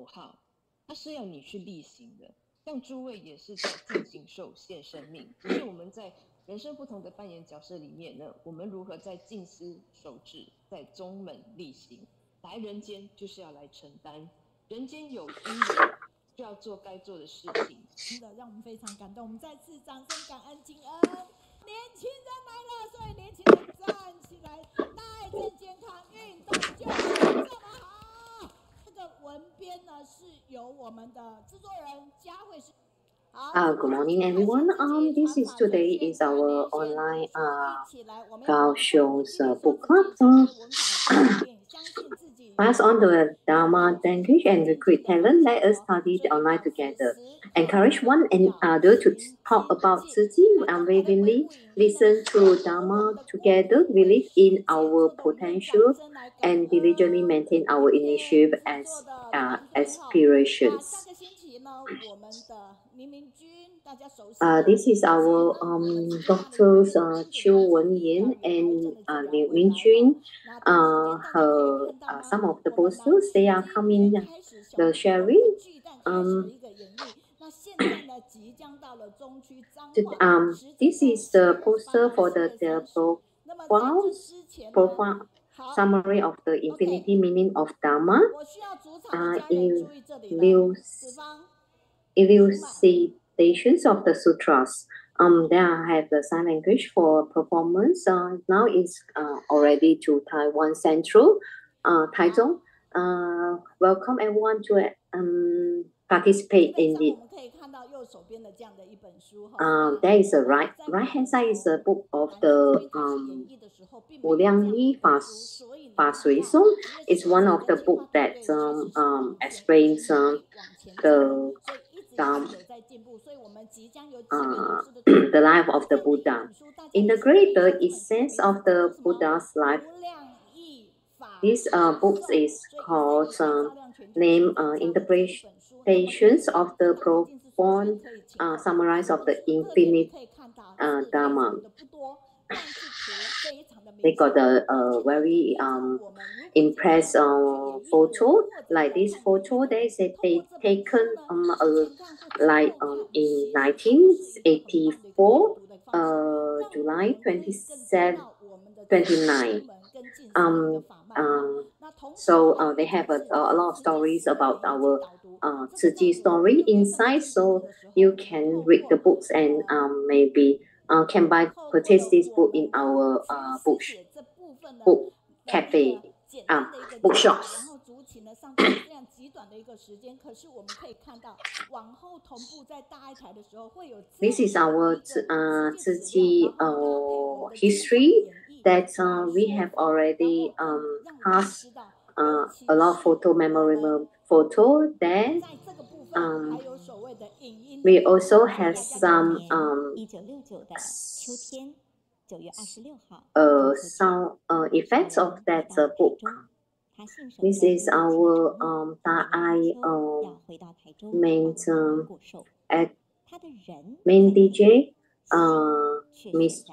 口号，它是要你去力行的。像诸位也是在尽形寿献生命，只是我们在人生不同的扮演角色里面呢，我们如何在静思守志，在宗门力行，来人间就是要来承担，人间有因缘，就要做该做的事情。真的让我们非常感动，我们再次掌声感恩金恩。年轻人来了，所以年轻人站起来，带正健康，运动就是这么好。这个文编呢是由我们的制作人佳慧是。Good morning, everyone. This is today is our online Kaohsiung's book club. Pass on the Dharma language and recruit talent. Let us study online together. Encourage one another to talk about Tzu Chi unwaveringly. Listen to Dharma together. Believe in our potential and diligently maintain our initiative as aspirations. This is our doctors Chu Wenyan and Liu Minjun. Some of the posters they are coming the sharing. This is the poster for the profile summary of the infinity meaning of Dharma. Elucidations of the sutras. There I have the sign language for performance. Now it's already to Taiwan Central, Taichung. Welcome everyone to participate in it. There is a right hand side is a book of the Wu Liang Yi Fa Sui Song. It's one of the book that explains the life of the Buddha. Integrate the essence of the Buddha's life. This book is called name Interpretations of the Profound Summarize of the Infinite Dharma. They got a very impressed photo. Like this photo, they said they taken in 1984, July 29. So they have a lot of stories about our Tzu Chi story inside. So you can read the books and maybe can purchase this book in our book cafe, bookshops. This is our Tzu Chi history that we have already passed a lot of memorable photo there. We also have some sound effects of that book. This is our main DJ, Miss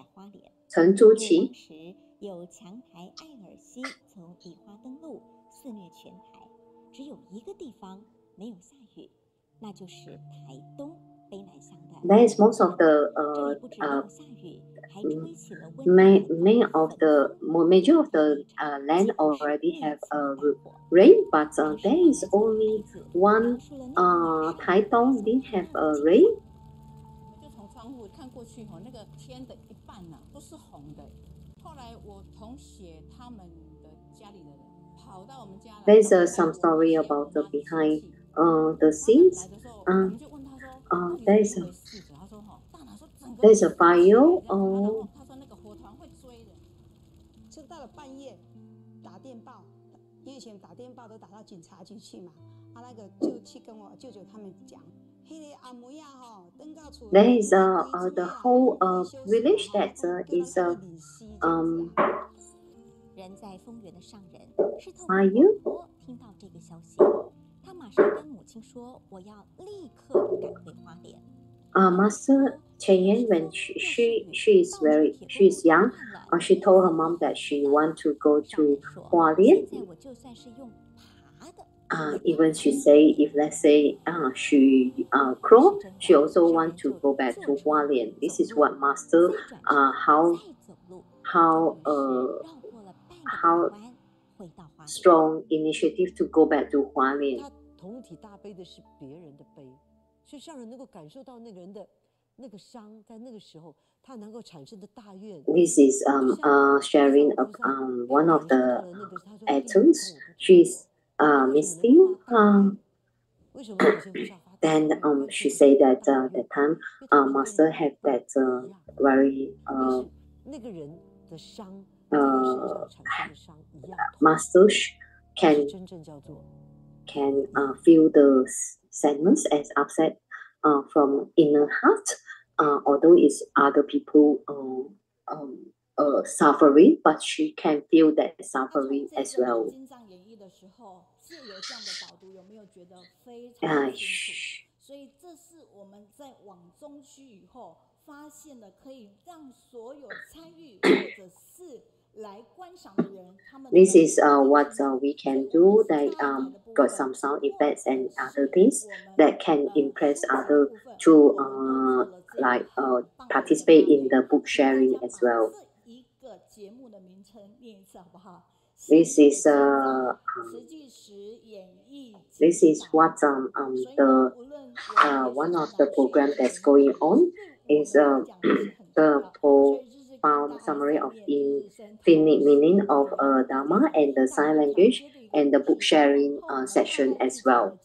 Chen Dayu. That is most of the major of the land already have rain, but there is only one Taitung didn't have rain. There's some story about the behind the scenes. There's a fire. There is the whole village that is fire. Master Chiayi, when she is young, she told her mom that she want to go to Hualien. even she say, if let's say she crow, she also want to go back to Hualien. This is what master how strong initiative to go back to Hualien. 同体大悲的是别人的悲，所以让人能够感受到那个人的那个伤，在那个时候他能够产生的大愿。This is sharing of one of the atoms. She's missing. Then she say that that time master have that very master can feel the sadness and upset from inner heart, although it's other people suffering, but she can feel that suffering as well. This is what we can do. That got some sound effects and other things that can impress others to like participate in the book sharing as well. This is what the one of the program that's going on is the profound summary of infinite meaning of Dharma and the sign language and the book sharing session as well.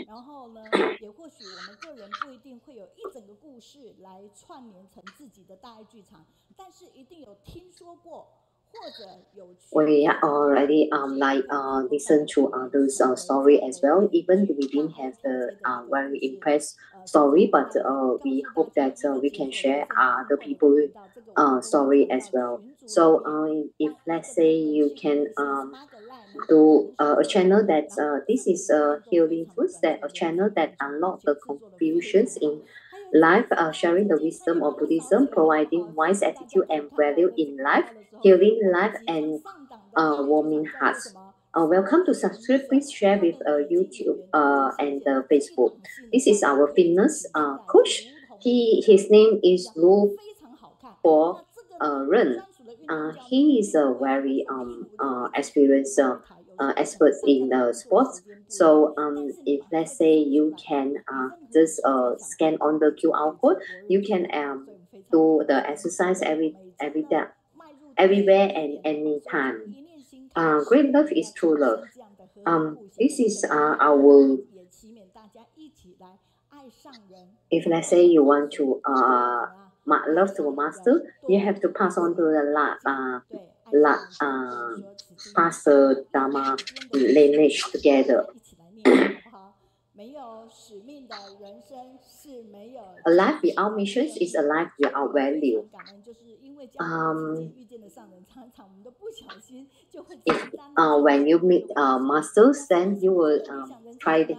然后呢，也或许我们个人不一定会有一整个故事来串联成自己的大爱剧场，但是一定有听说过。 We already listen to others' story as well. Even we didn't have the very impressed story, but we hope that we can share other people's story as well. So if let's say you can do a channel that this is healing fruits, that a channel that unlock the confusions in life, sharing the wisdom of Buddhism, providing wise attitude and value in life, healing life and warming hearts. Welcome to subscribe. Please share with YouTube and Facebook. This is our fitness coach. His name is Lu Po Ren. He is a very experienced expert in sports. So if let's say you can just scan on the QR code, you can do the exercise everywhere and anytime. Great love is true love. This is our. If let's say you want to love to master, you have to pass on to the master Dharma lineage together. A life without missions is a life without value. When you meet masters, then you will try to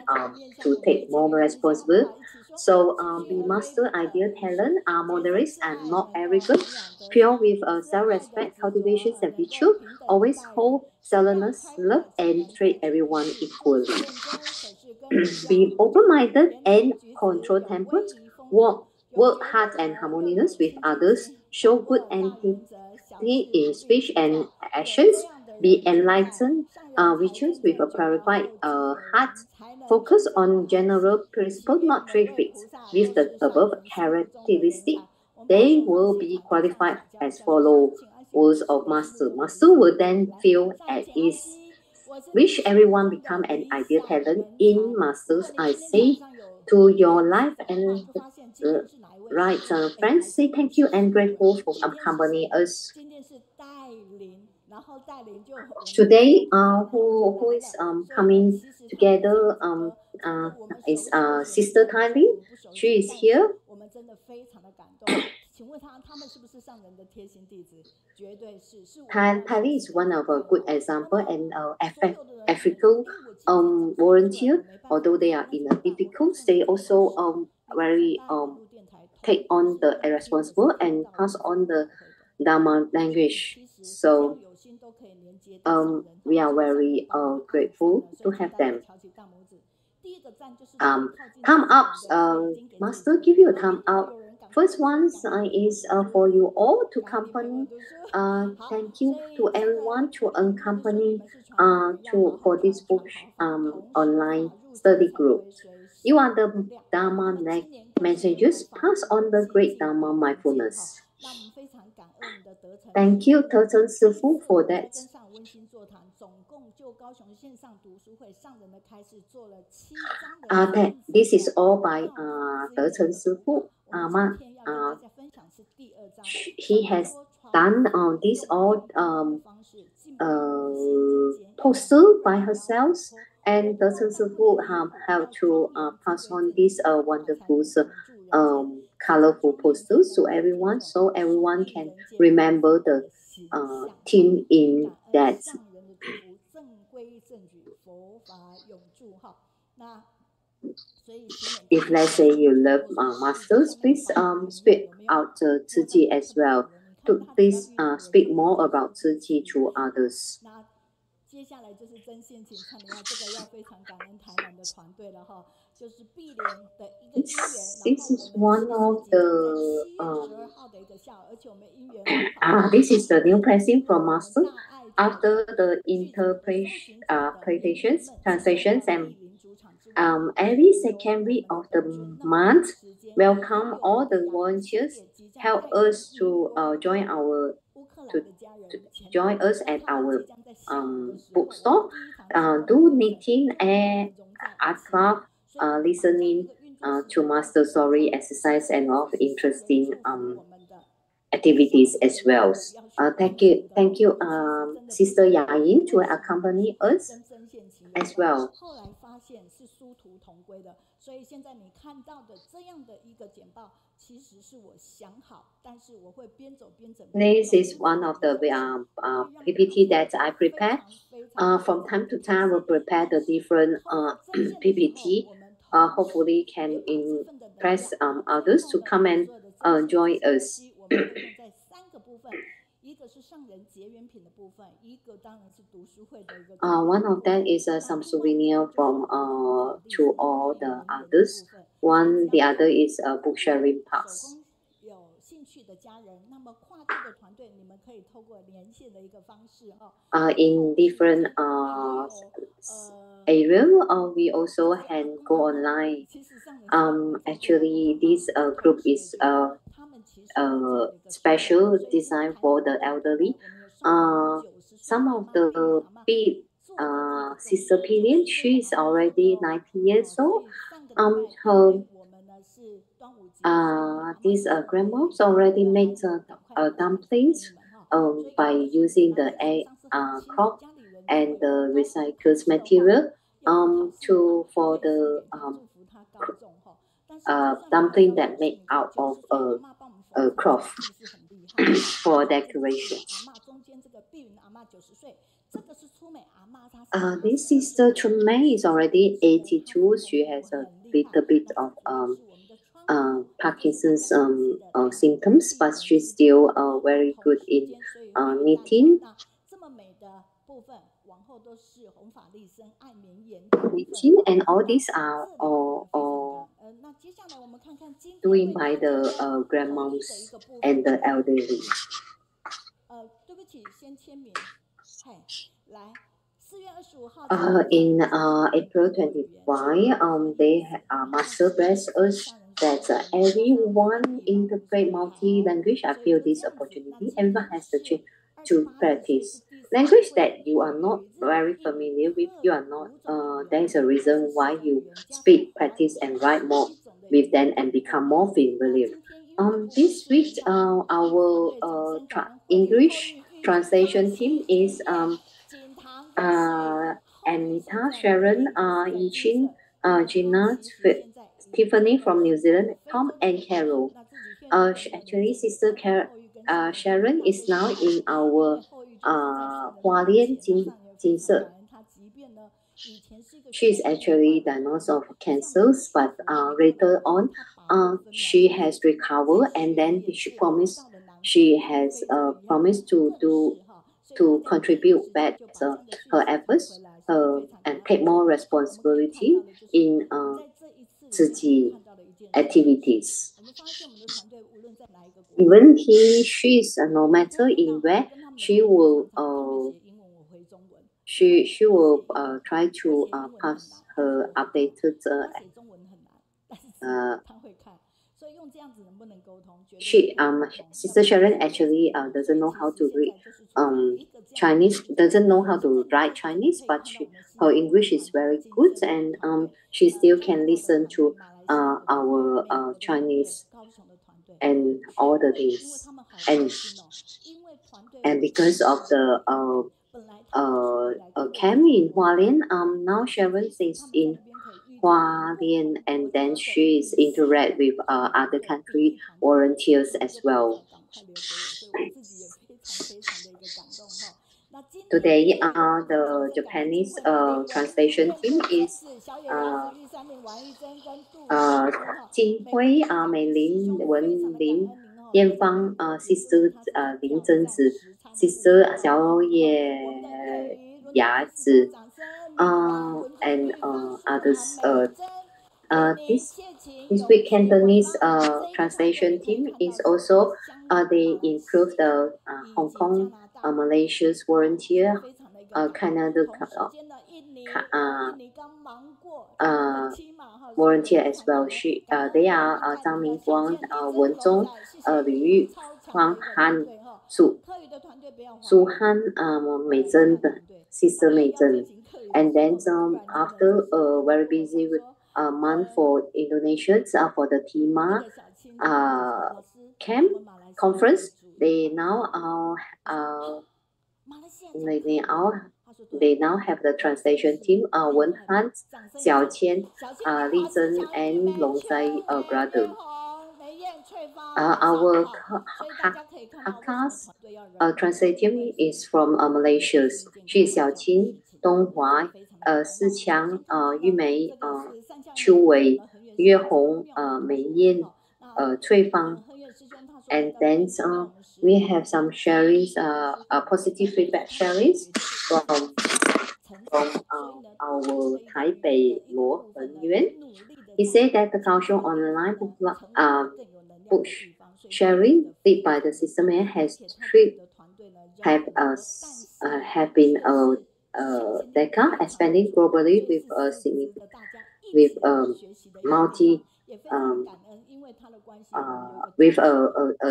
take more responsibility. So be master, ideal talent, are moderate and not arrogant, pure with self-respect, cultivations and virtue, always hold silentness, love, and treat everyone equally. Be open-minded and control-tempered, work hard and harmonious with others, show good entity in speech and actions, be enlightened, virtuous with a purified heart, focus on general principles, not traffics. With the above characteristic, they will be qualified as followers of Master. Master will then feel at ease. Wish everyone become an ideal talent in Masters. I say to your life and right, friends, say thank you and grateful for accompanying us. Today, who is coming together is Sister Dalin. She is here. Dalin is one of a good example and African volunteer. Although they are in a difficult, they also very take on the responsible and pass on the Dharma language. So we are very grateful to have them. Thumb ups, Master, give you a thumb up. First one is for you all to accompany. Thank you to everyone to accompany for this book online study group. You are the Dharma messengers. Pass on the great Dharma mindfulness. Thank you, Tainan Lai for that. This is all by Tainan Lai. He has done this all poster by herself, and Tainan Lai have to pass on this wonderful colorful posters to everyone, so everyone can remember the theme in that. If let's say you love masters, please speak out Tzu Chi as well. Please speak more about Tzu Chi to others. This is one of the this is the new pressing from Master after the interpretations, translations, and every second week of the month, welcome all the volunteers. Help us to join us at our bookstore. Do knitting and art craft, listening to Master story, exercise, and all of interesting activities as well. Thank you, Sister Yiting, to accompany us as well. This is one of the PPT that I prepare. From time to time, we'll prepare the different PPT. Hopefully, can impress others to come and join us. One of them is some souvenir from to all the others. The other is a book sharing pass. In different areas, we also can go online. Actually, this group is special design for the elderly. Some of the big Sister Pillion, she is already 90 years old. These grandmoms already made dumplings by using the egg crop and the recycled material for the dumpling that made out of a cloth for decoration. This sister Chun Mei is already 82. She has a little bit of Parkinson's symptoms, but she's still very good in knitting. And all these are all doing by the grandmoms and the elderly. In April 25, they Master bless us that everyone in the great multi-language, I feel this opportunity, everyone has the chance to practice. Language that you are not very familiar with, you are not, there is a reason why you speak, practice, and write more with them and become more familiar. This week, our English translation team is Anita, Sharon, Yiting, Gina, Tiffany from New Zealand, Tom, and Carol. Actually, Sister Sharon is now in our Hualien Jinse. She is actually diagnosed of cancer, but later on, she has recovered, and then she has promised to to contribute better her efforts and take more responsibility in 自己 activities. Even she's no matter in where she will try to pass her updated Sister Sharon actually doesn't know how to read Chinese, doesn't know how to write Chinese, but her English is very good, and she still can listen to our Chinese and all the things, and because of the camp in Hualien, now Sharon is in Hualien, and then she is interact with other country volunteers as well. Today, the Japanese translation team is Jin Hui, Meiyun, Wenlin, Yanfang, Sister Lin Zhenzi, Sister Xiao Yazi, and others. This week Cantonese translation team is also they include the Hong Kong, Malaysia's volunteer, Canada volunteer as well. They are Zhang Mingguang, Wen Zhong, Liu Huang Han, Su Han, Meiyun, Sister Meiyun. And then after a very busy month for Indonesians for the TIMA camp conference, they now have the translation team, Wen Han, Xiao Qian, Li Zhen, and Long Zai brother. Our Hakka's translation team is from Malaysia. Xu Xiaoqin, Dong Hua, Si Qiang, Yu Mei, Qiu Wei, Yue Hong, Meiyun, Cui Fang. And then we have some sharings, positive feedback sharings from our Taipei Luo Hanwen. He said that the Kaohsiung online book sharing led by the system have been decade expanding globally with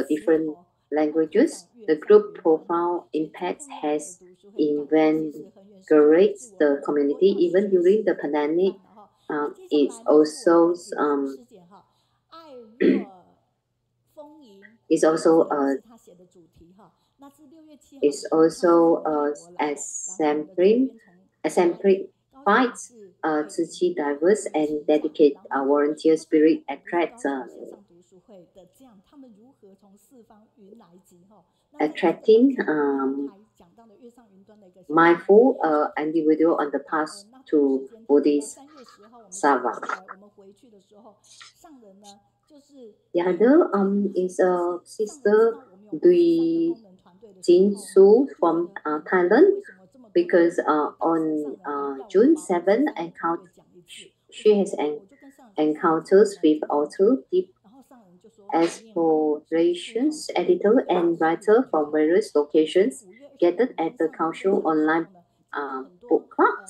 different languages. The group profile impact has invigorated the community even during the pandemic. It's also exemplified Tzu diverse and dedicated volunteer spirit attracting mindful individual on the path to Buddhist Sava. The other is Sister Dui Jinsu from Thailand, because on June 7, she has encounters with author deep explorations, editor and writer from various locations gathered at the Kaohsiung online book club.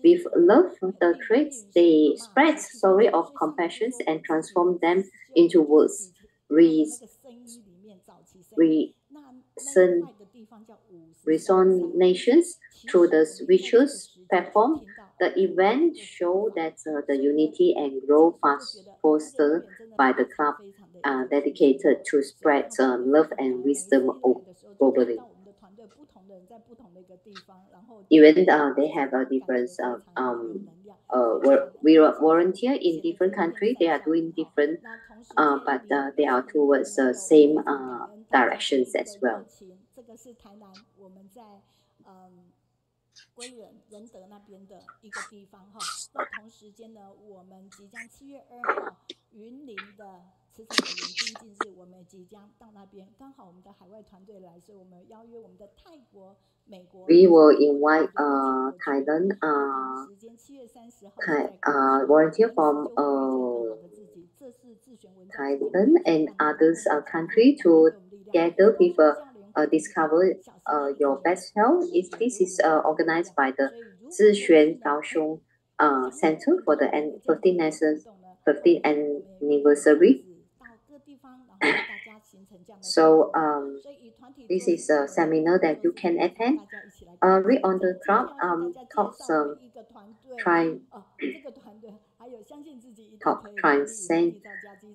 With love, the traits, they spread story of compassion and transform them into words. Resonations through the rituals platform. The event show that the unity and growth fostered by the club dedicated to spread love and wisdom globally. Even they have a difference we volunteer in different countries. They are doing different, but they are towards the same directions as well. 归仁德那边的一个地方哈。那同时间呢，我们即将7月2号云林的慈诚的眼睛近视，我们即将到那边，刚好我们的海外团队来，所以我们邀约我们的泰国、美国。We will invite Thailand volunteer from Thailand and others country to gather people discover your best health. This is organized by the Zixuan Kaohsiung Center for the 15th anniversary. So this is a seminar that you can attend. Read on the crowd, transcend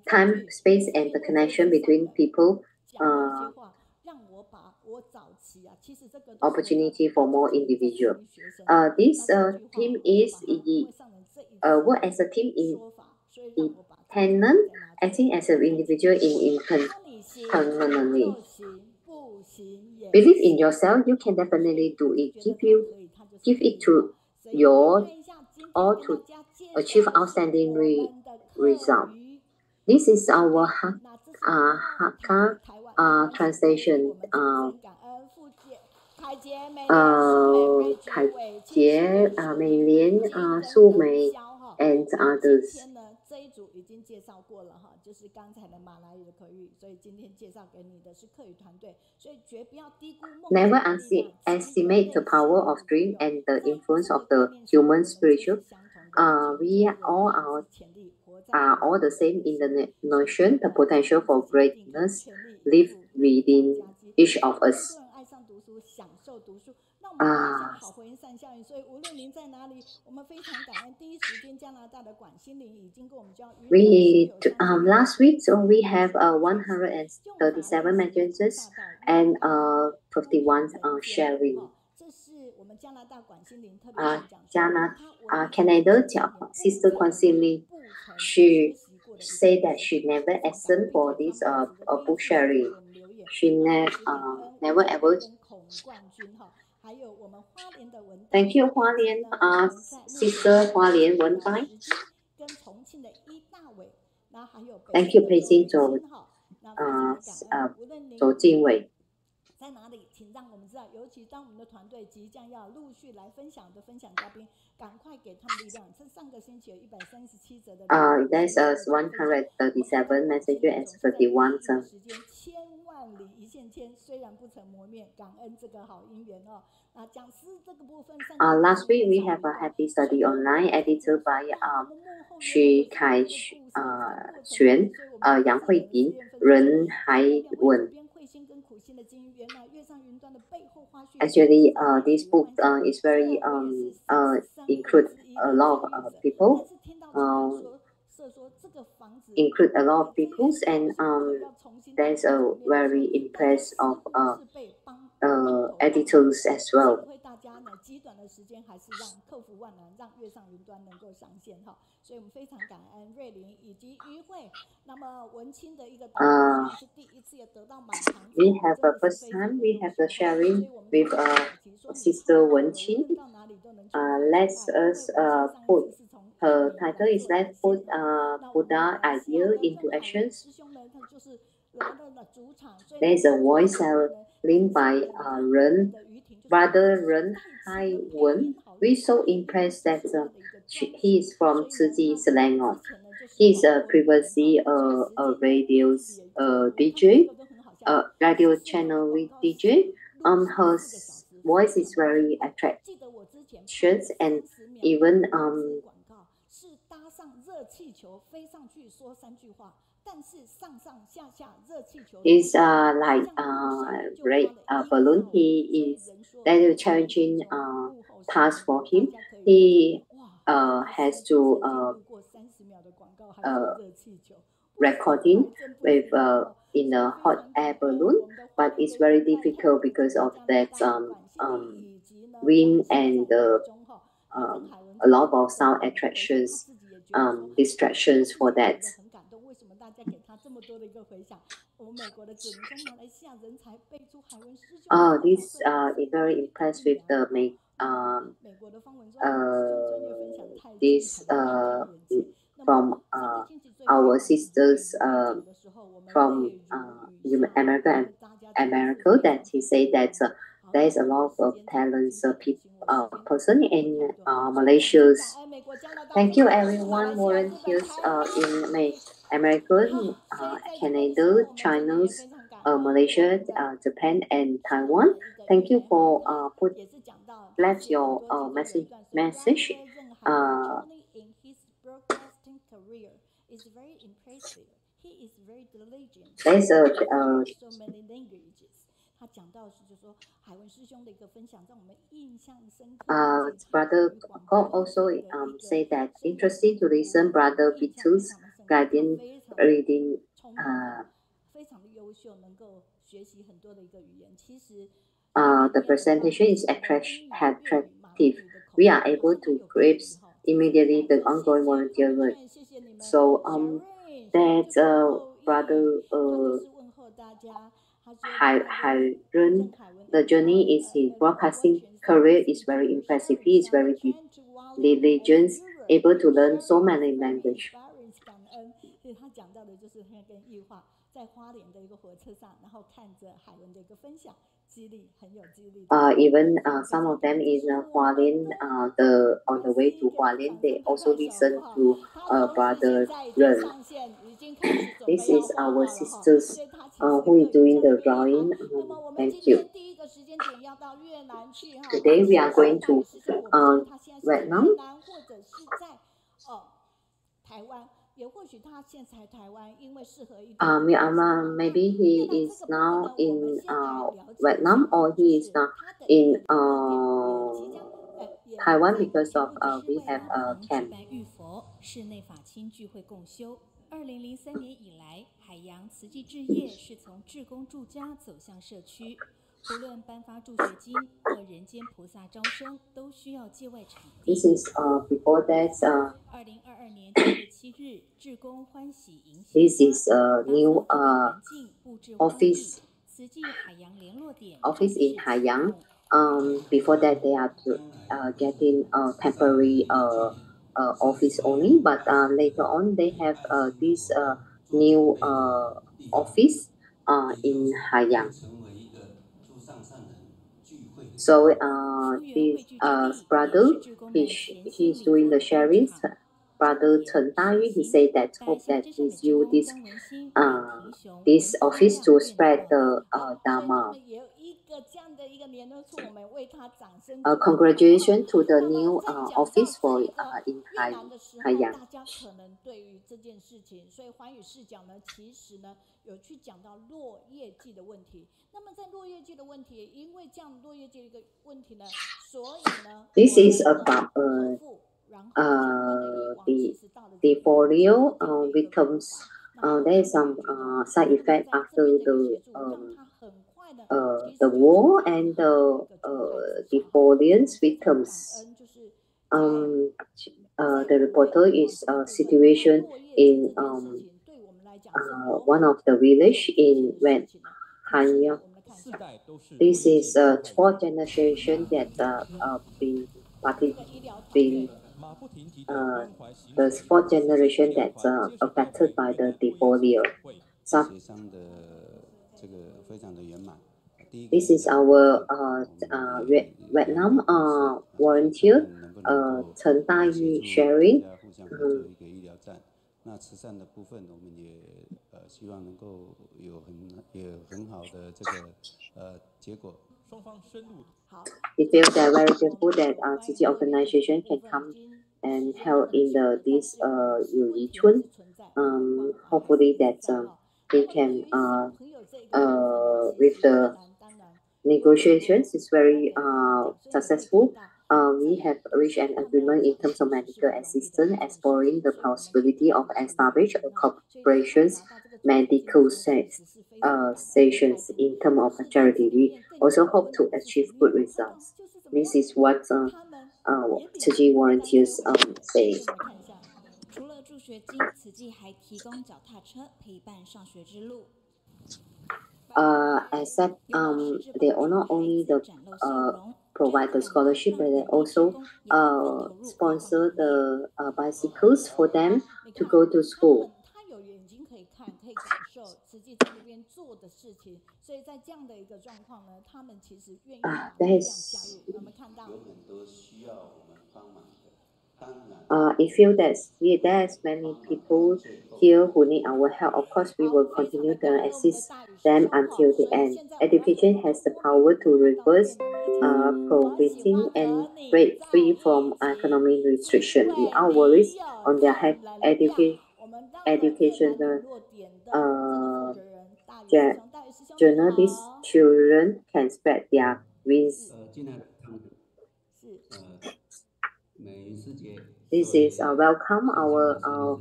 time, space, and the connection between people. Opportunity for more individual. This team is work as a team independent, acting as an individual independently. Believe in yourself. You can definitely do it. Give it to your all to achieve outstanding result. This is our Hakka translation. Kaijie, Meiyun, Su Mei, and others. 这一组已经介绍过了哈，就是刚才的马来语的口语，所以今天介绍给你的是客语团队，所以绝不要低估梦。Never estimate the power of dream and the influence of the human spiritual. We are all the same in the notion. The potential for greatness lives within each of us. Last week we have 137 messages and 51 sharing. Canada sister Consilly, she said that she never asked for this book sharing. She never ever. Thank you, Hualien, sister Hualien Wenbai. Thank you, Beijing Zhou Jingwei. 在哪里？请让我们知道。尤其当我们的团队即将要陆续来分享的分享嘉宾，赶快给他们力量。这上个星期有137则的。There's 137 messages and 31 some. 时间千万里一线牵，虽然不曾磨灭，感恩这个好姻缘哦。那讲师这个部分。Last week we have a happy study online edited by Kaohsiung, Yang Huibin, Ren Hanwen. Actually, this book is very include a lot of people. Include a lot of peoples, and there's a very impressed of editors as well. We have a first time we have the sharing with Sister Wenqin. Let's us put her title is Let's Put Buddha idea into actions. There's a voice linked by Brother Ren Hanwen. We're so impressed that he is from Tzu Selangor. He's previously a radio DJ, radio channel DJ. Her voice is very attractive and even is like great balloon. He is that is a challenging task for him. He has to recording with in a hot air balloon, but it's very difficult because of that wind and a lot of sound attractions, distractions for that. This is very impressed with the this from our our sisters from America that he said that there is a lot of talents person in Malaysia. Thank you everyone volunteers in America, Canada, China, Malaysia, Japan, and Taiwan. Thank you for bless your message. Is very impressive. He is very diligent. There's so many languages. 他讲到是就说海文师兄的一个分享，让我们印象深刻。Brother Kok also say that interesting to listen. Brother Beatles guiding reading. 非常的优秀，能够学习很多的一个语言。其实 the presentation is attractive. We are able to grasp immediately the ongoing volunteer work. So that brother Hanwen, the journey is his broadcasting career is very impressive. He is very diligent, able to learn so many languages. 他讲到的就是他跟玉化在花莲的一个火车上，然后看着海文的一个分享，激励很有激励。Even some of them in Hualien, on the way to Hualien, they also listen to Brother Ren. This is our sisters who is doing the drawing. Thank you. Today we are going to Vietnam. Maybe he is now in Vietnam or he is now in Taiwan because of we have a camp. 2003年以来，海洋慈济志业是从志工住家走向社区，无论颁发助学金或人间菩萨招生，都需要界外场地。This is before that. 2022年7月7日，志工欢喜迎新。This is a new office. 慈济海洋联络点 Office in Haiyang. Before that, they are getting temporary office only, but later on they have this new office in Haiyang. So this brother, he's doing the sharing. Brother Chen Dayu, he said that hope that he's use this office to spread the Dharma. Congratulations to the new office for in Haiyang. 大家可能对于这件事情，所以寰宇视角呢，其实呢有去讲到落叶季的问题。那么在落叶季的问题，因为这样落叶季的一个问题呢，所以呢 ，This is about the polio victims. There is some side effect after the war and the polio victims. The reporter is situation in one of the village in Hanwen. This is fourth generation that the fourth generation that's affected by the polio. This is our Vietnam volunteer Chen Dayu sharing. 那慈善的部分，我们也希望能够有很好的这个结果。双方深入。We feel that very grateful that CG organization can come and help in this Yiting. Hopefully that they can with the negotiations is very successful. We have reached an agreement in terms of medical assistance, exploring the possibility of establishing a corporation's medical stations in terms of charity. We also hope to achieve good results. This is what CG volunteers say. 除了助学金，慈济还提供脚踏车陪伴上学之路。Except they are not only the provide the scholarship, but they also sponsor the bicycles for them to go to school. 感受，实际在那边做的事情。所以在这样的一个状况呢，他们其实愿意把力量加入。我们看到有很多需要我们帮忙的，当然。I feel that there's many people here who need our help. Of course, we will continue to assist them until the end. Education has the power to reverse poverty and break free from economic restriction. We are worried on their educational journey. Children can spread their wings. This is welcome our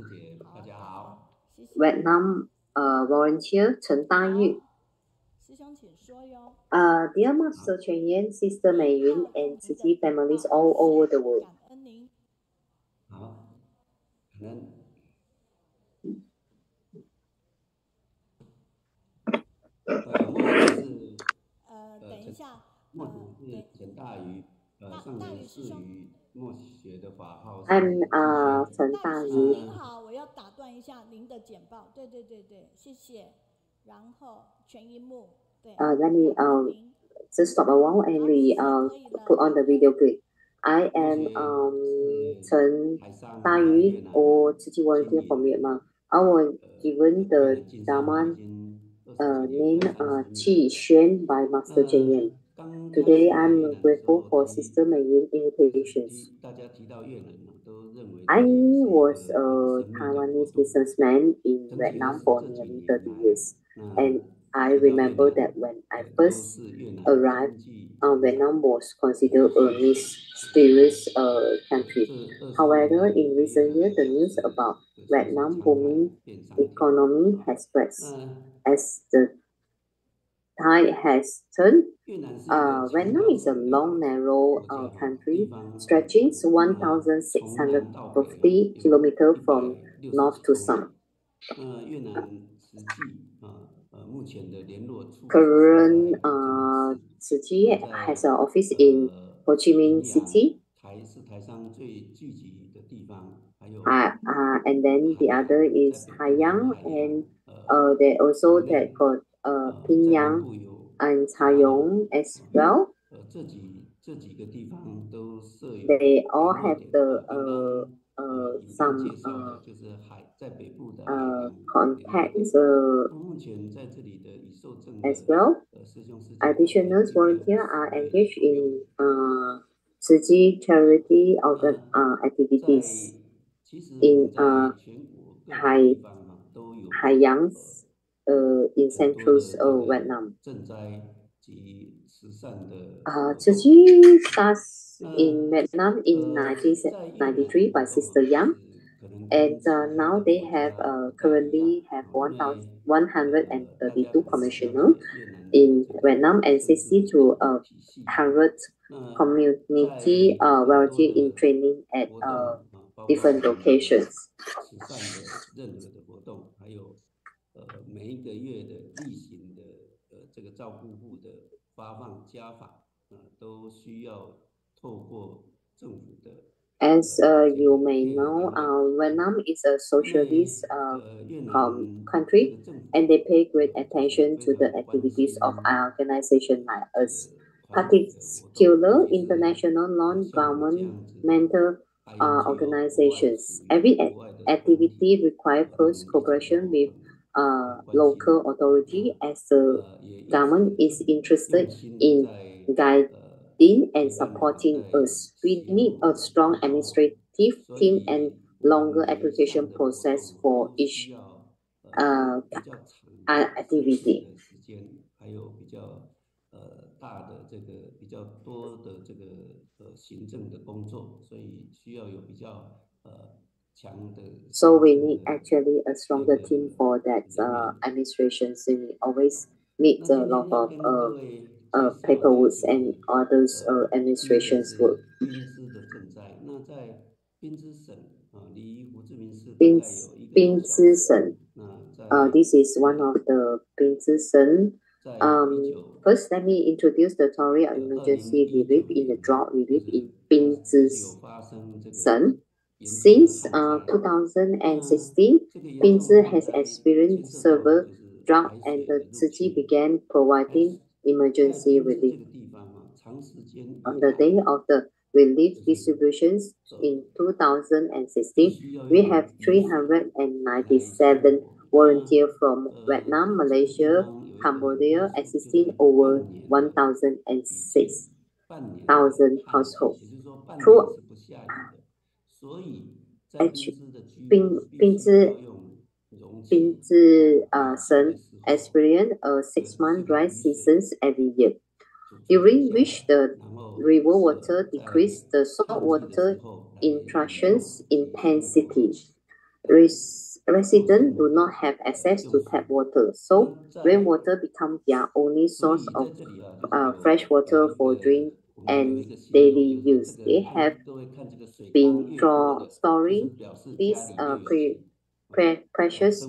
Vietnam volunteer Chen Dayu. Dear Master Chen Yan, Sister Meiyun, and Chiayi families all over the world. I'm Chen Dayu. 您好，我要打断一下您的简报。对，谢谢。然后全荧幕。对。Let me just stop a while and we put on the video clip. I am Chen Dayu or Chiayi volunteer from Myanmar. I was given the Dharma name Chi by Master Chen Yan. Today, I'm grateful for Sister Meiyun's invitations. I was a Taiwanese businessman in Vietnam for nearly 30 years. And I remember that when I first arrived, Vietnam was considered a mysterious country. However, in recent years, the news about Vietnam's booming economy has spread. As the tide has turned, Vietnam is a long, narrow country stretching 1,650 kilometers from north to south. Current Chiayi has an office in Ho Chi Minh City. And then the other is Hayang, and they also got Pinyang and Chayong as well. They all have some contacts as well. Additional volunteers are engaged in Chiayi charity activities in Hayang in central Vietnam. Chiayi starts in Vietnam in 1993 by Sister Yang, and now they have currently have 132 commissioners in Vietnam and 60 to 100 community volunteers in training at different locations. As you may know, Vietnam is a socialist country, and they pay great attention to the activities of our organization like us. Particular international non-governmental organizations. Every activity requires close cooperation with local authority, as the government is interested in guiding and supporting us. We need a strong administrative team and longer application process for each activity. So we need actually a stronger team for that administration. So we always need a lot of paperwork and others administrations work. This is one of the Binzi. First, let me introduce the Tory of emergency relief in the drought relief in Binzi. Since 2016, Pinzi has experienced severe drought and the Tzu began providing emergency relief. On the day of the relief distributions in 2016, we have 397 volunteers from Vietnam, Malaysia, Cambodia, assisting over 1,006,000 households. Through Sun experienced a 6-month dry season every year, during which the river water decreased the saltwater intrusion's intensity. Residents do not have access to tap water, so rainwater becomes their only source of fresh water for drink and daily use. They have been storing this precious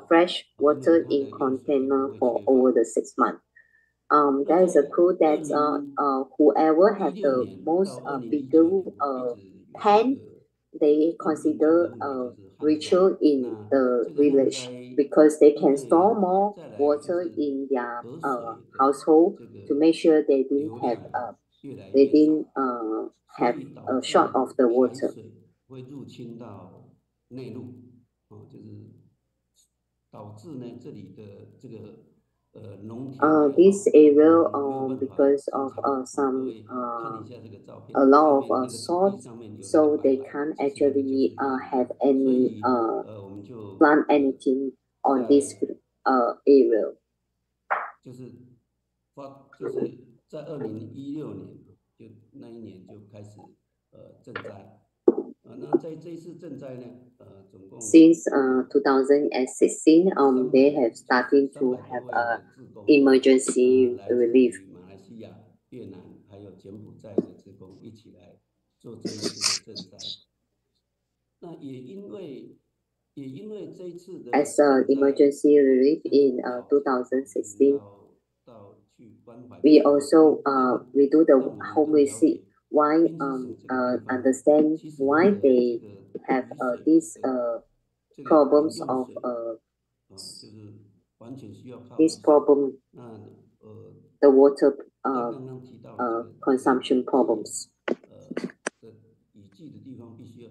fresh water in container for over the 6 months. There is a quote that whoever have the most bigger pan, they consider richer in the village because they can store more water in their household to make sure they didn't have a short of the water. This area, because of a lot of salt, so they can't actually have any plant anything on this area. 在2016年，就那一年就开始赈灾。那在这一次赈灾呢，总共 Since 2016, they have started to have emergency relief. 马来西亚、越南还有柬埔寨的职工一起来做这一次的赈灾。那也因为这一次的 as emergency relief in 2016. We also we do the home visit. Why understand why they have these problems of this problem, the water consumption problems. 雨季的地方必须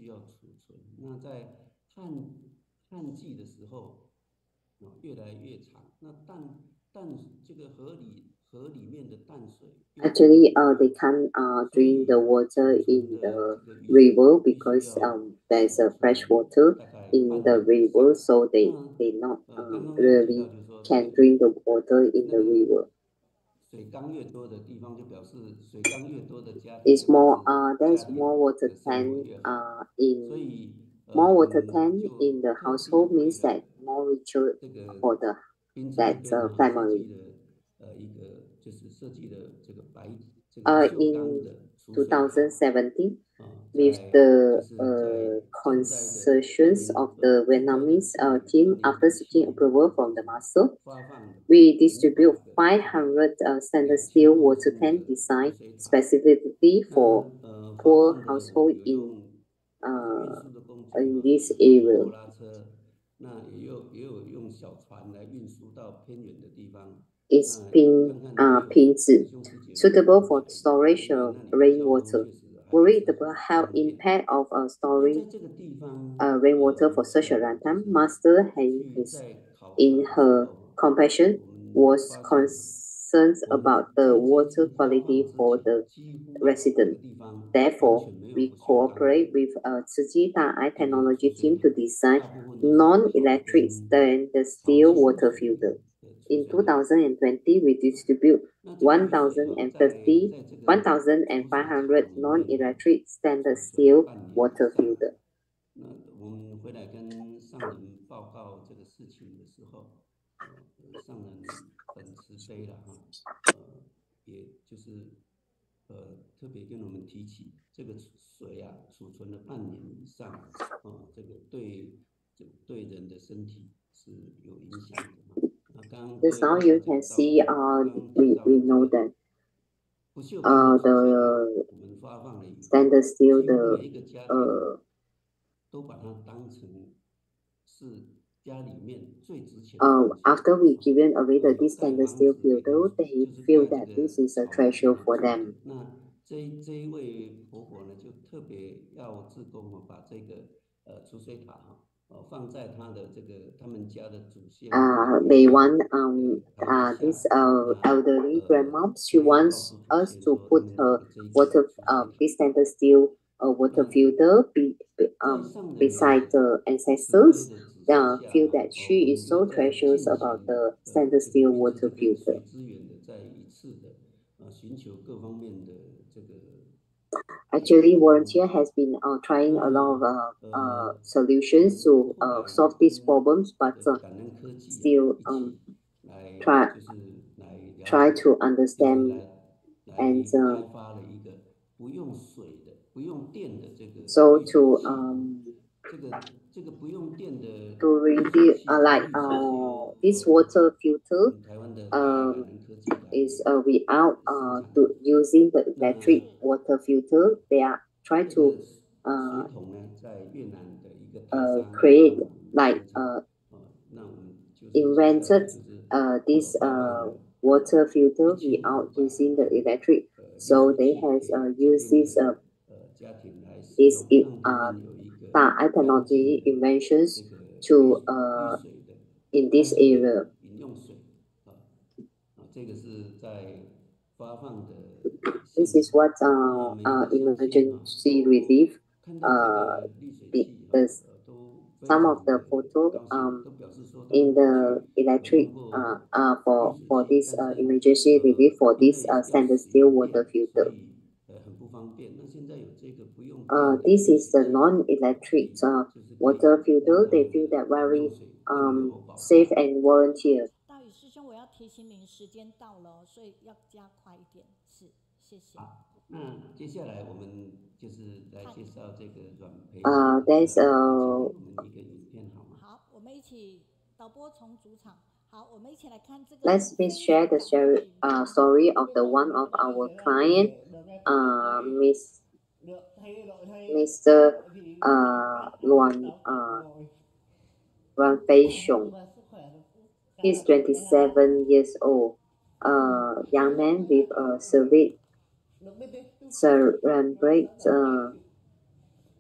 要储存。那在旱季的时候，越来越长。那淡这个河里面的淡水。Actually, they can't drink the water in the river because there's a fresh water in the river, so they not really can drink the water in the river. 水缸越多的地方，就表示水缸越多的家庭。It's more there's more water tank more water tank in the household means that more richer for that family. In 2017, with the concessions of the Vietnamese team, after seeking approval from the master, we distribute 500 stainless steel water tanks designed specifically for poor households in this area. It's Pinzi, suitable for storage of rainwater. Worried about how impact of storing rainwater for such a long time, Master in her compassion was concerned about the water quality for the resident. Therefore, we cooperate with Chiayi technology team to design non-electric stainless steel water filter. In 2020, we distribute 1,500 non-electric stainless steel water filter. 那我们回来跟上人报告这个事情的时候，上人很慈悲了哈，也就是特别跟我们提起这个水啊，储存了半年以上，这个对人的身体是有影响的。Just now you can see, we know that the stand still 几乎 the 每一个家庭都把它当成是家里面最值钱的东西。 after we given away the this 盖 stainless 房 steel 子给他 filter, 们 they 就是 feel 盖 that 这 this 个 is a 草房给 treasure 他 for 们住 them. 的。那这一位婆婆呢，就特别要志工把这个储水塔放在她的这个他们家的祖先的这个 They want 台阶 this 下。那 elderly grandmom, she 她也告 wants 诉祖 us 先 to 说，他 put 们有 her 这一个 water 储水塔。 this stainless steel water 那 filter 在上人 beside 的 the 慈悲 ancestors. 的指示下， Feel that 我 she 们 is so 又在 precious 进 about 行 the 这 stainless 个 steel 依着 water 这个 filter. 水资源的再一次的寻求各方面的这个 Actually, volunteer has been trying a lot of solutions to solve these problems, but 感恩科技 still 来 try 就是来了 try 解， to 并且 understand 来 and 开发了一个不用水的、不用电的这个 so 滤水 to 器。这个不用电的 to 滤水 reveal 器 like 滤水是由 this water filter 台湾的大爱感恩科技来 is without 生产。 to using the 那 electric water filter. They are try 这 to 个水桶呢，在越南的一个台商 create 帮我们 like 生产。那我们就是现在 invented 就是 this 包办了 water filter 1500 without using the electric. 滤 So 水 they 器 has 给这 used 边 this 的家庭来使 this 用，让他们有一个 technology 干净的 inventions 这个 to 滤水的 in this 干净的 area. 饮用水。这个是在发放的 This 现 is 场。 what 那每一个乡亲 emergency relief 看到这个滤水器 the 都非 some 常 of the 的 photo 高兴，都表示说他 in 们过 the 去 electric 用过 for 滤水 this 器，但是 emergency relief for 因 this 为要 stainless 使 steel 用 water 电，所 filter. 以很不方便。那现在有这个不用电的 This 滤 is 水 the 器， non-electric 就是可以 water 让 filter. 他 They 们 feel 的 that 饮 very 用水更有保 safe 障。 and volunteer. 大宇师兄，我要提醒您，时间到了，所以要加快一点。是，谢谢。那接下来我们就是来介绍这个软培。There's 我们一个影片好吗？好，我们一起导播从主场。好，我们一起来看这个。 Let's me share the story of the one of our client, Mr. Wang Feixiong. He's 27 years old, a young man with a cerebral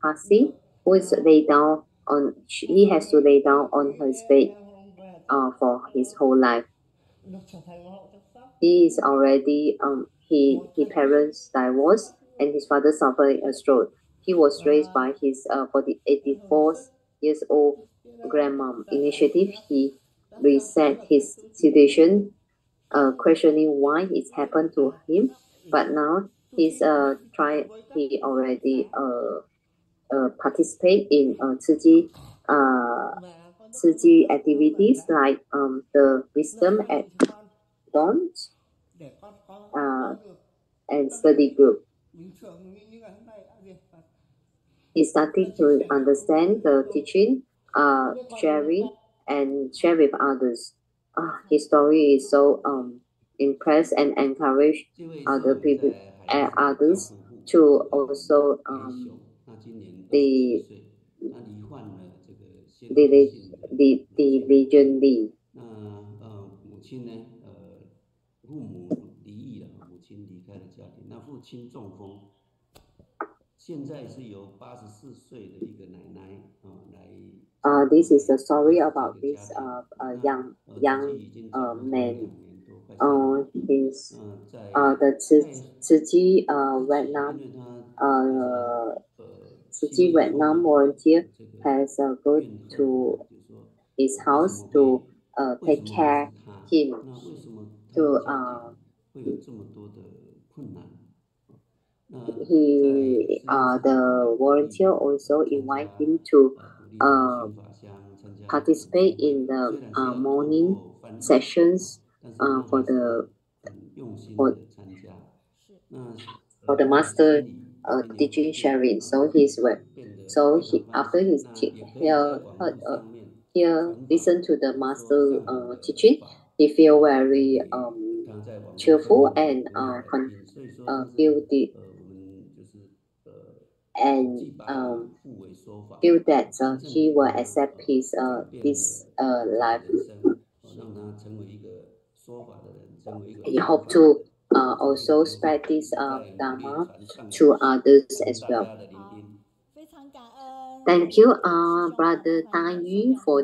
palsy who is laid down on. He has to lay down on his bed for his whole life. He is already his parents divorced and his father suffered a stroke. He was raised by his 84 years old grandmom. Initiative, he reset his situation, questioning why it happened to him. But now he's he already participate in Tzu activities like the wisdom at dawn and study group. He started to understand the teaching, sharing, and share with others. His story is so impressed and encourage other people, others to also diligently. 母亲呢，父母离异了，母亲离开了家庭。那父亲中风，现在是由84岁的一个奶奶来。This is the story about this young man. His the Chiayi Vietnam volunteer has go to his house to take care him to the volunteer also invite him to participate in the morning sessions for the master teaching sharing. So after his listen to the master teaching, he feel very cheerful and feel and 既把我们互为说法， feel that 真正 he 能 will 够 accept his 改变 this 了 life. 人生，让他成为一个说法的人，成为一个 He 说 hope 法的 to 人。also spread this 在努力 Dharma 传唱， to others 感 as 谢大 well. 家的聆听。非常感恩。 Thank you, Brother Dayu, for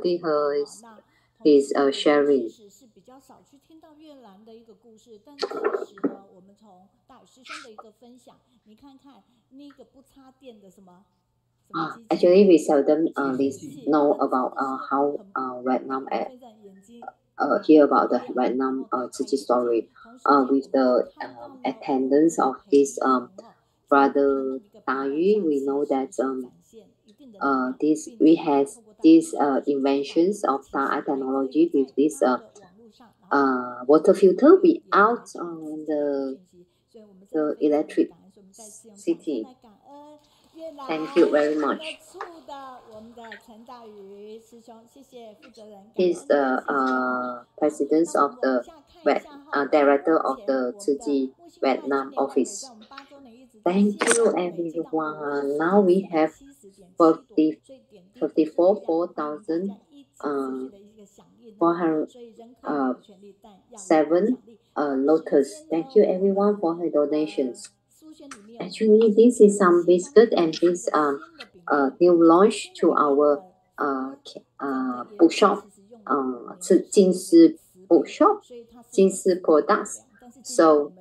his sharing. 其实是比较少去听到越南的一个故事，但其实呢，我们从大宇师兄的一个分享，你看看那个不插电的什么机器 Actually, we seldom know about how Vietnam hear about the Vietnam Tzu Chi story. With the attendance of this Brother Dayu, we know that we have these inventions of technology with this water filter without the electricity. Thank you very much. He's the president of the director of the Tzu Chi Vietnam office. Thank you, everyone. Now we have 407 lotus. Thank you, everyone, for her donations. Actually, this is some biscuit and this new launch to our bookshop, Jinshi bookshop, Jinshi products. So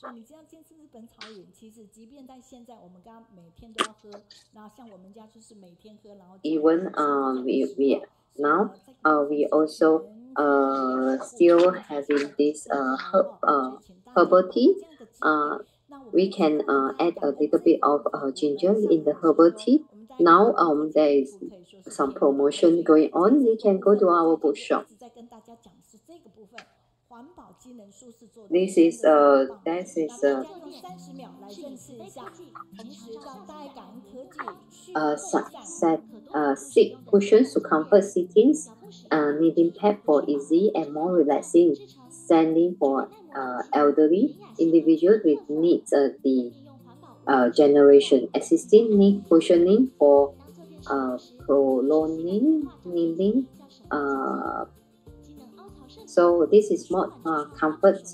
所以你知道这次日本草饮，其实即便在现在，我们刚刚每天都要喝，然后像我们家就是每天喝，然后 even now we also still having this herbal tea. We can add a little bit of ginger in the herbal tea. Now there is some promotion going on. We can go to our bookshop. This is seat cushions to comfort sittings, kneading pad for easy and more relaxing standing for elderly individuals with needs the generation, assisting knee cushioning for prolonging kneeling. So this is more comfort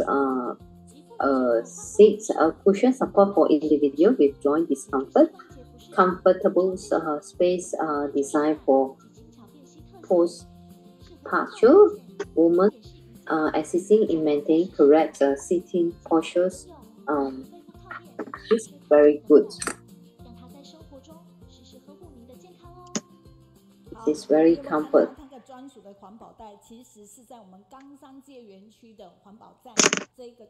seats, cushion support for individuals with joint discomfort, comfortable space designed for post-posture women, assisting in maintaining correct sitting postures. It's very good. It's very comfort. 专属的环保袋其实是在我们冈山界园区的环保站这个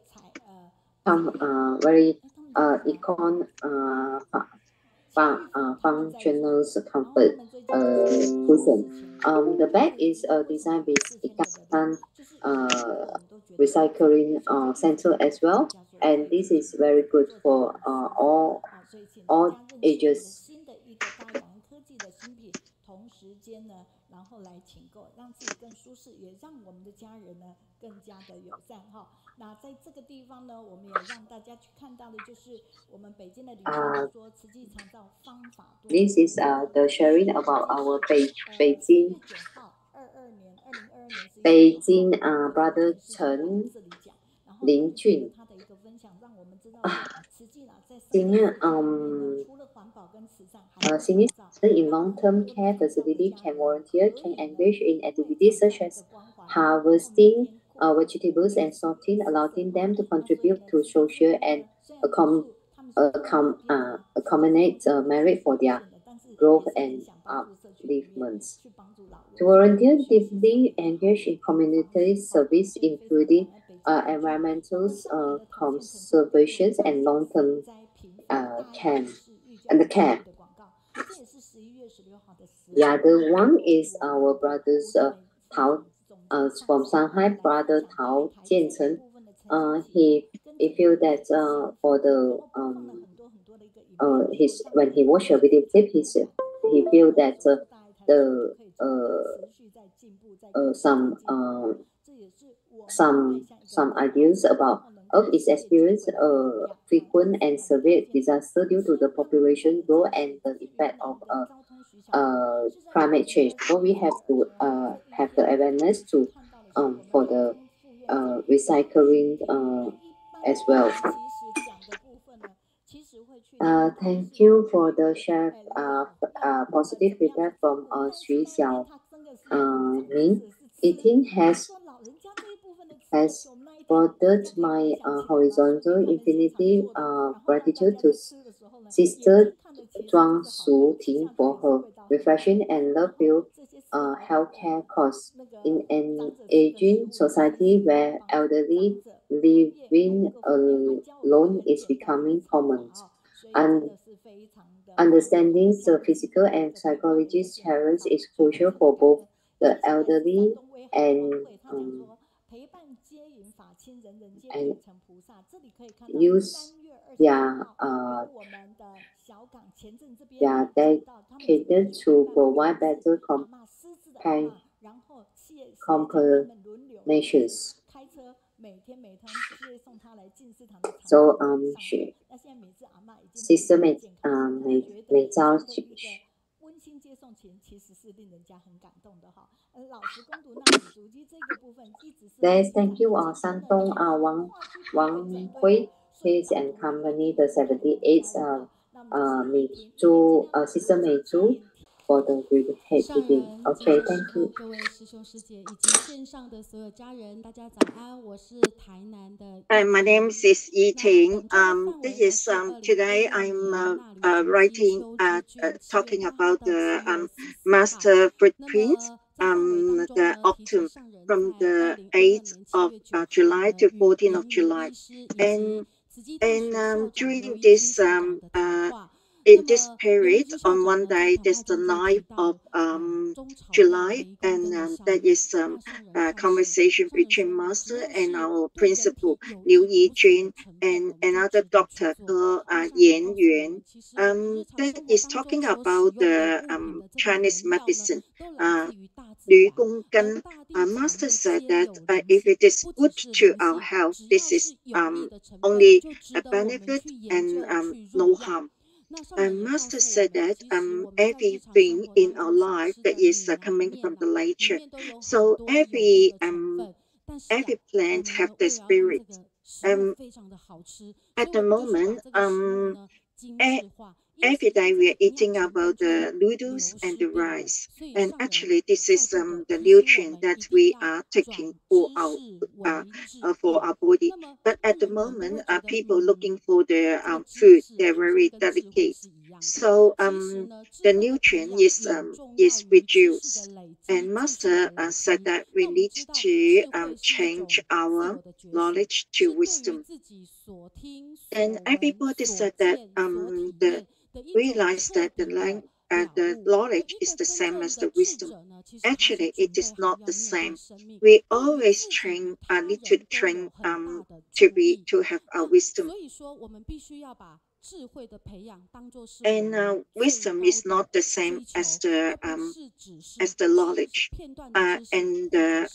very functional comfort cushion. The bag is designed with Ikatan recycling center as well, and this is very good for all ages. 同时间呢，然后来请购，让自己更舒适，也让我们的家人呢更加的友善哈。那在这个地方呢，我们也让大家去看到的就是我们北京的领袖说，慈济长照方法多。This is the sharing about our Beijing brother Chen Dayu Junliang. 今天senior citizens in long-term care facility can volunteer, can engage in activities such as harvesting vegetables and sorting, allowing them to contribute to social and accommodate merit for their growth and upliftment. To volunteer deeply engage in community service, including environmental conservation and long-term care. The other one is our brothers Tao from Shanghai, brother Tao Jiancheng. He feel that for the when he watched a video clip, he feel that some ideas about of its experience frequent and severe disaster due to the population growth and the effect of climate change. So we have to have the awareness to for the recycling as well. Thank you for the share positive feedback from Sri Xiao Min. Yiting has broadened my horizontal infinity gratitude to Sister Zhuang Su Ting for her refreshing and love-filled healthcare course in an aging society where elderly living alone is becoming common. And understanding the physical and psychological challenge is crucial for both the elderly and use dedicated to provide better combinations. So Sister Mei Zhao thank you Santong Wang Hui, his and company, the 78th Sister Mei Zhu for the reading. Okay, thank you. 各位师兄师姐以及线上的所有家人，大家早安！我是台南的。My name is Yiting. This is today I'm writing talking about the master footprint. The autumn from the 8th of July to 14th of July, and during this in this period, on one day, there's the 9th of July, and that is a conversation between Master and our principal, Liu Yijun, and another doctor called Yan Yuan. That is talking about the Chinese medicine. Liu Gonggen, Master said that if it is good to our health, this is only a benefit and no harm. Master said that everything in our life that is coming from the nature. So every plant have the spirit. At the moment, every day we are eating about the noodles and the rice, and actually this is the nutrient that we are taking for our body. But at the moment, people looking for the food, they're very delicate. So the nutrient is reduced, and Master said that we need to change our knowledge to wisdom. And everybody said that realize that the knowledge is the same as the wisdom. Actually, it is not the same. We always need to train to have our wisdom. And wisdom is not the same as the knowledge and the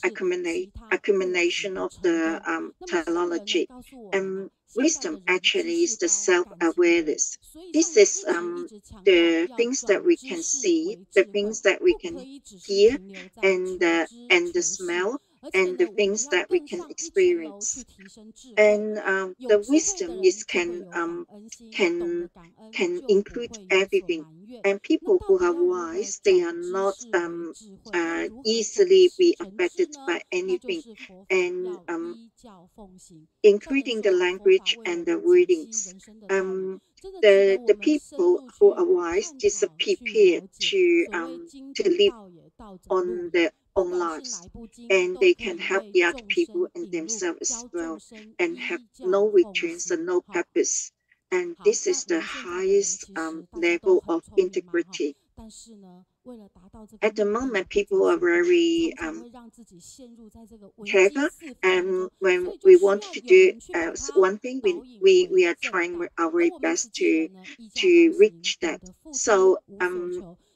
accumulation of the technology. And wisdom actually is the self-awareness. This is the things that we can see, the things that we can hear, and the smell, and the things that we can experience. And the wisdom is can include everything. And people who are wise, they are not easily be affected by anything, and including the language and the wordings. The people who are wise is prepared to live on their own lives, and they can help the other people and themselves as well, and have no returns and no purpose. And this is the highest level of integrity. At the moment, people are very clever, and when we want to do one thing, we are trying our very best to reach that. So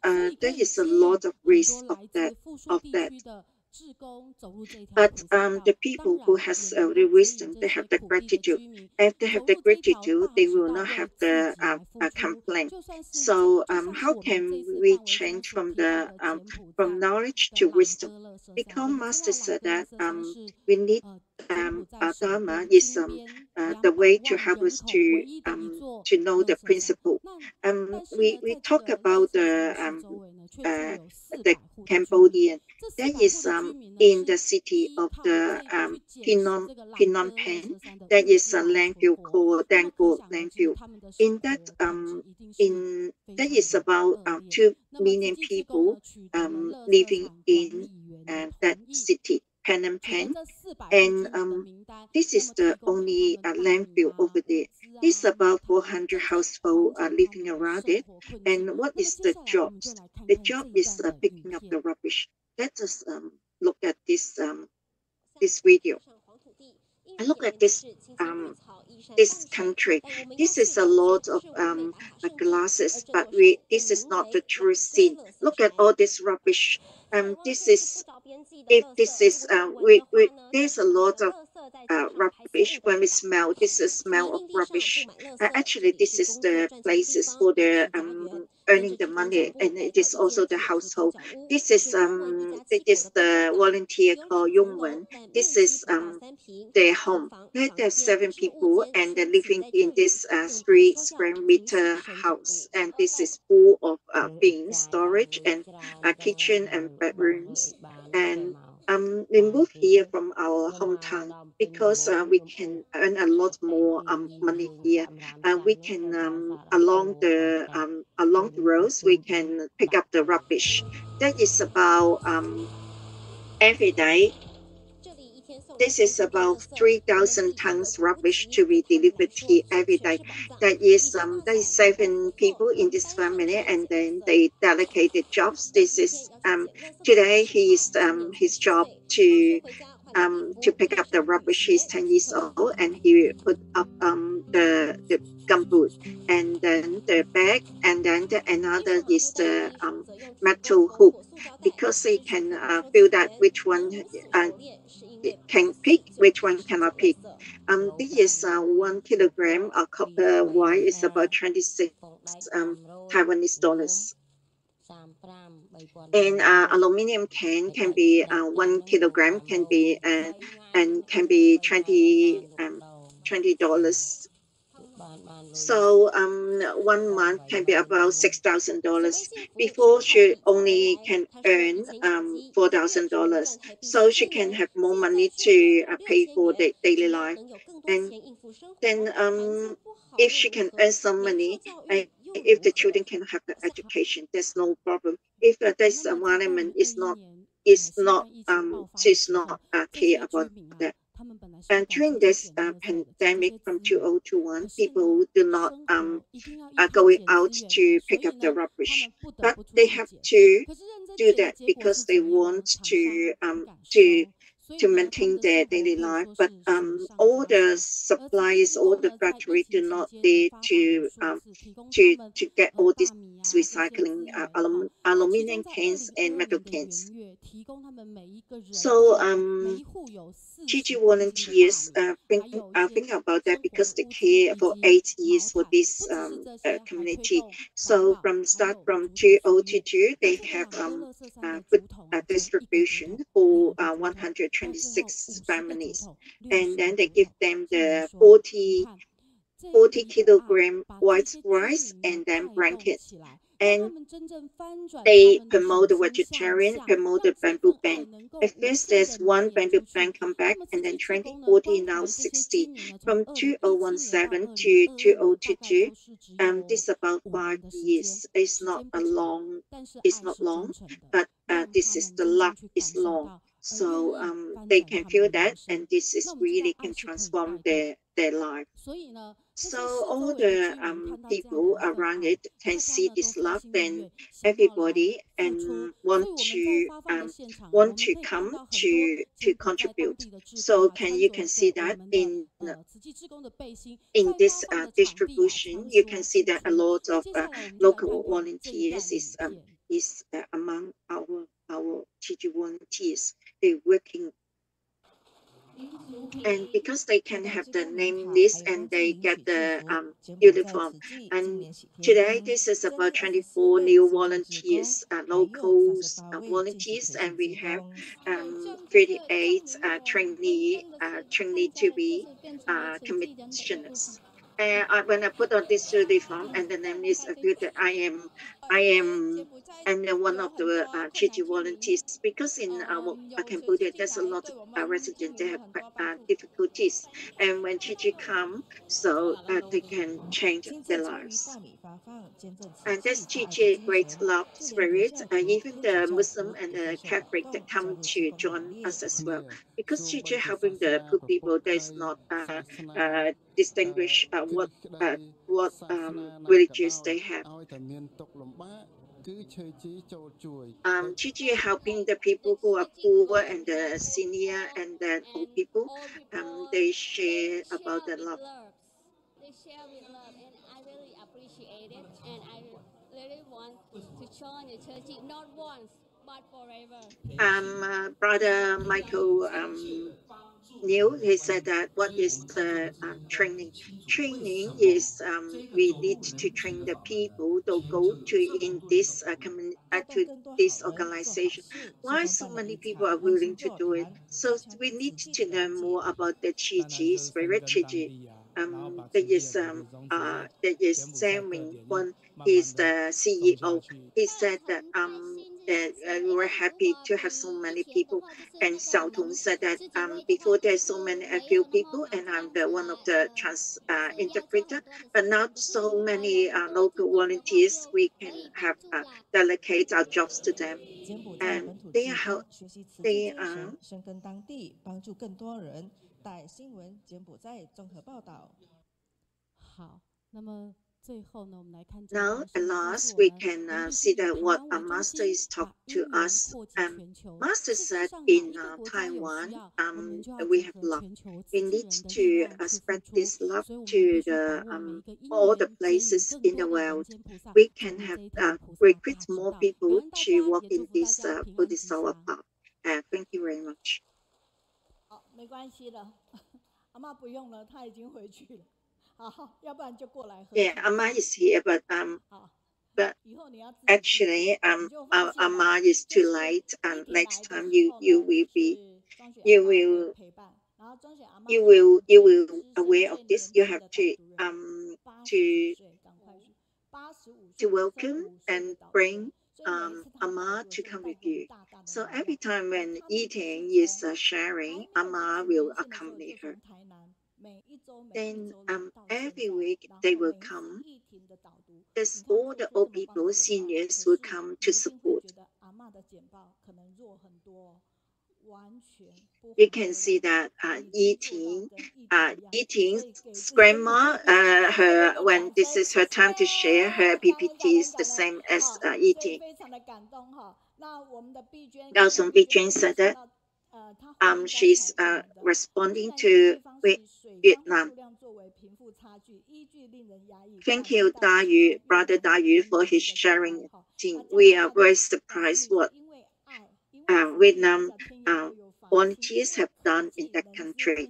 there is a lot of risk of that. But the people who has the wisdom, they have the gratitude. If they have the gratitude, they will not have the complaint. So how can we change from the from knowledge to wisdom? Because Master said that we need Dharma is the way to help us to know the principle. We talk about the Cambodian. That is in the city of the Phnom Penh. That is a landfill called Dango landfill. In that that is about 2 million people living in that city, Phnom Penh, and this is the only landfill over there. It's about 400 households living around it. And what is the jobs? The job is picking up the rubbish. Let us look at this video. Look at this country. This is a lot of glasses, but this is not the true scene. Look at all this rubbish. This is there's a lot of rubbish. When we smell, this is smell of rubbish. Actually, this is the places for the earning the money, and it is also the household. This is the volunteer called Hanwen. This is their home. There's 7 people, and they're living in this 3 square meter house, and this is full of bins, storage, and kitchen and bedrooms. And we moved here from our hometown because we can earn a lot more money here. We can along the roads we can pick up the rubbish. That is about every day. This is about 3,000 tons rubbish to be delivered here every day. That is 7 people in this family, and then they delegated jobs. This is today his job to pick up the rubbish. He's 10 years old, and he put up the gumboot, and then the bag, and then another is the metal hook, because he can feel that which one can pick, which one cannot pick. This is 1 kilogram of copper wire is about 26 Taiwanese dollars. And aluminum can be 1 kilogram can be and can be $20. So 1 month can be about $6,000. Before, she only can earn $4,000, so she can have more money to pay for the daily life. And then if she can earn some money, if the children can have the education, there's no problem. If this environment is not she's not care about that. And during this pandemic from 2021, people do not are going out to pick up the rubbish, but they have to do that because they want to maintain their daily life. But all the suppliers, all the factories do not dare to get all this recycling aluminum cans and metal cans. So Chiayi volunteers think about that because they care for 8 years for this community. So from 2022, they have good distribution for 126 families, and then they give them the 40 kilogram white rice and then blankets. And they promote the vegetarian, promote the bamboo bank. At first, there's 1 bamboo bank come back, and then 20, 40, now 60. From 2017 to 2022, this is about 5 years. It's not long, but this is the life is long. So they can feel that, and this is really can transform their life. So all the people around it can see this love, then everybody and want to come to contribute. So you can see that in this distribution, you can see that a lot of local volunteers is among our Chiayi volunteers. they're working. And because they can have the name list and they get the uniform. And today, this is about 24 new volunteers, locals volunteers, and we have 38 trainee to be commissioners. When I put on this uniform, and the name is good, I am and one of the Chiayi volunteers, because in Cambodia there's a lot of residents that have difficulties, and when Chiayi come, so they can change their lives. And that's Chiayi great love spirit. Even the Muslim and the Catholic that come to join us as well, because Chiayi helping the poor people. There's not distinguish what religions they have. Chiayi helping the people who are poor and the senior and the old people. They share about the love. They share with love, and I really appreciate it. And I really want to join the church, not once but forever. Brother Michael knew, he said that what is the training? Training is we need to train the people to go to in this to this organization. Why so many people are willing to do it? So we need to learn more about the Chiayi spirit. Chiayi. There is Saming, one is the CEO. He said that we were happy to have so many people, and Xiao Tong said that before there's so many few people, and I'm the one of the interpreter, but not so many local volunteers. We can have delegate our jobs to them, and they are 深耕当地，帮助更多人，带新闻柬埔寨综合报道。好，那么最后呢，我们来看。Now, at last, we can see that what a master is talking to us. Master said in Taiwan, we have love. We need to spread this love to the all the places in the world. We can have recruit more people to work in this Buddhist solar path. Thank you very much. 好，没关系的，阿嬷不用了，她已经回去了。好，要不然就过来喝。Yeah, Amma is here, but actually, Amma is too late. Next time you will aware of this. You have to welcome and bring Amma to come with you. So every time when Yiting is sharing, Amma will accompany her. Then every week they will come. There's all the old people, seniors will come to support. You can see that Yiting's grandma, when this is her time to share, her PPT is the same as Yiting. Kaohsiung Bijuan said that she's responding to Vietnam. Thank you, Dayu, Brother Dayu, for his sharing. We are very surprised what Vietnam volunteers have done in that country.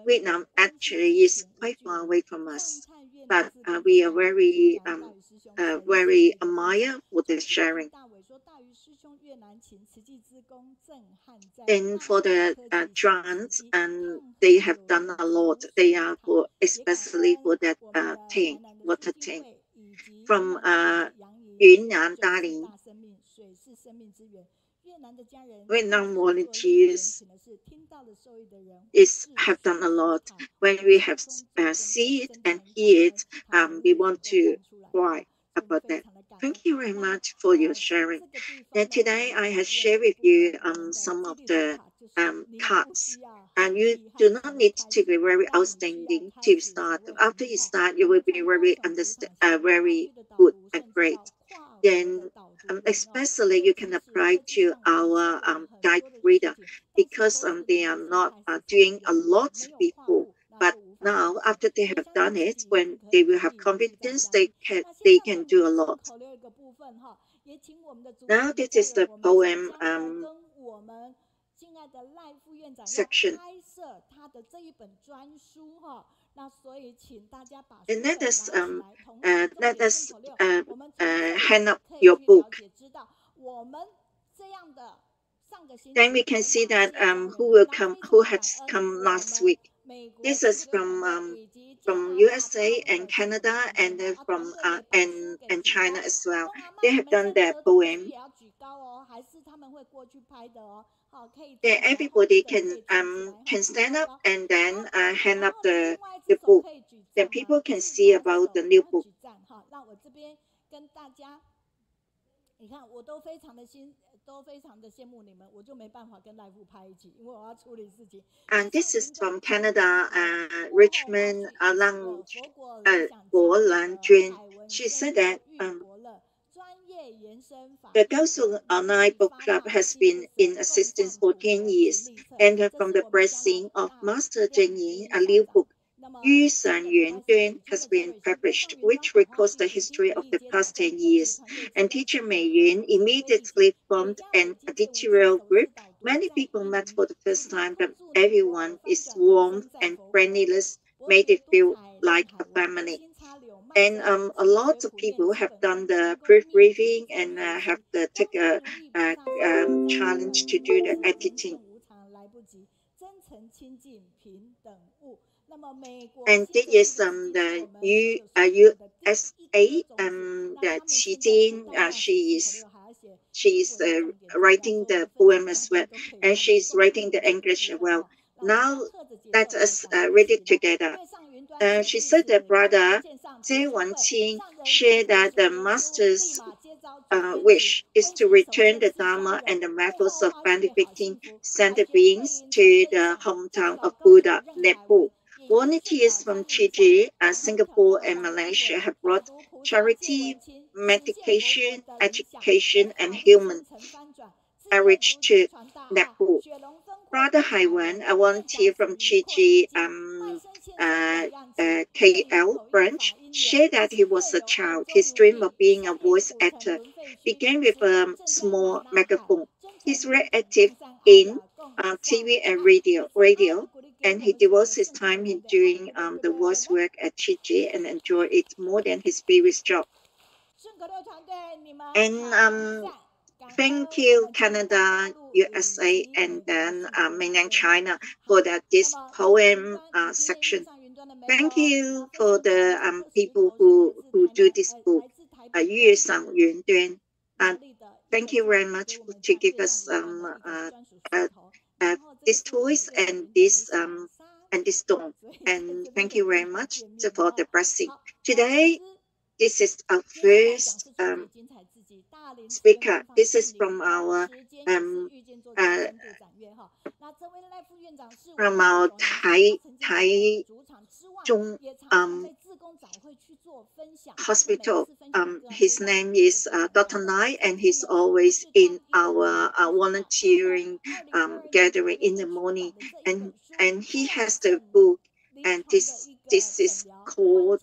Vietnam actually is quite far away from us, but we are very admire for the sharing. Then for the grants, and they have done a lot. They are for especially for that tank, water tank from Yunnan, Dalin. Vietnam volunteers have done a lot. When we have see it and hear it, we want to cry about that. Thank you very much for your sharing. And today I have shared with you some of the cards. And you do not need to be very outstanding to start. After you start, you will be very very good and great. Then especially you can apply to our guide reader, because they are not doing a lot before. But now, after they have done it, when they will have confidence, they can do a lot. Now this is the poem section. And let us hand up your book. Then we can see that who has come last week. This is from USA and Canada and from and China as well. They have done their poem. Then everybody can stand up and then hand up the book. Then people can see about the new book. And this is from Canada, Richmond Lang Juan. She said that the Kaohsiung Online Book Club has been in existence for 10 years, and from the blessing of Master Zheng Yin, a new book, Yu San Yuan Duan, has been published, which records the history of the past 10 years. And teacher Meiyun immediately formed an editorial group. Many people met for the first time, but everyone is warm and friendliness, made it feel like a family. And a lot of people have done the proofreading and have to take a challenge to do the editing. And this is the USA, the Yiting, she is writing the poem as well, and she's writing the English as well. Now let us read it together. She said that brother Zhe Wanqing shared that the master's wish is to return the Dharma and the methods of benefiting sentient beings to the hometown of Buddha, Nepal. Volunteers from Chiayi, Singapore and Malaysia have brought charity, medication, education and human outreach to Nepal. Brother Hanwen, a volunteer from Chiayi KL branch, shared that he was a child. His dream of being a voice actor began with a small megaphone. He's very active in TV and radio, and he devotes his time in doing the voice work at Chiayi and enjoy it more than his previous job. And thank you, Canada, USA, and then mainland China for this poem section. Thank you for the people who do this book, Yu San Yuan Duan. Thank you very much to give us these toys and this stone. And thank you very much for the blessing. Today, this is our first speaker. This is from our hospital. His name is Dr. Lai, and he's always in our volunteering gathering in the morning. And he has the book, and this is called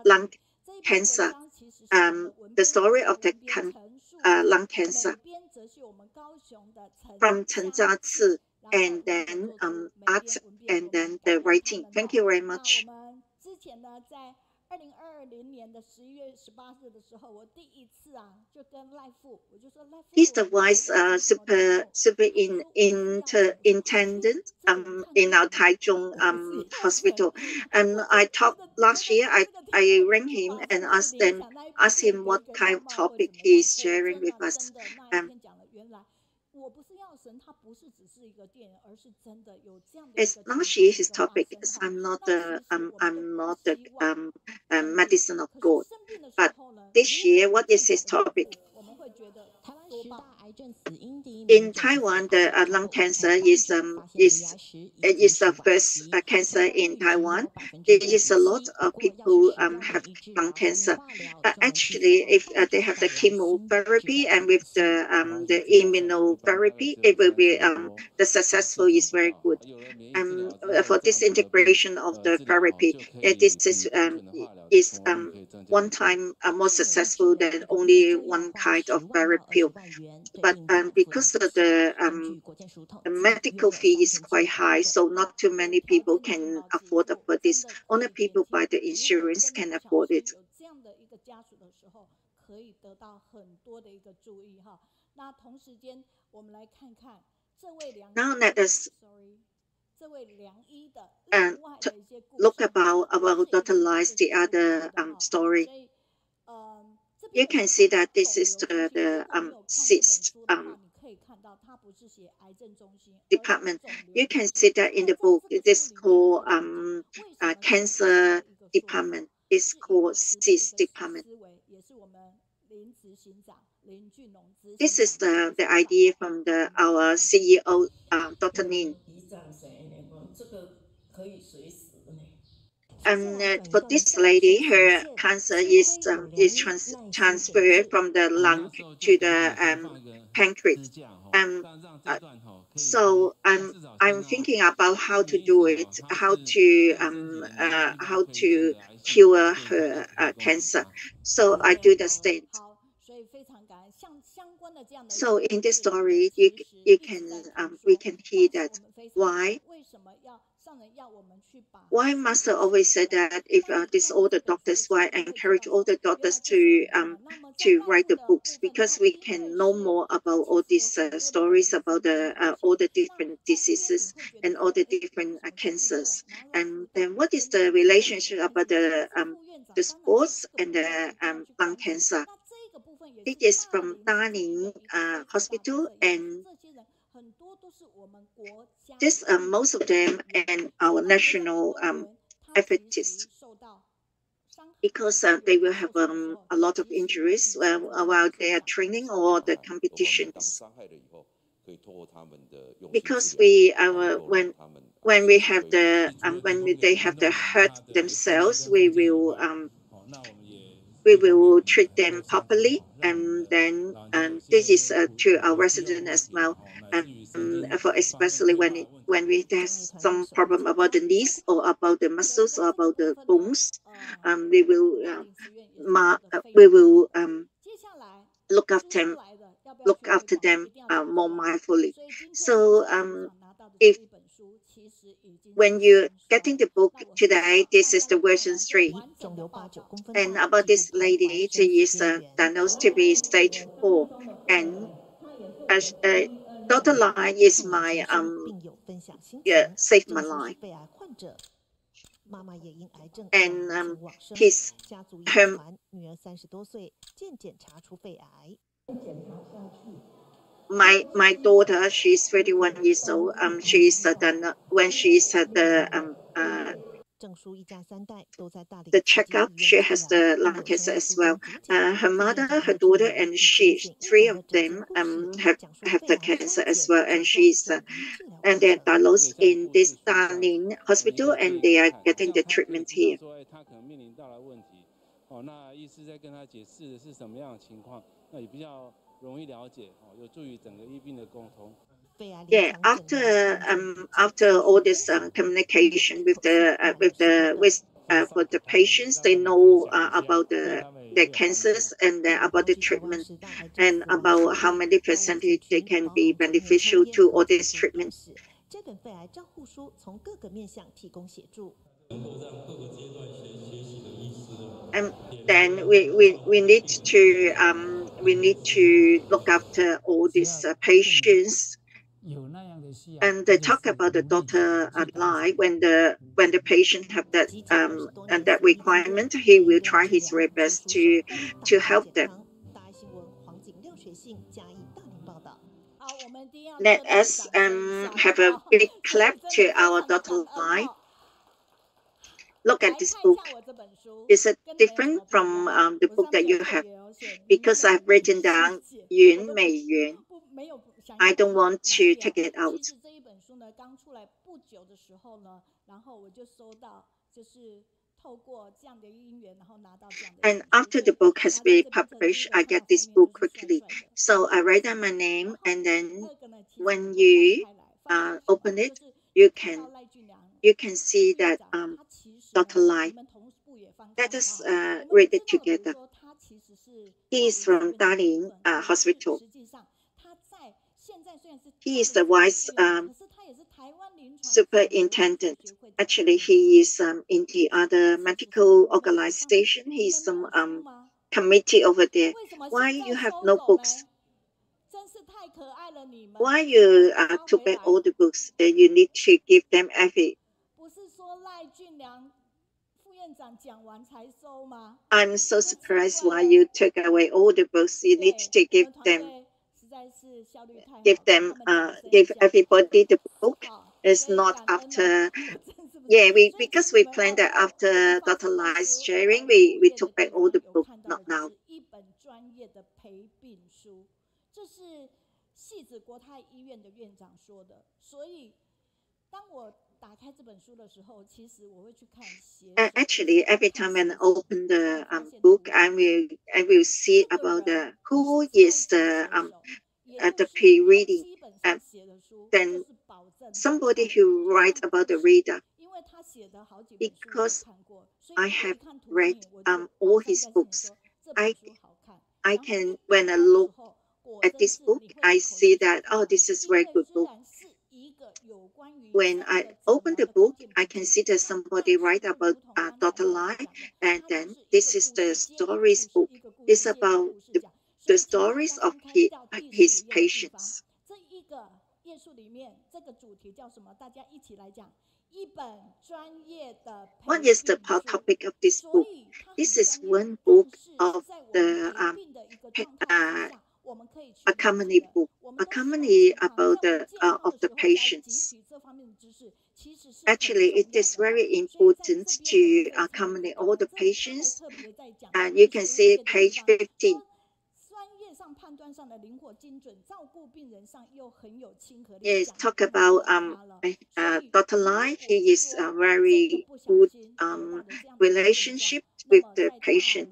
lung cancer. The story of the lung cancer from Chen Dayu, and then art, and then the writing. Thank you very much. He's the vice superintendent in our Taichung hospital. And I talked last year. I rang him and asked him what kind of topic he is sharing with us. It's last year his topic is I'm not the medicine of God, but this year what is his topic? In Taiwan, the lung cancer is the first cancer in Taiwan. There is a lot of people have lung cancer. Actually, if they have the chemotherapy and with the immunotherapy, it will be the successful is very good. For this integration of the therapy, this is one time more successful than only one kind of therapy. But because of the medical fee is quite high, so not too many people can afford this. Only people by the insurance can afford it. Now let us look about Dr. Lai's the other story. You can see that this is the cyst department. You can see that in the book. It is called cancer department. It's called cyst department. This is the idea from our CEO, Dr. Nin. And for this lady, her cancer is transferred from the lung to the pancreas. So I'm thinking about how to do it, how to cure her cancer. So I do the same. So in this story, we can hear that why Master always said that if this all the doctors, why I encourage all the doctors to write the books, because we can know more about all these stories about all the different diseases and all the different cancers. And then what is the relationship about the sports and the lung cancer? It is from Dalin Hospital, and this most of them and our national athletes, because they will have a lot of injuries while they are training or the competitions. Because we when we have the when they have the hurt themselves, we will treat them properly, and then this is to our resident as well, for especially when we have some problem about the knees or about the muscles or about the bones, we will look after them more mindfully. So if when you're getting the book today, this is the version 3. And about this lady, she is diagnosed to be stage 4. And Dr. Lai is my saved my life. And her my daughter, she's 31 years old. She is when she is at the checkup, she has the lung cancer as well. Her mother, her daughter, and she, 3 of them have the cancer as well. And she's and they're diagnosed in this Dalin Hospital, and they are getting the treatment here. Yeah, after all this communication with for the patients, they know about their cancers and about the treatment, and about how many percentage they can be beneficial to all this treatment. And then we need to look after all these patients. And they talk about the Dr. Lai, when the patient have that and that requirement, he will try his very best to help them. Let us have a big clap to our Dr. Lai. Look at this book. Is it different from the book that you have? Because I've written down Meiyun. I don't want to take it out. And after the book has been published, I get this book quickly. So I write down my name, and then when you open it, you can see that Dr. Lai. Let us read it together. He is from Dalin Hospital. He is the vice superintendent. Actually, he is in the other medical organization. He is some committee over there. Why you have no books? Why you took back all the books? You need to give them every. I'm so surprised why you took away all the books. You need to give everybody the book. It's not after. Yeah, because we planned that after Dr. Lai's sharing, we took back all the book, not now. Actually, every time when I open the book, I will see about who is the pre-reading, and then somebody who writes about the reader. Because I have read all his books, I can, when I look at this book, I see that, oh, this is a very good book. When I open the book, I can see that somebody write about Dr. Lai, and then this is the stories book. It's about the stories of his patients. What is the topic of this book? This is one book of the accompany book, accompany about the of the patients. Actually, it is very important to accompany all the patients. And you can see page 15. Yes, talk about Dr. Lai. He is a very good relationship with the patient.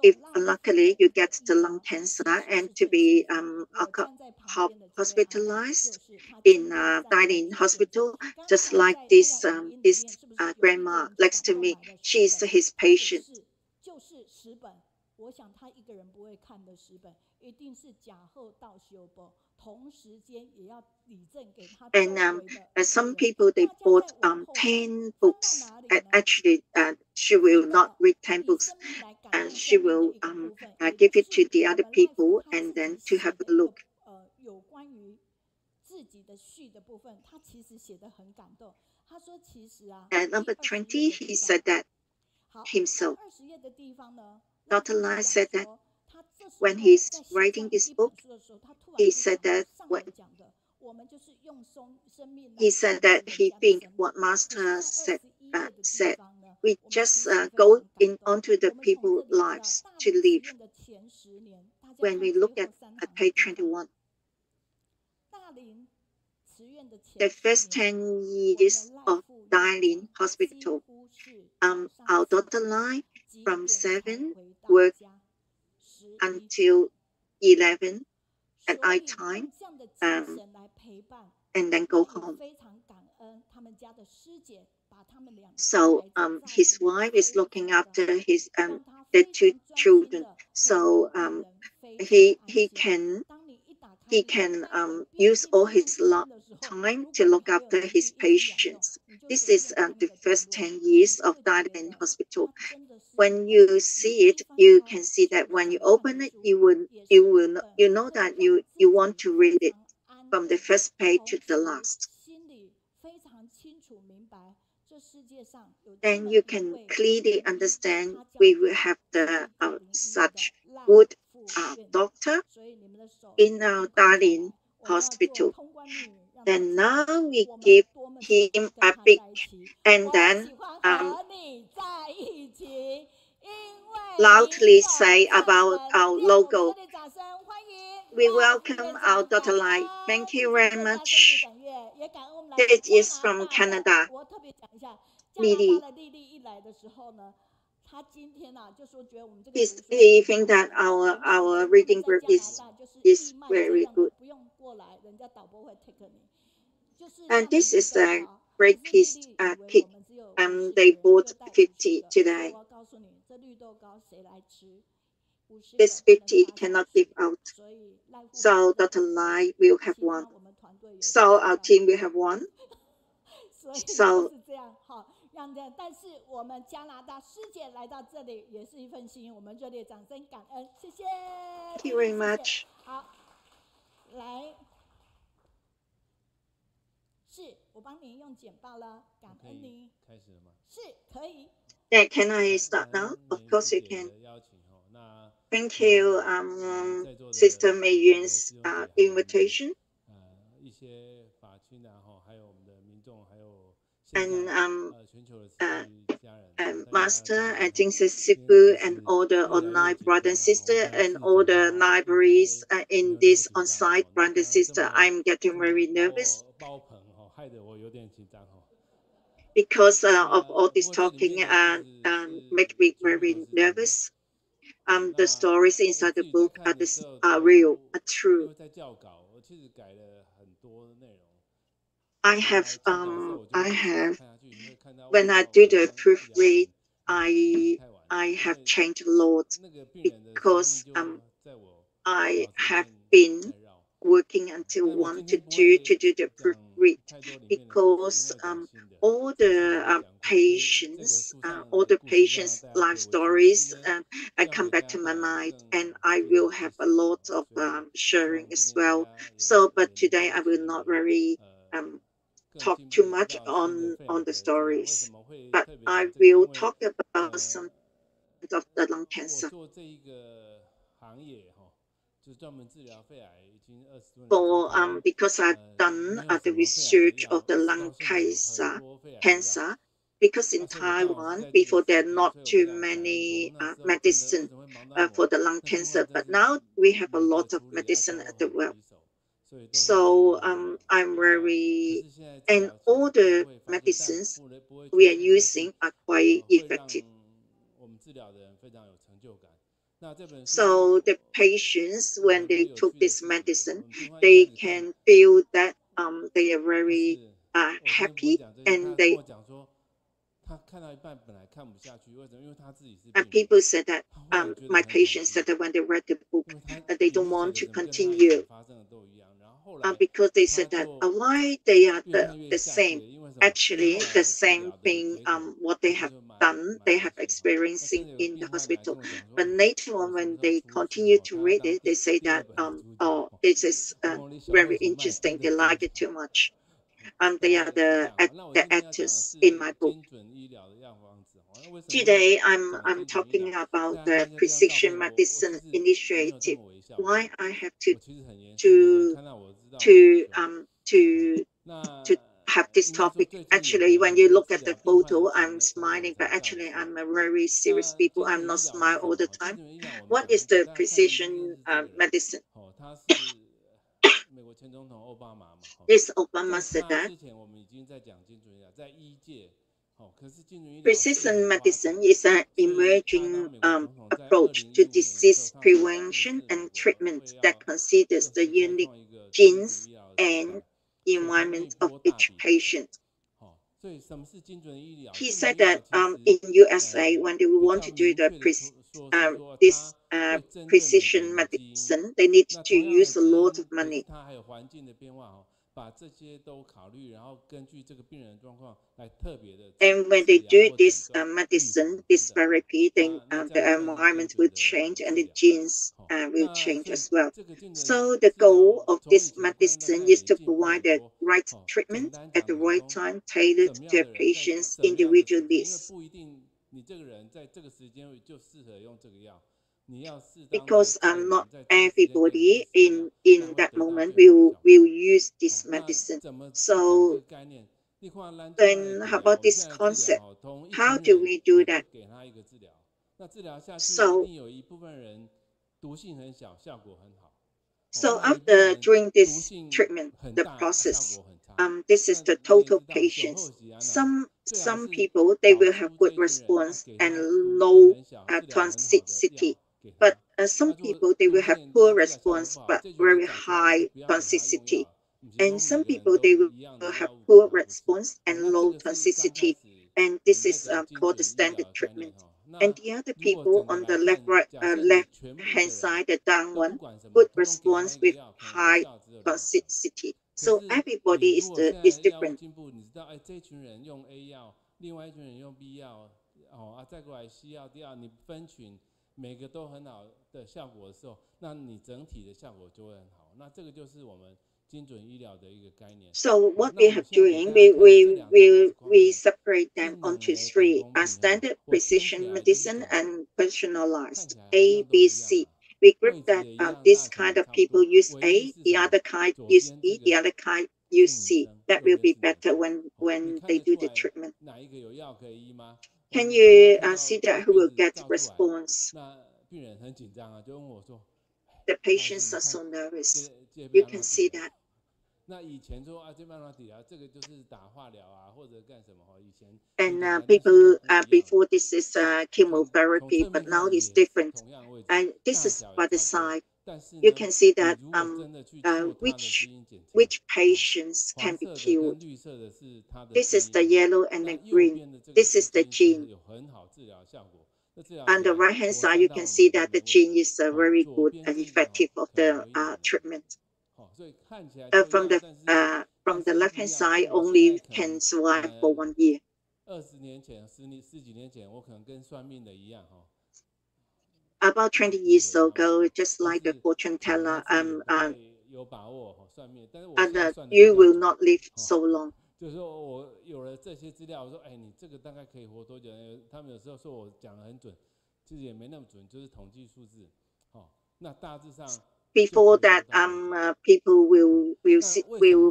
If luckily you get the lung cancer and to be hospitalized in Dalin Hospital, just like this grandma next to me, she's his patient. And some people, they bought 10 books. Actually, she will not read 10 books. And she will give it to the other people and then to have a look. Number 20, he said that himself. Dr. Lai said that when he's writing this book, he said that he think what Master said. We just go onto the people's lives to live. When we look at page 21, the first 10 years of Dalin Hospital, our Dr. Lai from 7 worked until 11 at night time, and then go home. So his wife is looking after his the 2 children. So he can use all his time to look after his patients. This is the first 10 years of Dalin Hospital. When you see it, you can see that when you open it, you know that you want to read it from the first page to the last. Then you can clearly understand we will have the such good doctor in our Dalin Hospital. And now we give him a big, and then loudly say about our logo. we welcome our Dr. Lai. Thank you very much. This is from Canada. 我特别讲一下，加拿大 Lily. 的丽丽一来的时候呢，她今天呢就说觉得我们这个 He think that our reading group is very good. 不用过来，人家导播会 take 你。And this is a great piece. They bought 50 today. 我告诉你，这绿豆糕谁来吃？ This 50 cannot give out. So Dr. Lai will have one. So our team will have one. 所以是这样，好，让这样。但是我们加拿大师姐来到这里也是一份心意，我们热烈掌声感恩，谢谢。Thank you very much. 好，来，是我帮您用简报了，感恩您。开始了吗？是可以。Yeah, can I start now? Of course you can. Thank you, Sister Meiyun's invitation. And Master, I think Sifu and all the online brother and sister and all the libraries in this on-site brother and sister, I'm getting very nervous because of all this talking and make me very nervous. The stories inside the book are real, are true. I have, when I do the proofread, I have changed a lot because I have been working until 1 to 2 to do the proofread because all the patients' life stories come back to my mind, and I will have a lot of sharing as well. So, but today I will not very talk too much on the stories, but I will talk about some of the lung cancer. Because I've done the research of the lung cancer, because in Taiwan before there are not too many medicine for the lung cancer, but now we have a lot of medicine as well. So I'm very, and all the medicines we are using are quite effective. So the patients, when they took this medicine, they can feel that they are very happy, and people said that my patients said that when they read the book, they don't want to continue. Because they said that why they are the same. Actually, the same thing, what they have done, they have experiencing in the hospital. But later on, when they continue to read it, they say that, oh, this is very interesting. They like it too much. They are the actors in my book. Today, I'm talking about the precision medicine initiative. Why I have to have this topic. Actually, when you look at the photo, I'm smiling, but actually I'm a very serious people. I'm not smile all the time. What is the precision medicine? This Obama said that. Precision medicine is an emerging approach to disease prevention and treatment that considers the unique genes and environment of each patient. He said that in USA, when they want to do the precision medicine, they need to use a lot of money. And when they do this medicine, this therapy, then the environment will change and the genes will change as well. So the goal of this medicine is to provide the right treatment at the right time, tailored to a patient's individual needs. Because not everybody in that moment will use this medicine. So then how about this concept? How do we do that? So So after during this treatment, the process, this is the total patients. Some people they will have good response and low toxicity, but some people they will have poor response but very high toxicity, and some people they will have poor response and low toxicity, and this is called the standard treatment. And the other people on the left hand side, the down one, good response with high toxicity. So everybody is different. 另外一群人用 B 药，再过来 C 药、D 药，你分群，每个都很好的效果的时候，那你整体的效果就会很好。那这个就是我们精准医疗的一个概念。So what we have doing, we separate them onto three: standard, precision medicine, and personalized. A, B, C. We group that this kind of people use A, the other kind use B, the other kind use C. That will be better when they do the treatment. Can you see that who will get response? The patients are so nervous. You can see that. 那以前说啊，这半导体啊，这个就是打化疗啊，或者干什么哈？以前 and people before this is chemotherapy, but now it's different. And this is by the side. You can see that which patients can be cured. This is the yellow and the green. This is the gene. On the right hand side, you can see that the gene is very good and effective of the treatment. From the left hand side, only can survive for 1 year. 20年前、十几年前，我可能跟算命的一样哈。About 20 years ago, just like the fortune teller,有把握算命，但是我 and you will not live so long. 就是说我有了这些资料，我说，哎，你这个大概可以活多久？他们有时候说我讲得很准，其实也没那么准，就是统计数字。那大致上。Before that, people will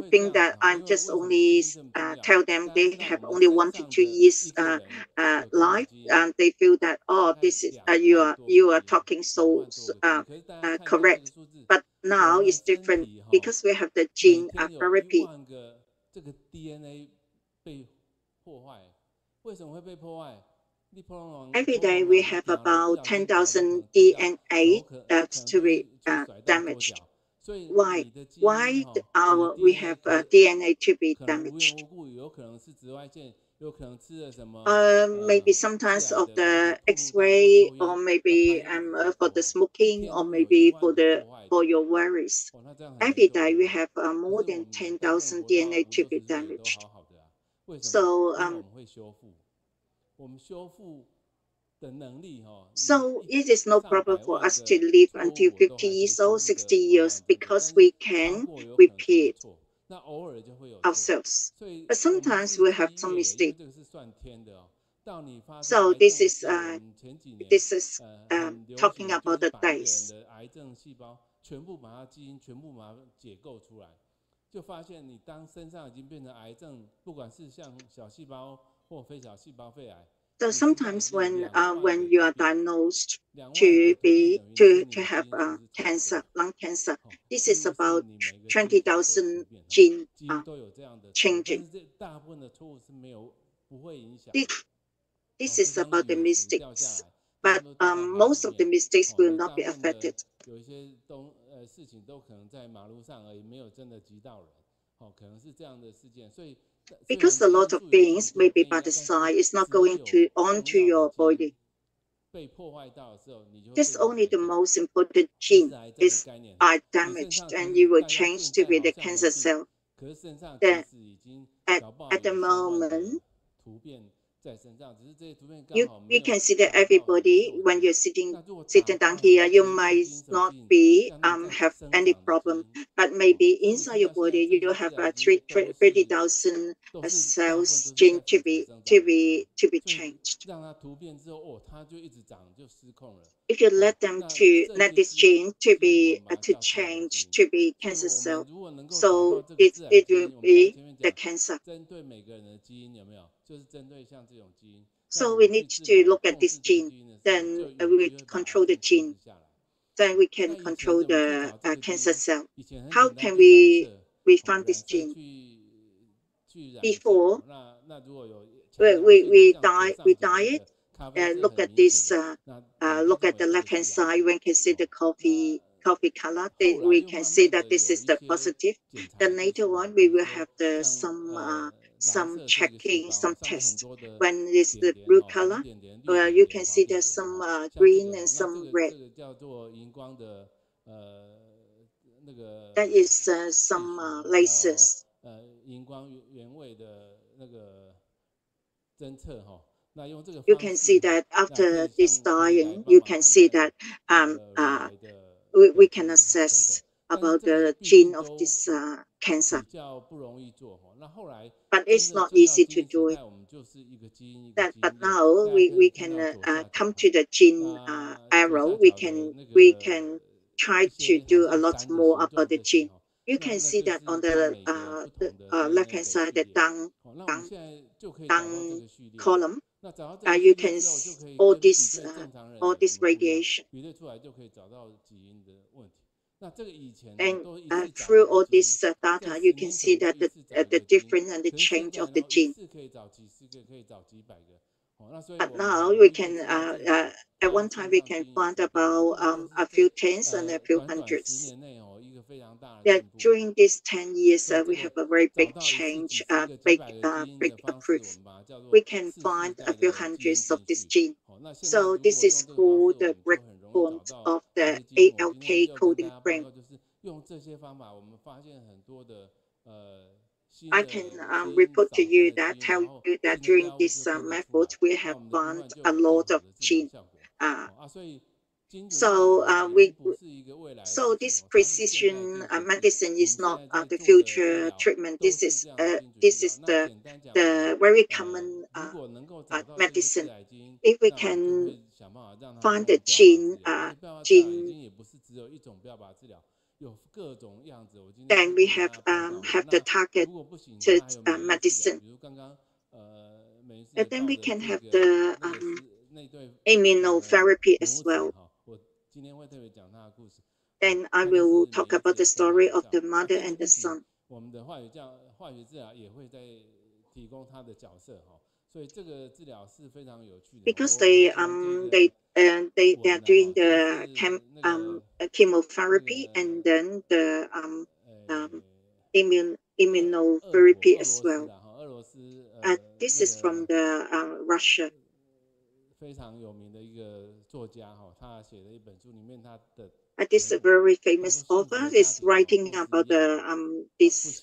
think that I'm just only tell them they have only 1 to 2 years life, and they feel that this is you are talking so correct. But now it's different because we have the gene therapy. 这个 DNA 被破坏，为什么会被破坏？ Every day we have about 10,000 DNA that's to be damaged. Why? Why we have DNA to be damaged? Maybe sometimes of the X-ray, or maybe for the smoking, or maybe for your worries. Every day we have more than 10,000 DNA to be damaged. So it is no problem for us to live until 50 years old, 60 years, because we can repeat ourselves. But sometimes we have some mistakes. So this is talking about the days. 就发现你当身上已经变成癌症，不管是像小细胞或非小细胞肺癌。So sometimes when you are diagnosed to have cancer, lung cancer, this is about 20,000 gene changing. This is about the mistakes, but most of the mistakes will not be affected. 有一些事情都可能在马路上而已，没有真的击到人，可能是这样的事件，所以。 Because a lot of things maybe by the side is not going onto your body. Just only the most important gene is damaged, and you will change to be the cancer cell. Then at the moment, you can see that everybody, when you're sitting down here, you might not be have any problem, but maybe inside your body you have 30,000 cells gene to be changed. If you let this gene to change to be cancer cell, so it will be the cancer. So we need to look at this gene, then we control the gene. then we can control the cancer cell. How can we find this gene? Before we dye it. Look at this. Look at the left-hand side. When you can see the coffee color, we can see that this is the positive. Then later on, we will have some checking, some test. When it's the blue color, you can see there's some green and some red. That is some lasers. You can see that after this dyeing, you can see that we can assess about the gene of this cancer. But it's not easy to do it. But now we can come to the gene arrow. We can try to do a lot more about the gene. You can see that on the left-hand side, the down column. You can see all this radiation. And through all this data, you can see that the difference and the change of the gene. But now we can, at one time, we can find about a few tens and a few hundreds. During these 10 years, we have a very big change, big proof. We can find a few hundreds of this gene. So this is called the breakpoint of the ALK coding frame. I can report to you that, tell you that during this method, we have found a lot of genes. So this precision medicine is not the future treatment. This is the very common medicine. If we can find the gene, then we have the target to medicine. And then we can have the immunotherapy as well. And I will talk about the story of the mother and the son. Because they are doing the chemotherapy and then the immunotherapy as well. This is from the Russia. This very famous author is writing about this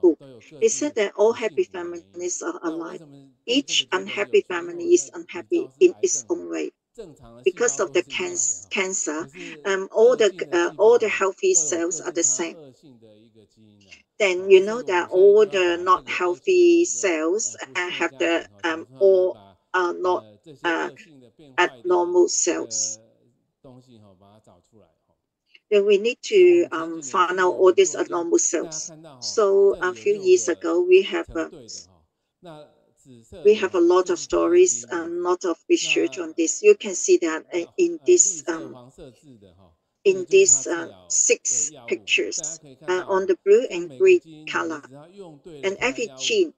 book. He said that all happy families are alike. Each unhappy family is unhappy in its own way. Because of the cancer, all the healthy cells are the same. Then you know that all the not healthy cells have the all are not abnormal cells. Then we need to find out all these abnormal cells. So a few years ago, we have a lot of stories and a lot of research on this. You can see that in these 6 pictures on the blue and green color. And every gene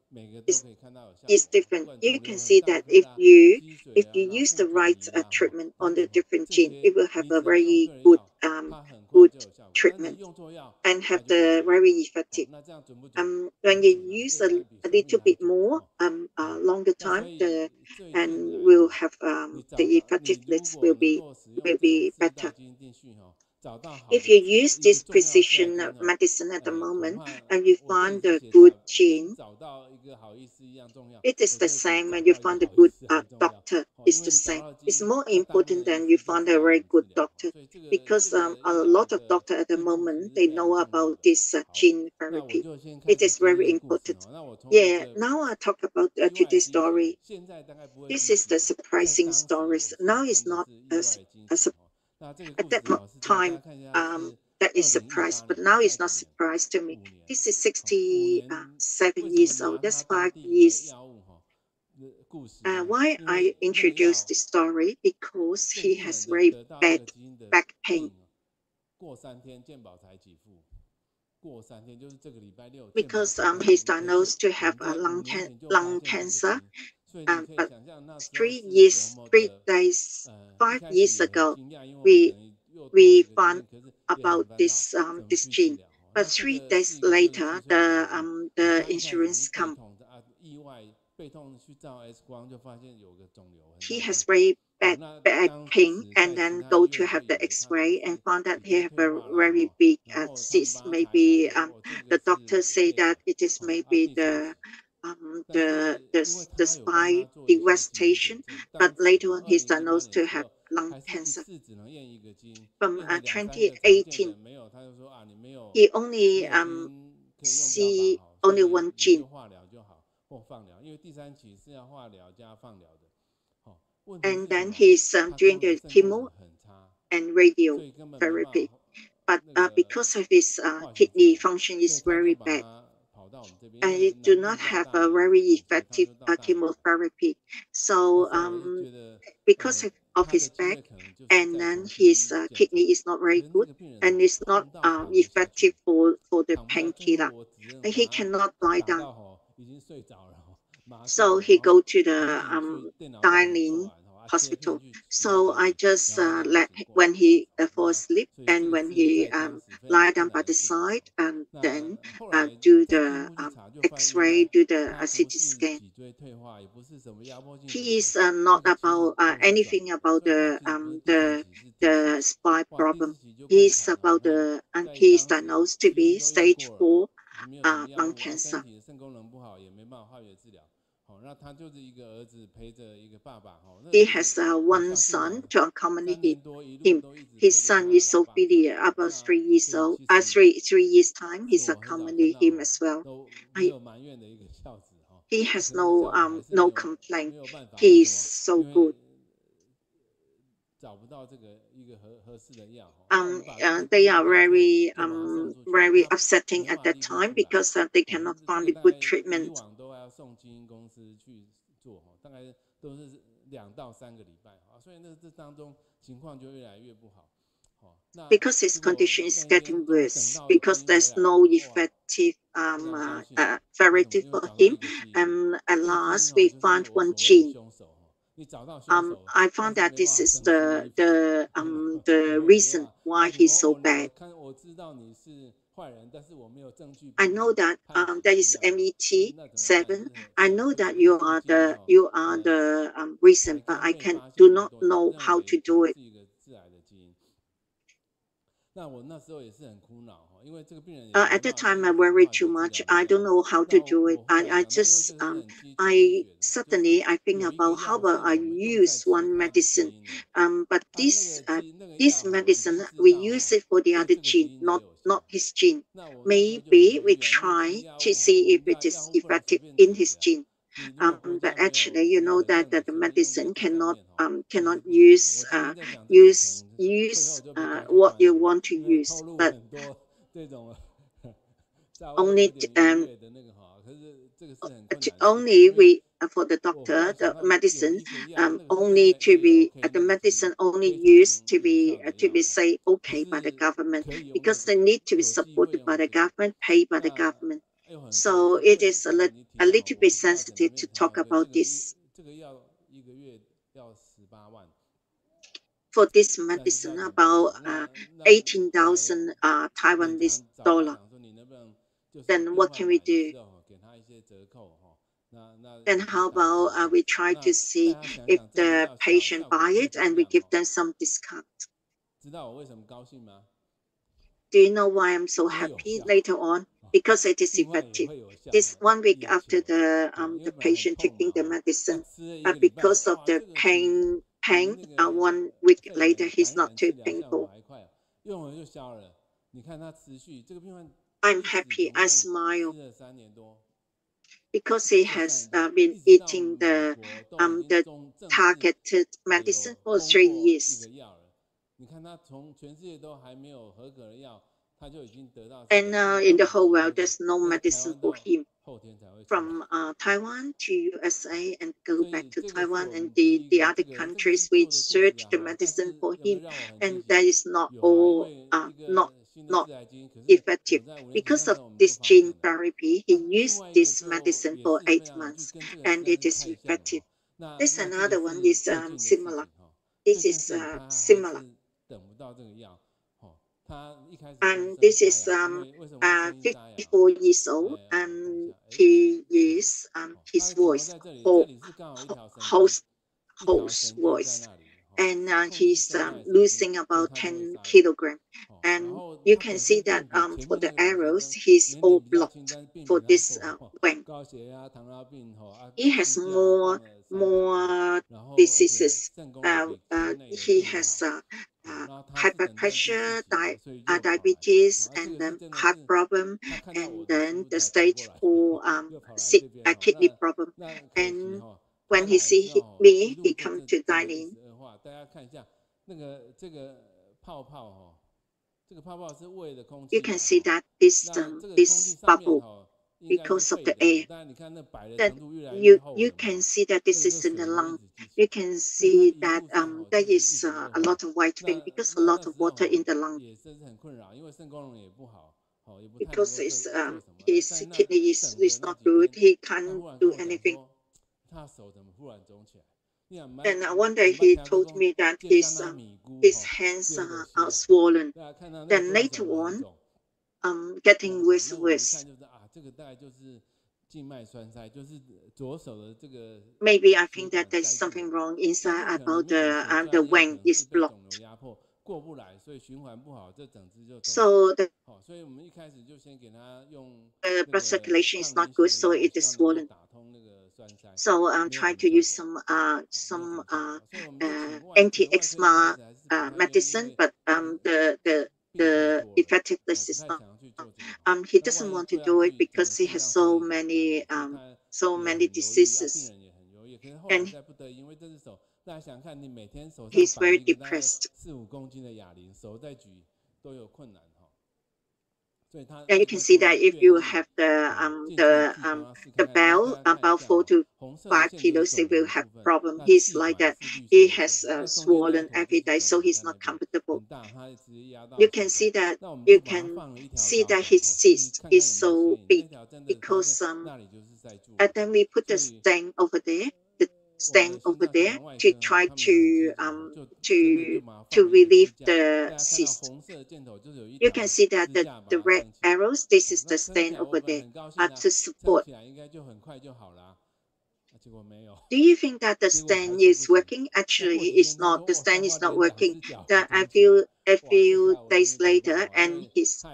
is different. You can see that if you use the right treatment on the different gene, it will have a very good treatment and have the very effective. When you use a little bit more longer time, and will have the effectiveness will be better. If you use this precision medicine at the moment and you find a good gene, it is the same when you find a good doctor. It's the same. It's more important than you find a very good doctor, because a lot of doctors at the moment, they know about this gene therapy. It is very important. Yeah, now I talk about today's story. This is the surprising stories. Now it's not at that time, that is surprise, but now it's not surprise to me. This is 67 years old. That's 5 years. why I introduced this story? Because he has very bad back pain. 过3天健保才给付，过3天就是这个礼拜六。Because he's diagnosed to have a lung cancer, but 5 years ago, we found about this gene. But 3 days later, the insurance come. He has very bad pain, and then go to have the X-ray and found that he have a very big cyst. Maybe the doctor say that it is maybe the spine devastation, but later on he's diagnosed to have lung cancer. From 2018, he only see only one gene. And then he's doing the chemo and radiotherapy. But because of his kidney function is very bad, he do not have a very effective chemotherapy. So because of his back, and then his kidney is not very good, and it's not effective for the painkiller. And he cannot lie down. So he go to the Dalin hospital. So I just let when he fall asleep, and when he lie down by the side, and then do the X-ray, do the CT scan. He is not about anything about the spine problem. He's about the he is diagnosed to be stage 4 lung cancer. He has one son to accompany him. His son is so busy, about 3 years old. 3 years time, he's accompany him as well. He has no complaint. He is so good. They are very upsetting at that time because they cannot find a good treatment. Because his condition is getting worse, because there's no effective therapy for him, and at last we found one gene. I found that this is the reason why he's so bad. I know that there is MET7. I know that you are the reason, but I do not know how to do it. At the time, I worried too much. I don't know how to do it. I suddenly think about how about I use one medicine. But this medicine, we use it for the other gene, not his gene. Maybe we try to see if it is effective in his gene. But actually, you know that the medicine cannot use what you want to use, but only we for the doctor the medicine only to be the medicine only used to be say okay by the government, because they need to be supported by the government, paid by the government. So it is a little bit sensitive to talk about this. For this medicine, about 18,000 Taiwanese dollar. Then what can we do? Then how about we try to see if the patient buy it and we give them some discount? Do you know why I'm so happy later on? Because it is effective. This 1 week after the patient taking the medicine, but because of the pain, 1 week later he's not too painful. I'm happy. I smile because he has been eating the targeted medicine for 3 years. And in the whole world, there's no medicine for him. From Taiwan to USA and go back to Taiwan and the other countries, we search the medicine for him, and that is not all not effective. Because of this gene therapy, he used this medicine for 8 months, and it is effective. There's another one is similar. This is similar. And this is 54 years old, and he is his voice hoarse voice, and he's losing about 10 kilograms. And you can see that for the arrows, he's all blocked for this Wang. He has more diseases. He has high pressure, diabetes, and then heart problem, and then the stage 4 kidney problem. And when he see me, he come to Dalin. You can see that this bubble because of the air. That you can see that this is in the lung. You can see that there is a lot of white vein because a lot of water in the lung. Because his kidney is not good, he can't do anything. And one day he told me that his hands are swollen. Then later on, getting worse. Maybe I think that there's something wrong inside about the Wang is blocked. So the blood circulation is not good, so it is swollen. So I'm trying to use some anti-eczema medicine, but the effectiveness is not. He doesn't want to do it because he has so many diseases, and he's very depressed. And you can see that if you have the bell about 4 to 5 kilos, it will have problem. He's like that. He has swollen every day, so he's not comfortable. You can see that. You can see that his cyst is so big because and then we put the stent over there. To try to relieve the cyst. You can see that the red arrows, this is the stent over there to support. Do you think that the stent is working? Actually, it's not. The stent is not working. A few days later, and his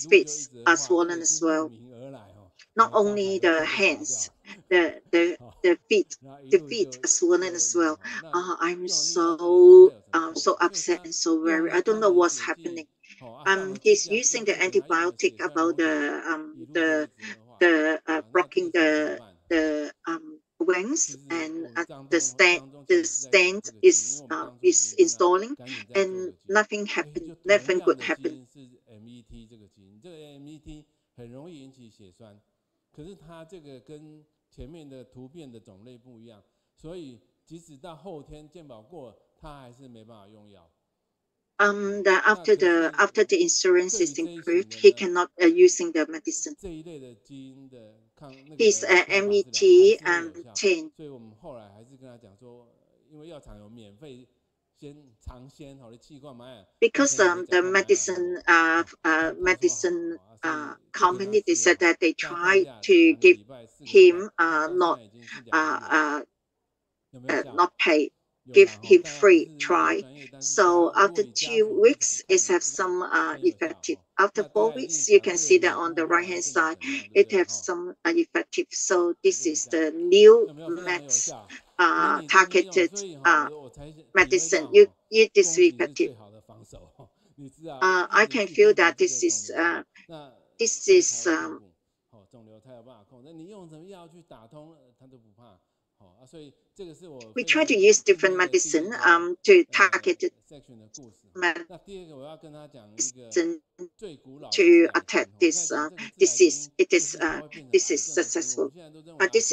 feet are swollen as well. Not only the hands, the feet are swollen as well. I'm so upset and so worried. I don't know what's happening. He's using the antibiotic about the blocking the wings, and the stent is installing, and nothing happened. Nothing good happened. 可是它这个跟前面的图片的种类不一样，所以即使到后天健保过，它还是没办法用药。After the insurance is improved, he cannot using the medicine. 这一类的基因的抗那个 He's MET 10. 所以我们后来还是跟他讲说，因为药厂有免费。 Because the medicine company, they said that they tried to give him not pay, give him free try. So after 2 weeks, it has some effective. After 4 weeks, you can see that on the right hand side, it has some effective. So this is the new max targeted medicine. It is effective. I can feel that this is 肿瘤它有办法控制，你用什么药去打通，它都不怕。We try to use different medicine to target medicine to attack this disease. This is successful. This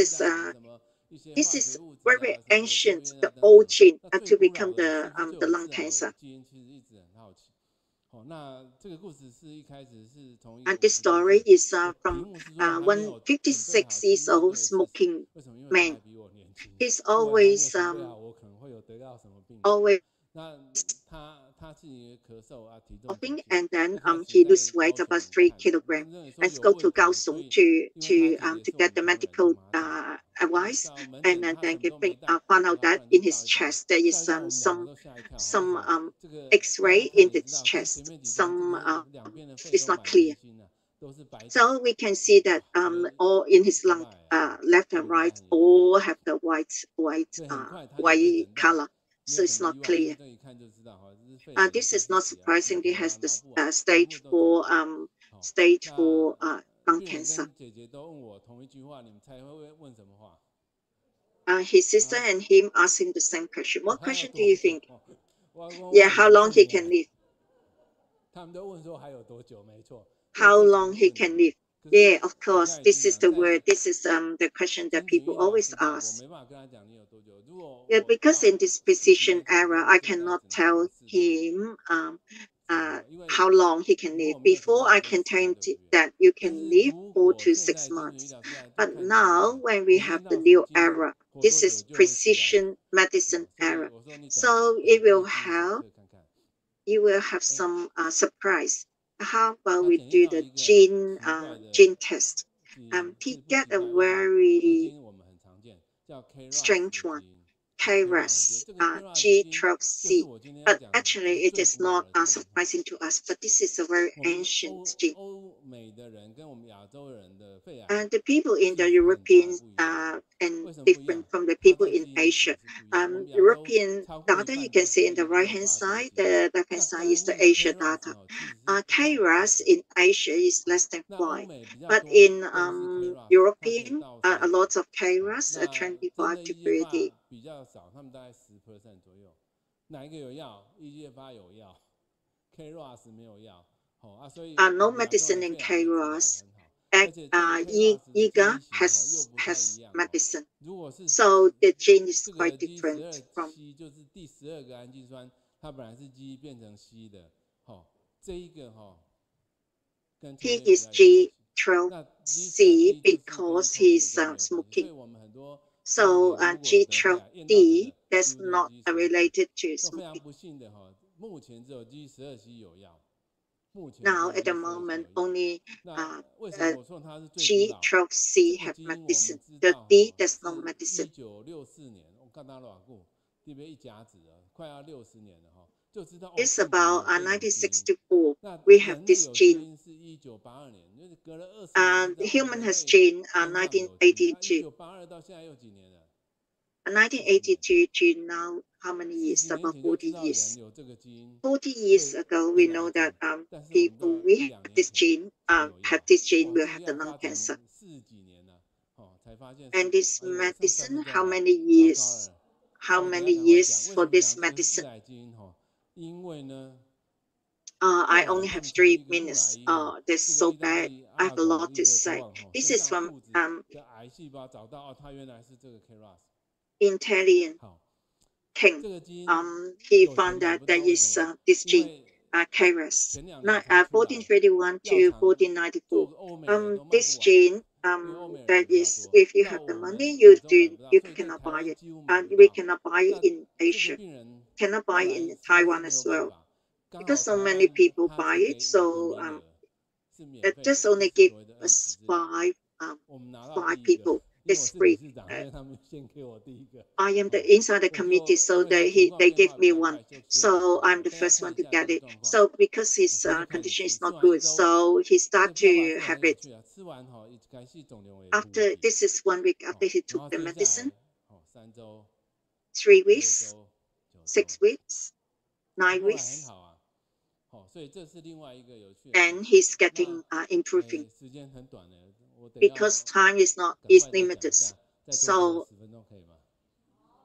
is very ancient, the old gene to become the lung cancer. And this story is from one 56 years old smoking man. He's always coughing, and then he lose weight about 3 kilograms. Let's go to Kaohsiung to get the medical advice, and then found out that in his chest there is some X-ray in his chest. Some it's not clear. So we can see that all in his lung, left and right, all have the white color. So it's not clear. This is not surprising. He has the stage 4 lung cancer. His sister and him asked him the same question. What question do you think? Yeah, how long he can live? How long he can live? Yeah, of course. This is the word. This is the question that people always ask. Yeah, because in this precision era, I cannot tell him how long he can live. Before, I can tell him that you can live 4 to 6 months. But now, when we have the new era, this is precision medicine era. So it will have, you will have some surprise. How about we do the gene test? He get a very strange one, KRAS G12C. But actually, it is not surprising to us. But this is a very ancient gene. And the people in the European and different from the people in Asia. European data you can see in the right-hand side. The left-hand side is the Asia data. KRAS in Asia is less than 5, but in European, a lot of KRAS, 25 to 30. No medicine in KRAS. IGA has medicine. So the gene is quite different from. He is G12C because he's smoking. So G12D, that's not related to smoking. Now, at the moment, only G12C have medicine. The D, there's no medicine. It's about 1964. We have this gene. Human has gene 1982. 1982 gene now, how many years? About 40 years. 40 years ago, we know that people we have this gene, will have the lung cancer. And this medicine, how many years? How many years for this medicine? I only have 3 minutes. That's so bad. I have a lot to say. This is from Italian king. He found that there is this gene, KRAS, 1431 to 1494. This gene, that is, if you have the money, you cannot buy it. And we cannot buy it in Asia. Cannot buy it in Taiwan as well, because so many people buy it. So it just only give us five people. It's free. I am the insider committee, so they give me one. So I'm the first one to get it. So because his condition is not good, so he start to have it. After this is 1 week after he took the medicine. 3 weeks, 6 weeks, 9 weeks. And he's getting improving. Because time is limited. So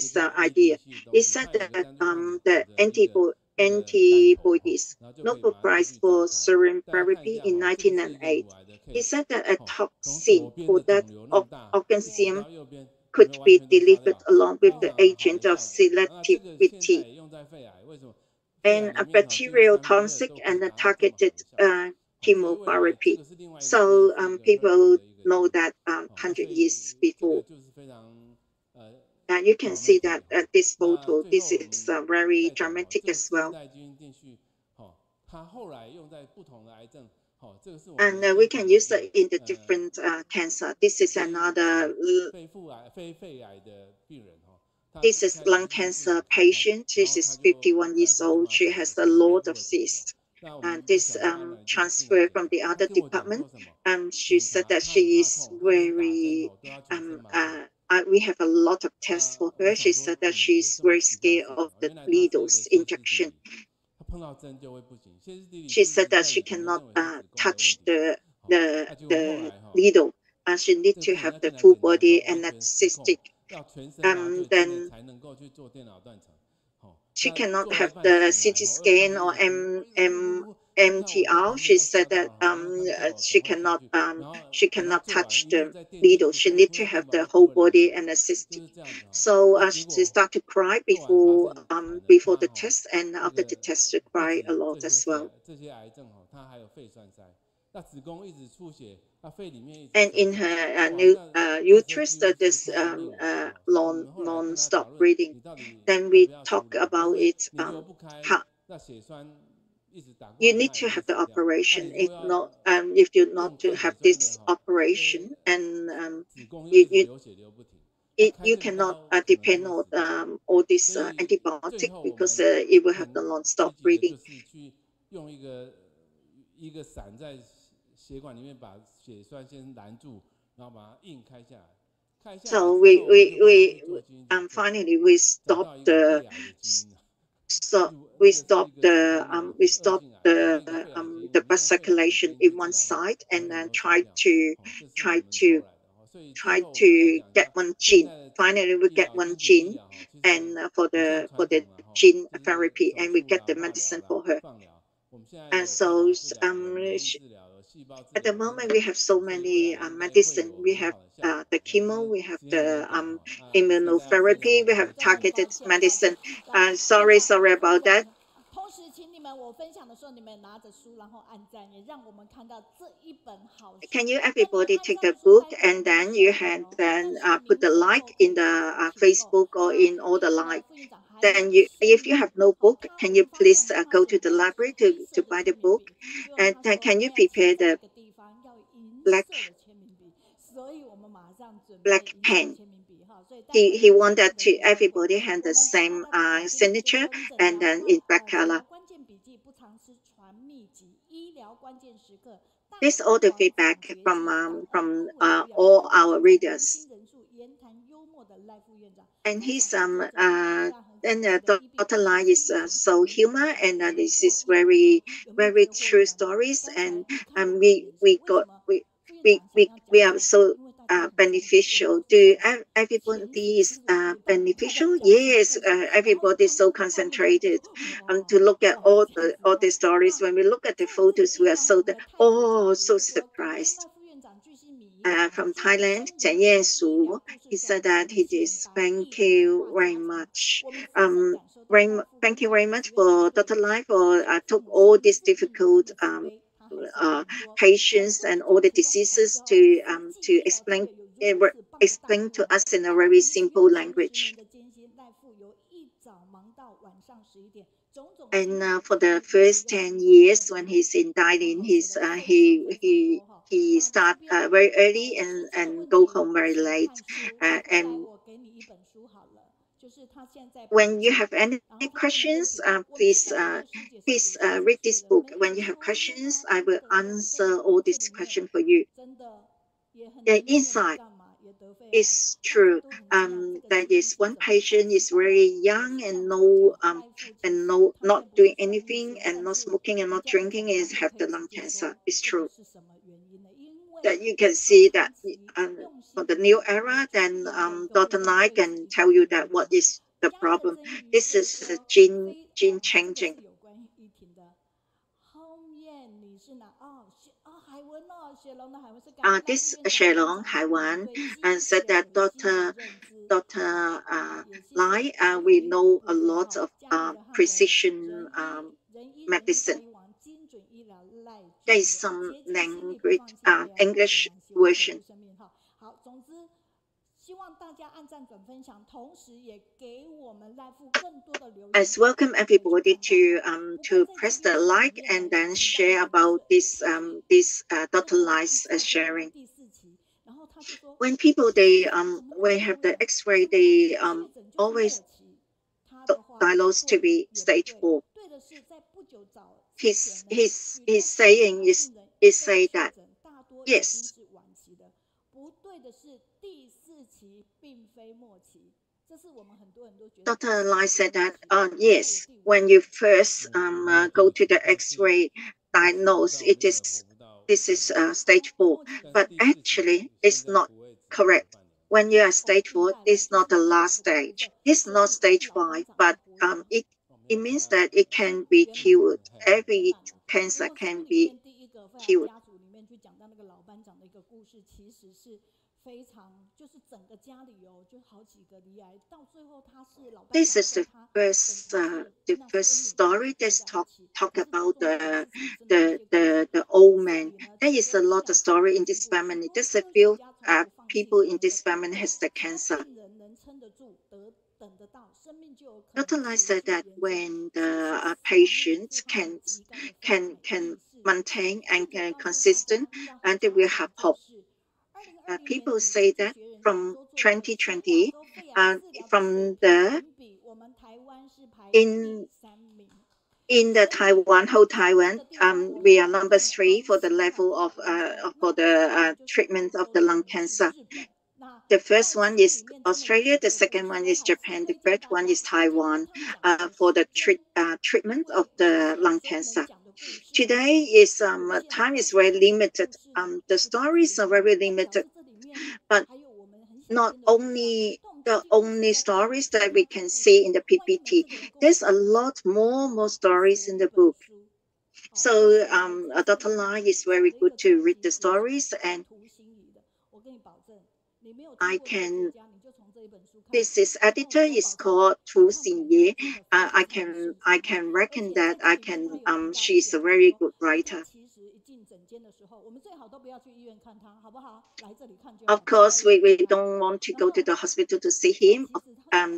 this idea. He said that the antibodies, Nobel Prize for Serum Therapy in 1998. He said that a toxin called that Kaohsiung could be delivered along with the agent of selectivity. And a bacterial toxic and a targeted chemotherapy. So people know that 100 years before. And you can see that at this photo, this is very dramatic as well. And we can use it in the different cancer. This is another. This is lung cancer patient. This is 51 years old. She has a lot of cysts. And this transfer from the other department. She said that she is very. We have a lot of tests for her. She said that she's very scared of the needles injection. She said that she cannot touch the needle. She needs to have the full body anesthetic. Then she cannot have the CT scan or MTR. She said that she cannot touch the needle. She needs to have the whole body anesthetic. So she started to cry before the test, and after the test she cried a lot as well. And in her uterus, this non-stop breathing. Then we talk about it. How you need to have the operation. If not, if you not to have this operation, and you cannot depend on all this antibiotic because it will have the non-stop breathing. So finally we stopped the blood circulation in one side, and then try to get one gene. Finally we get one gene, and for the gene therapy, and we get the medicine for her. And so at the moment we have so many medicine. We have the chemo, we have the immunotherapy, we have targeted medicine. Sorry about that. Can you everybody take the book, and then you can put the like in the Facebook or in all the like. Then if you have no book, can you please go to the library to buy the book, and then can you prepare the black pen. He wanted to everybody have the same signature, and then in black color. This is all the feedback from all our readers. And he's Dr. Lai is so humor, and this is very true stories, and we are so beneficial. Do everybody is beneficial? Yes, everybody is so concentrated to look at all the stories. When we look at the photos, we are so surprised. From Thailand, Chen Dayu, he said that he is thank you very much. Thank you very much for Dr. Lai for took all these difficult patients and all the diseases to explain to us in a very simple language. And for the first 10 years when he's in Dalin, he start very early and go home very late. And when you have any questions, please read this book. When you have questions, I will answer all these questions for you. The inside is true. That is one patient is very young and not doing anything, and not smoking and not drinking, is have the lung cancer. It's true. That you can see that for the new era, then Dr. Lai can tell you that what is the problem. This is a gene changing. this Shelong Hanwen and said that Dr. Lai, we know a lot of precision medicine. There is some language, English version. As welcome everybody to press the like and then share about this Dr. Lai's sharing. When people when have the X-ray, they always diagnose to be stage 4. His saying is say that yes. Dr. Lai said that yes, when you first go to the X-ray diagnose, this is stage 4, but actually it's not correct. When you are stage 4, it's not the last stage. It's not stage 5, but it means that it can be cured. Every cancer can be cured. This is the first story that's talk about the old man. There is a lot of story in this family. There's a few people in this family has the cancer. Dr. Lai said that when the patients can maintain and can consistent, and they will have hope. People say that from 2020, from the in the whole Taiwan, we are number 3 for the level of for the treatment of the lung cancer. The first one is Australia, the second one is Japan, the third one is Taiwan for the treatment of the lung cancer. Today is time is very limited. The stories are very limited, but not only the only stories that we can see in the PPT. There's a lot more stories in the book. So Dr. Lai is very good to read the stories, and I can. This editor is called Tu Xinye. I can reckon that she's a very good writer. Of course, we don't want to go to the hospital to see him.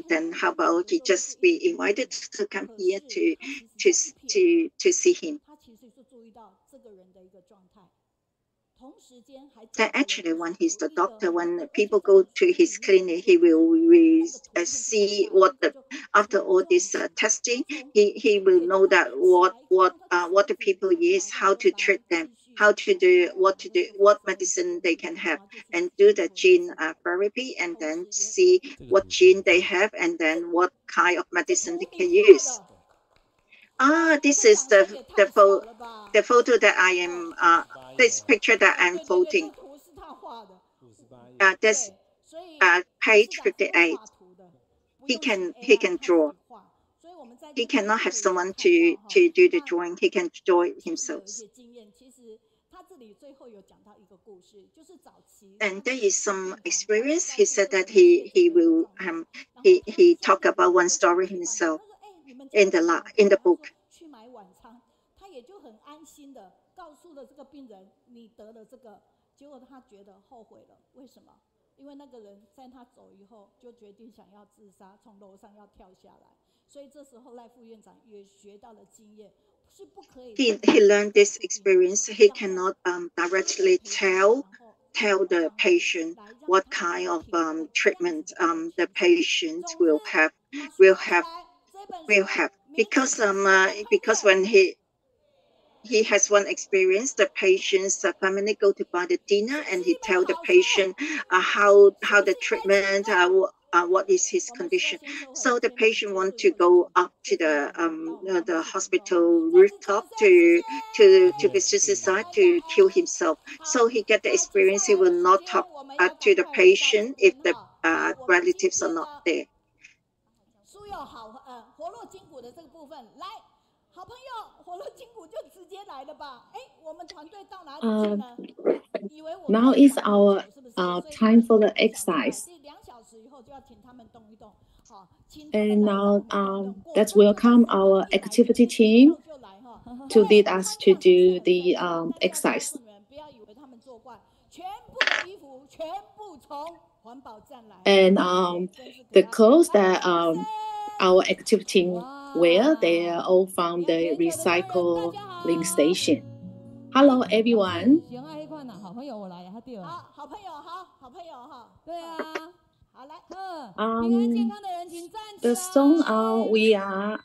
Then how about he just be invited to come here to see him? That actually, when he's the doctor, when people go to his clinic, he will see after all this testing, he will know that what the people is, how to treat them, what medicine they can have, and do the gene therapy, and then see what gene they have, and then what kind of medicine they can use. This is the photo that I am this picture that I'm folding. This page 58. He can draw. He cannot have someone to do the drawing. He can draw it himself. And there is some experience. He said that he will he talked about one story himself in the book. He learned this experience. He cannot directly tell the patient what kind of treatment the patient will have because when he has one experience, the patient's family go to buy the dinner, and he tell the patient how the treatment, what is his condition. So the patient want to go up to the hospital rooftop to be suicide, to kill himself. So he get the experience. He will not talk to the patient if the relatives are not there. 好朋友，火轮筋骨就直接来了吧？哎，我们团队到哪里去了？以为我们 Now is our time for the exercise. 2小时以后就要请他们动一动。好，请 And now let's welcome our activity team to lead us to do the exercise. 不要以为他们作怪，全部的衣服全部从环保站来。And the clothes that our activity team wear, they are all from the recycling station. Hello, everyone. 好朋友，我来，他对了。好，好朋友，好朋友哈。对啊，好来。The song we are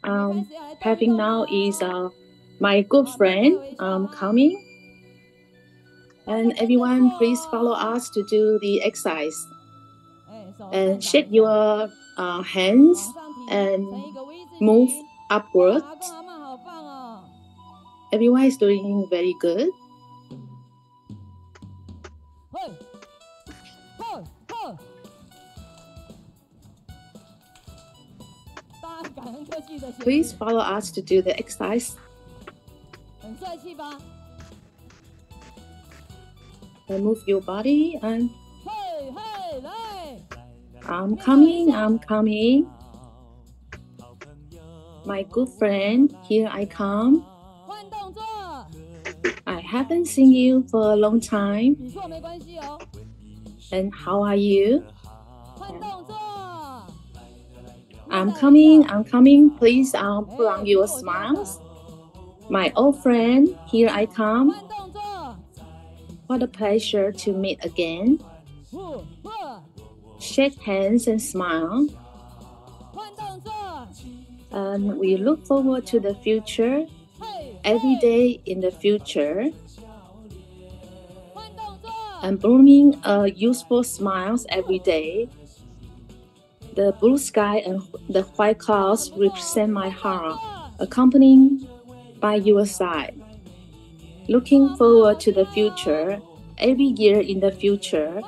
having now is My Good Friend Coming. And everyone, please follow us to do the exercise. And shake your hands and move upwards. Everyone is doing very good. Please follow us to do the exercise. And move your body and I'm coming. My good friend, here I come. I haven't seen you for a long time. And how are you? I'm coming. Please put on your smiles. My old friend, here I come. What a pleasure to meet again. Shake hands and smile. And we look forward to the future. Every day in the future. And blooming useful smiles every day. The blue sky and the white clouds represent my heart, accompanied by your side. Looking forward to the future, every year in the future,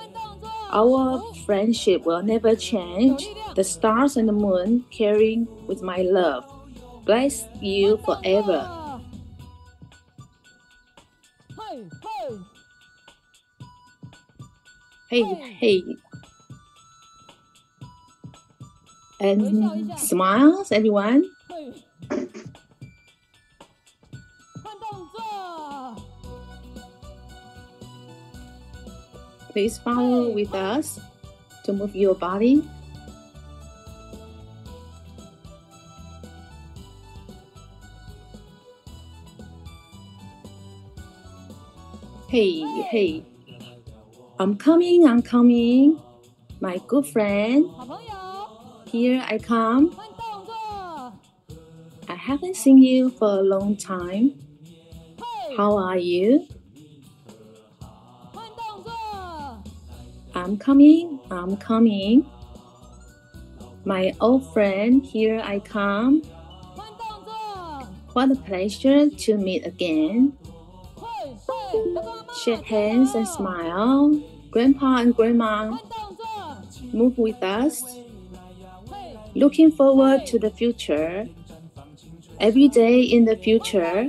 our friendship will never change. The stars and the moon carrying with my love. Bless you forever. Hey. And smiles, everyone. Please follow with us to move your body. Hey. I'm coming. My good friend. Here I come. I haven't seen you for a long time. How are you? I'm coming. My old friend, here I come. What a pleasure to meet again. Shake hands and smile. Grandpa and Grandma, move with us. Looking forward to the future. Every day in the future,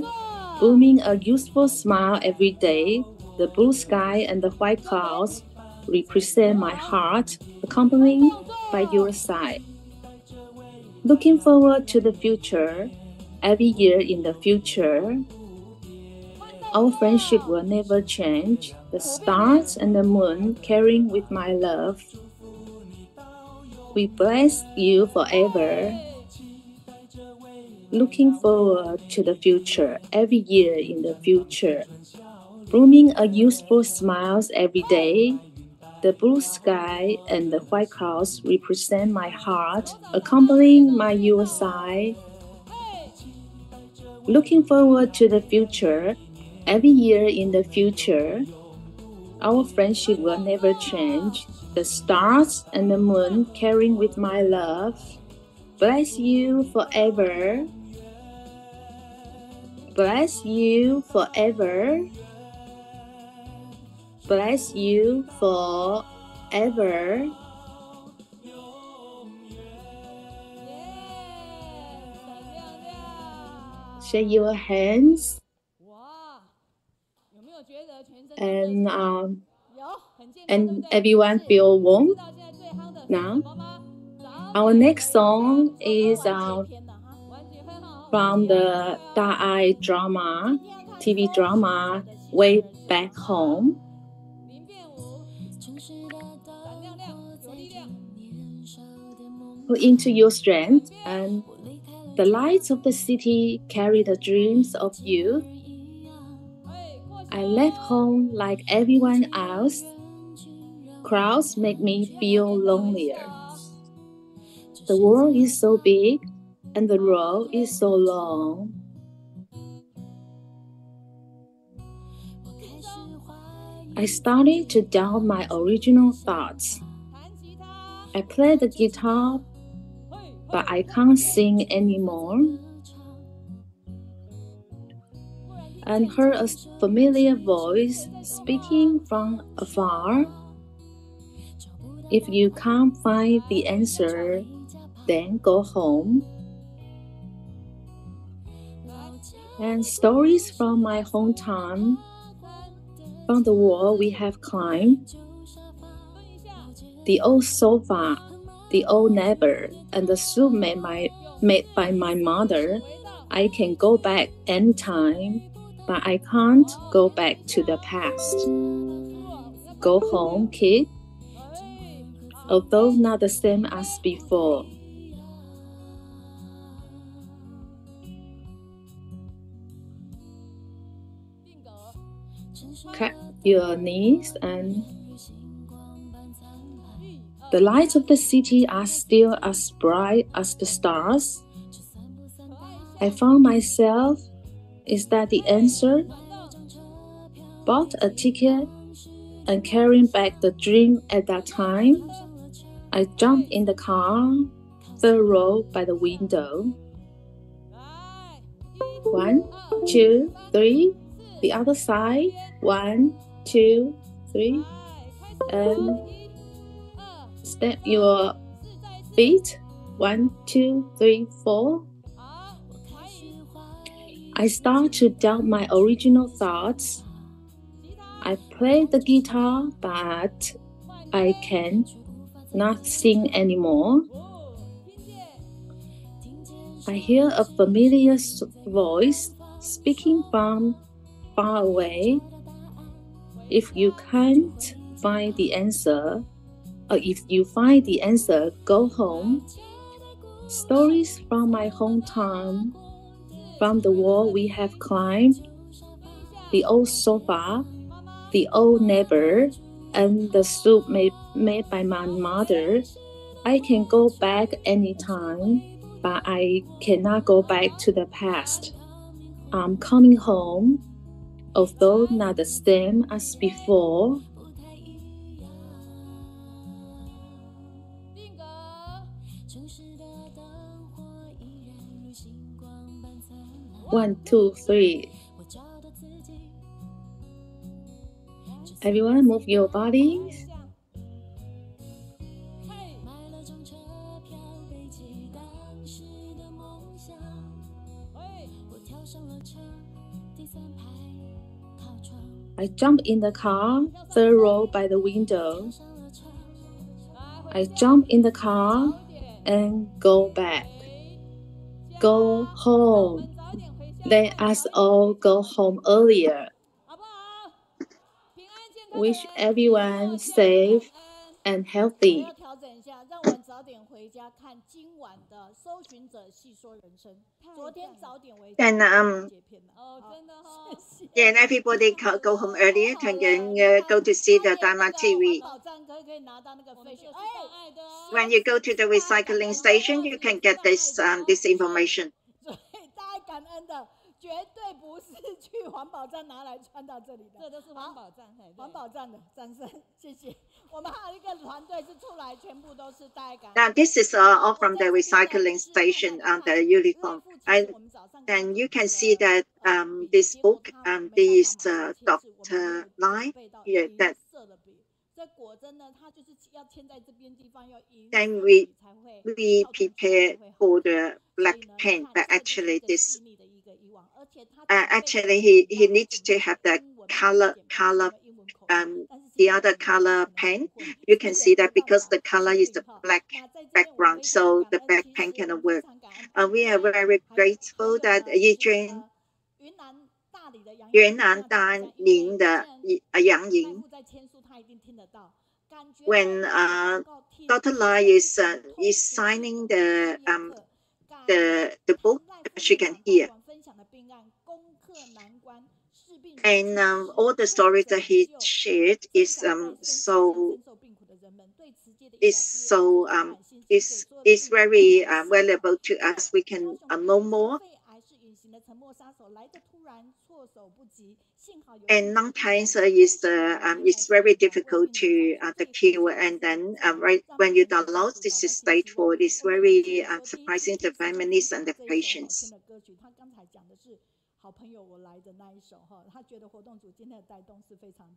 blooming a useful smile every day. The blue sky and the white clouds represent my heart, accompanied by your side. Looking forward to the future. Every year in the future, our friendship will never change. The stars and the moon carrying with my love. We bless you forever. Looking forward to the future, every year in the future. Blooming a useful smiles every day. The blue sky and the white clouds represent my heart, accompanying your side. Looking forward to the future, every year in the future. Our friendship will never change. The stars and the moon carrying with my love. Bless you forever. Bless you forever. Bless you forever. shake your hands, 哇，有没有觉得全身都热 and 起来？有，很健康，对不 and 对？ everyone 是。 feel 知 warm 道现在最夯的是 now. 什么吗？早 Our 点 next song is 完结篇的哈，完结篇好， from 完结 the 快哦。 Da'ai drama, 今天要看 TV 搜寻者 drama 的牺牲 Way 人生 Back 好 Home. 0变5，闪亮亮，有力量。 Put into your strength, and the lights of the city carry the dreams of youth. 哎，过去 I left home like everyone else. Crowds make me feel lonelier. The world is so big, and the road is so long. I started to doubt my original thoughts. 弹吉他， I play the guitar, but I can't sing anymore. And heard a familiar voice speaking from afar. If you can't find the answer, then go home. And stories from my hometown, from the wall we have climbed. The old sofa, the old neighbor, and the soup made by my mother. I can go back anytime, but I can't go back to the past. Go home, kid. Although not the same as before. Crack your knees, and the lights of the city are still as bright as the stars. I found myself. Is that the answer? Bought a ticket and carrying back the dream at that time. I jumped in the car, third row by the window. 1, 2, 3. The other side. 1, 2, 3. And step your feet. 1, 2, 3, 4. I start to doubt my original thoughts. I play the guitar, but I can not sing anymore. I hear a familiar voice speaking from far away. If you can't find the answer, or if you find the answer, go home. Stories from my hometown, from the wall we have climbed, the old sofa, the old neighbor, and the soup made by my mother. I can go back anytime, but I cannot go back to the past. I'm coming home, although not the same as before. 1, 2, 3. Everyone move your bodies. I jump in the car, third row by the window. I jump in the car and go back. Go home. Let us all go home earlier. Wish everyone safe and healthy. 调整一下，让我们早点回家看今晚的搜寻者细说人生。昨天早点回家。 And yeah, and everybody go home earlier and then go to see the Dharma TV. When you go to the recycling station, you can get this information. 大家感恩的。 绝对不是去环保站拿来穿到这里的，这都是环保站，环保站的掌声，谢谢。我们还有一个团队是出来，全部都是大家。Now this is all from the recycling station the uniform, and you can see that this book this Dr. Lai here that. Then we prepare for the black pen, but actually this actually he needs to have the color the other color pen. You can see that because the color is the black background, so the black pen cannot work. We are very grateful that Yiting 云南大宁的杨莹 when Dr. Lai is signing the book, she can hear. And all the stories that he shared is very valuable to us. We can know more. And lung cancer is very difficult to cure. And then right when you diagnose this is stage 4, it's very surprising the families and the patients.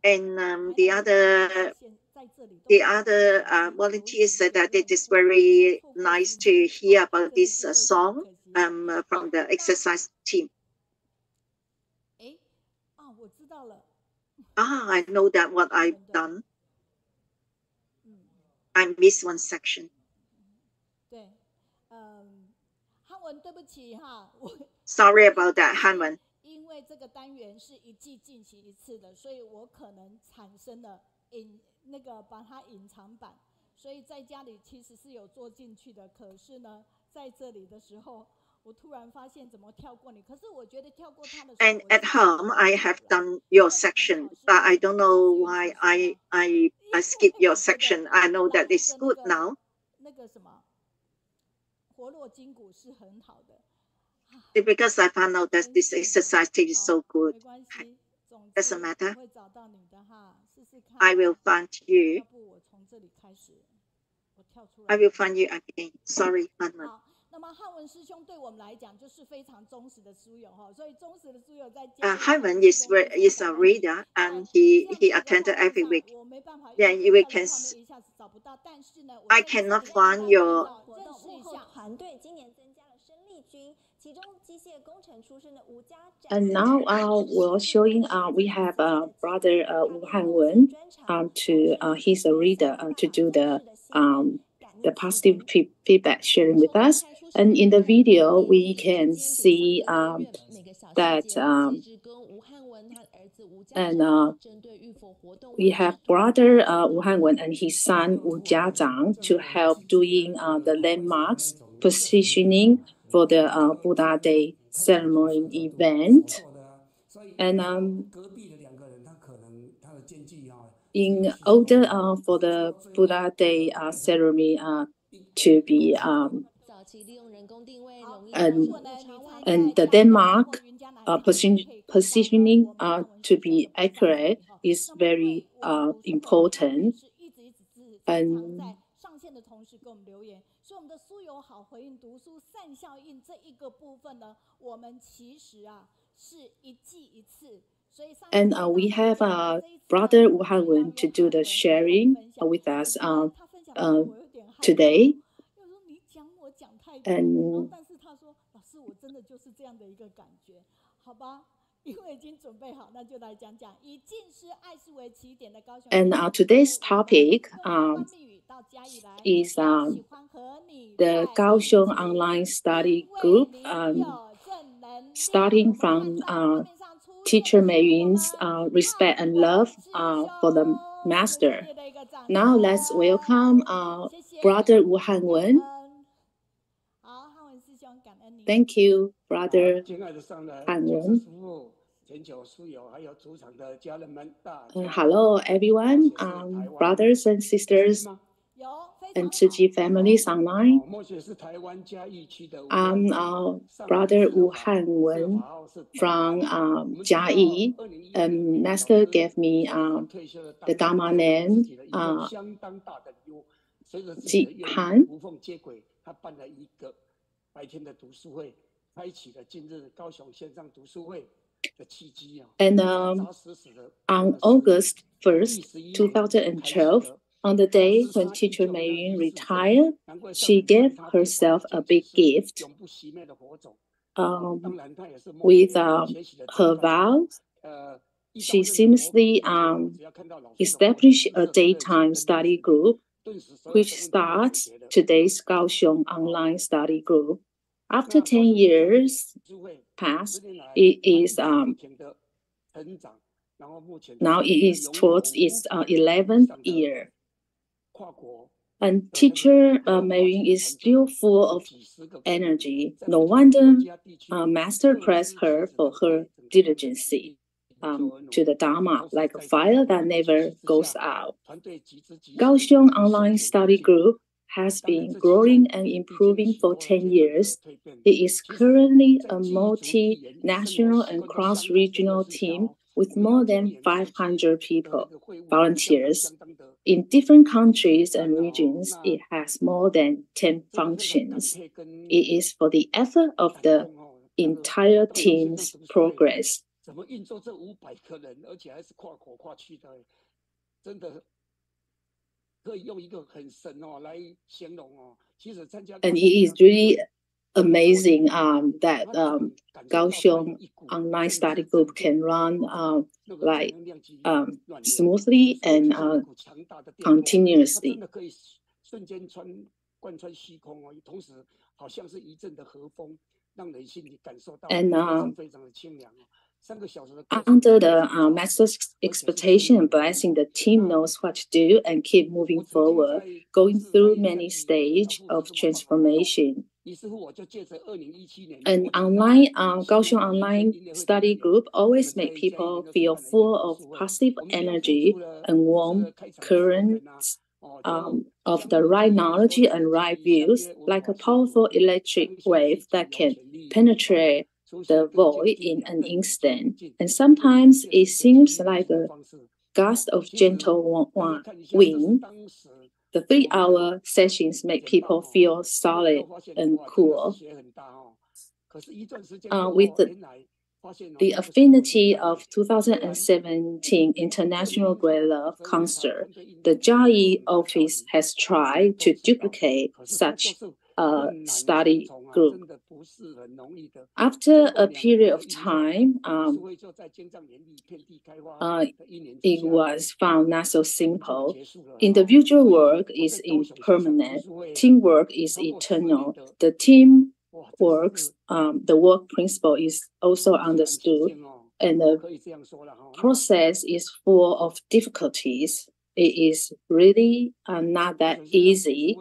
And the other volunteers said that it is very nice to hear about this song from the exercise team. I know that what I've done. I missed one section. Sorry about that, Hanwen. 因为这个单元是一季进行一次的，所以我可能产生了把它隐藏版，所以在家里其实是有做进去的，可是呢，在这里的时候，我突然发现怎么跳过你，可是我觉得跳过它的时候。And at home, I have done your section, but I don't know why I skip your section. I know that it's good now. 那个什么，活络筋骨是很好的。 Because I found out that this exercise is so good. Doesn't matter. I will find you. I will find you again. Sorry, Hanwen. 那么汉文师兄对我们来讲就是非常忠实的书友哈，所以忠实的书友在家。Hanwen is a reader and he attended every week. Yeah, we can. I cannot find your. And now we're showing we have brother Hanwen he's a reader to do the positive feedback sharing with us. And in the video we can see that we have brother Wu Hanwen and his son Wu Jiazhang to help doing the landmarks positioning for the Buddha Day ceremony event. And in order for the Buddha Day ceremony to be and the landmark positioning to be accurate is very important. And 所以我们的书友好回应读书善效应这一个部分呢，我们其实是一季一次。And we have brother Wu Hanwen to do the sharing with us today. And 但是他说，老师，我真的就是这样的一个感觉，好吧？因为已经准备好，那就来讲讲以浸湿爱思为起点的高雄。And today's topic is the Kaohsiung online study group, starting from teacher Meiyun's respect and love for the master. Now let's welcome brother Wu Hanwen. Thank you, brother Hanwen. Hello, everyone, brothers and sisters and Chiayi families online. I'm brother Wu Hanwen from Chiayi. Master gave me the Dharma name, Ji Han. And on August 1st, 2012, on the day when teacher Meiyun retired, she gave herself a big gift. with her vows, she seamlessly established a daytime study group, which starts today's Kaohsiung online study group. After 10 years passed, it is now it is towards its 11th year. And teacher Meiyun is still full of energy. No wonder Master praised her for her diligence to the Dharma, like a fire that never goes out. Kaohsiung Online Study Group has been growing and improving for 10 years. It is currently a multinational and cross-regional team with more than 500 volunteers. In different countries and regions, it has more than 10 functions. It is for the effort of the entire team's progress. And it is really amazing that Kaohsiung Online Study Group can run smoothly and continuously. And under the master's expectation and blessing, the team knows what to do and keep moving forward, going through many stages of transformation. An online Kaohsiung Online Study Group always make people feel full of positive energy and warm currents of the right knowledge and right views, like a powerful electric wave that can penetrate the void in an instant. And sometimes it seems like a gust of gentle wind. The 3-hour sessions make people feel solid and cool. With the affinity of 2017 International Great Love Concert, the Chiayi office has tried to duplicate such a study group. After a period of time, it was found not so simple. Individual work is impermanent. Teamwork is eternal. The team works, the work principle is also understood, and the process is full of difficulties. It is really not that easy.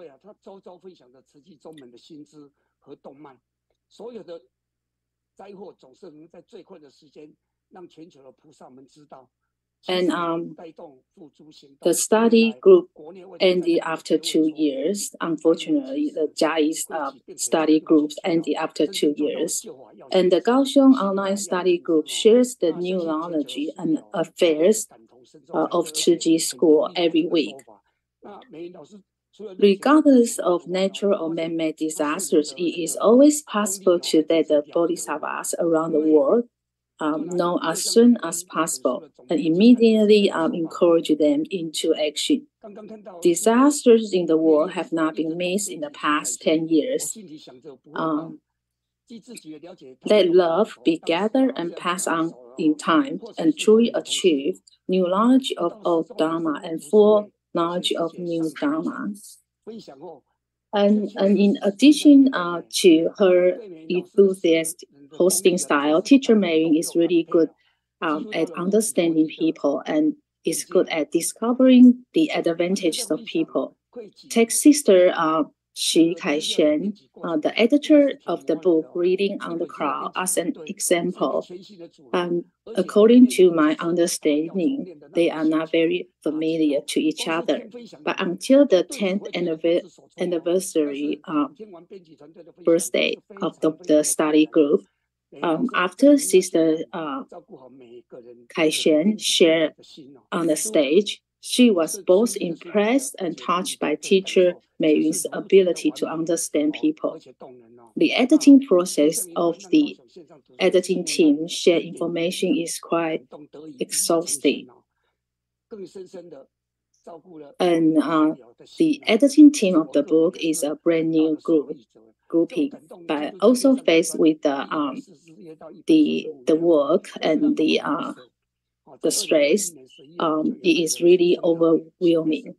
And the study group ended after 2 years. Unfortunately, the Chiayi's study groups ended after 2 years. And the Kaohsiung Online Study Group shares the new knowledge and affairs of Chiayi School every week. Regardless of natural or man-made disasters, it is always possible to let the bodhisattvas around the world know as soon as possible and immediately encourage them into action. Disasters in the world have not been missed in the past 10 years. Let love be gathered and passed on in time and truly achieve new knowledge of old Dharma and full knowledge of new Dharma. And in addition to her enthusiastic hosting style, teacher Meiyun is really good at understanding people and is good at discovering the advantages of people. Take Sister Kaohsiung, the editor of the book Reading on the Crowd, as an example. According to my understanding, they are not very familiar to each other. But until the 10th anniversary birthday of the study group, after Sister Kaohsiung shared on the stage, she was both impressed and touched by teacher Meiyun's ability to understand people. The editing process of the editing team share information is quite exhausting. And the editing team of the book is a brand new group. grouping, but also faced with the work and the stress, it is really overwhelming.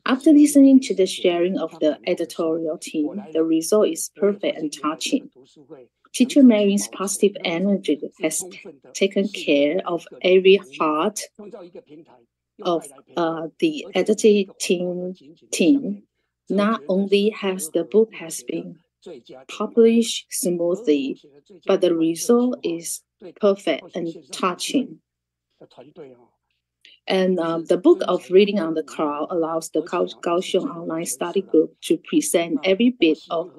After listening to the sharing of the editorial team, the result is perfect and touching. Teacher Meiyun's positive energy has taken care of every heart of the editing team. Not only has the book been published smoothly, but the result is perfect and touching. And the book of Reading on the Crowd allows the Kaohsiung online study group to present every bit of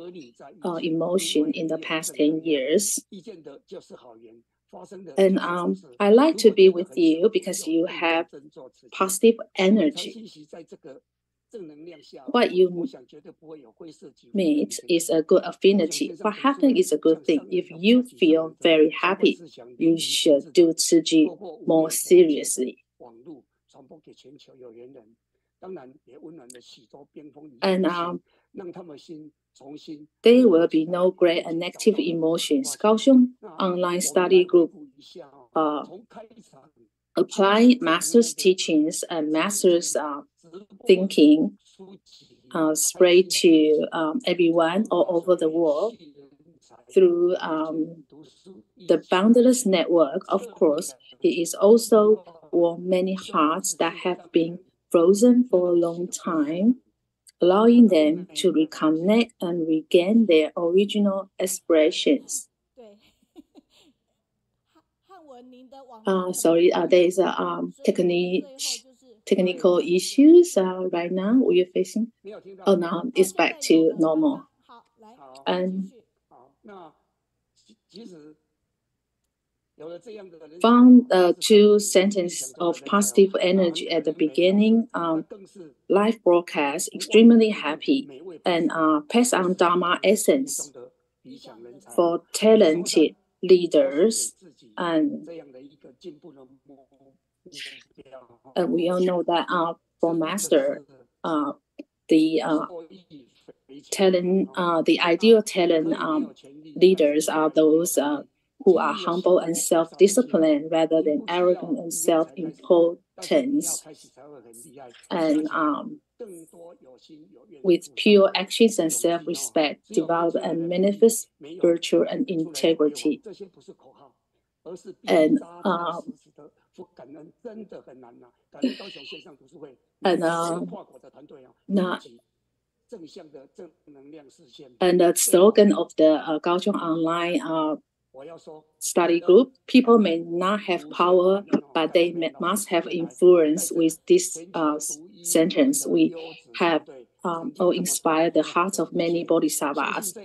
emotion in the past 10 years. And I like to be with you because you have positive energy. What you meet is a good affinity. What happens is a good thing. If you feel very happy, you should do Tzu Chi more seriously. And there will be no great and negative emotions. Kaohsiung online study group apply master's teachings and master's thinking spread to everyone all over the world through the boundless network. Of course, it is also warm many hearts that have been frozen for a long time, allowing them to reconnect and regain their original expressions. Sorry, there is a technical issues right now we are facing. Oh, now it's back to normal. And found two sentences of positive energy at the beginning. Live broadcast, extremely happy, and pass on Dharma essence for talented leaders. And we all know that for master, the ideal talent leaders are those who are humble and self-disciplined rather than arrogant and self-importance. And with pure actions and self-respect, develop and manifest virtue and integrity. And the slogan of the Kaohsiung Online study group, people may not have power, but they must have influence. With this sentence, we have all inspired the hearts of many bodhisattvas.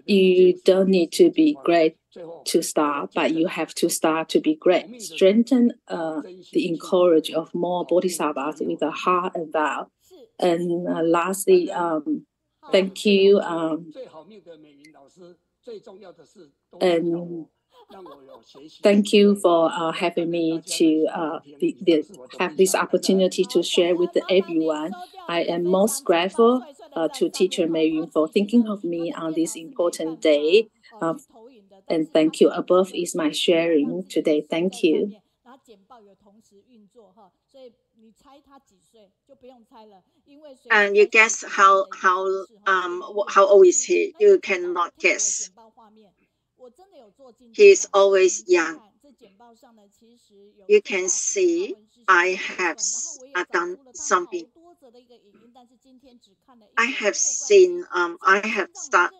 You don't need to be great to start, but you have to start to be great. Strengthen the encourage of more bodhisattvas with a heart and vow. And lastly, thank you. And thank you for having me to have this opportunity to share with everyone. I am most grateful to Teacher Meiyun for thinking of me on this important day. And thank you. Above is my sharing today. Thank you. And you guess how old is he? You cannot guess. He is always young. You can see I have done something. I have seen. I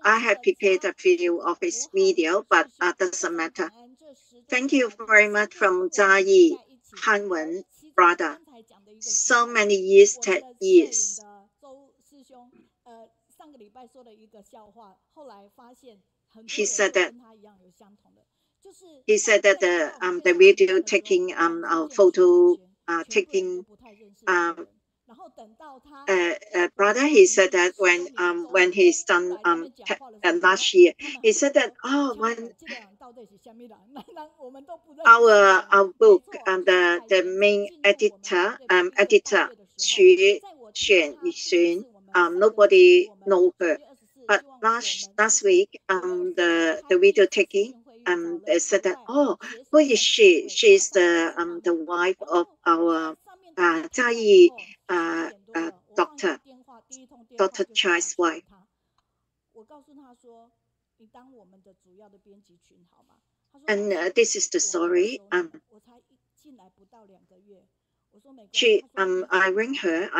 have prepared a few of his video, but doesn't matter. Thank you very much from Chiayi, Hanwen, brother. So many years, 10 years. He said that the video taking photo taking brother, he said that when he's done last year, he said that when our book the main editor Yiting nobody know her. But last week, the video taking, they said that, oh, who is she? She's the wife of our Chiayi Dr. Chiayi's wife. And this is the story. I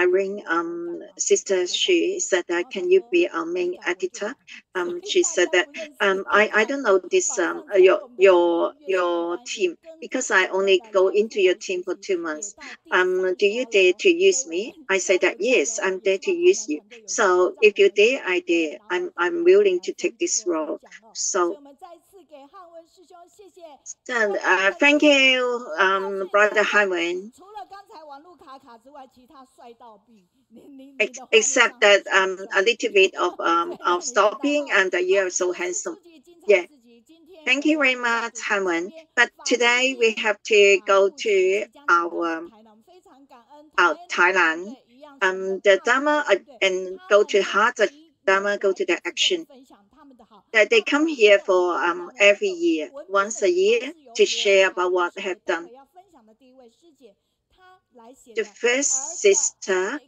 ring sister. She said that, can you be our main editor? She said that, I don't know this your team, because I only go into your team for 2 months. Do you dare to use me? I said that yes, I'm there to use you. So if you dare, I dare. I'm willing to take this role. So thank you, Brother Hanwen. Except that a little bit of stopping, and you are so handsome. Yeah. Thank you very much, Hanwen. But today we have to go to our Thailand. The Dharma and go to heart. The Dharma go to the action. That they come here for every year, once a year, to share about what they have done. The first sister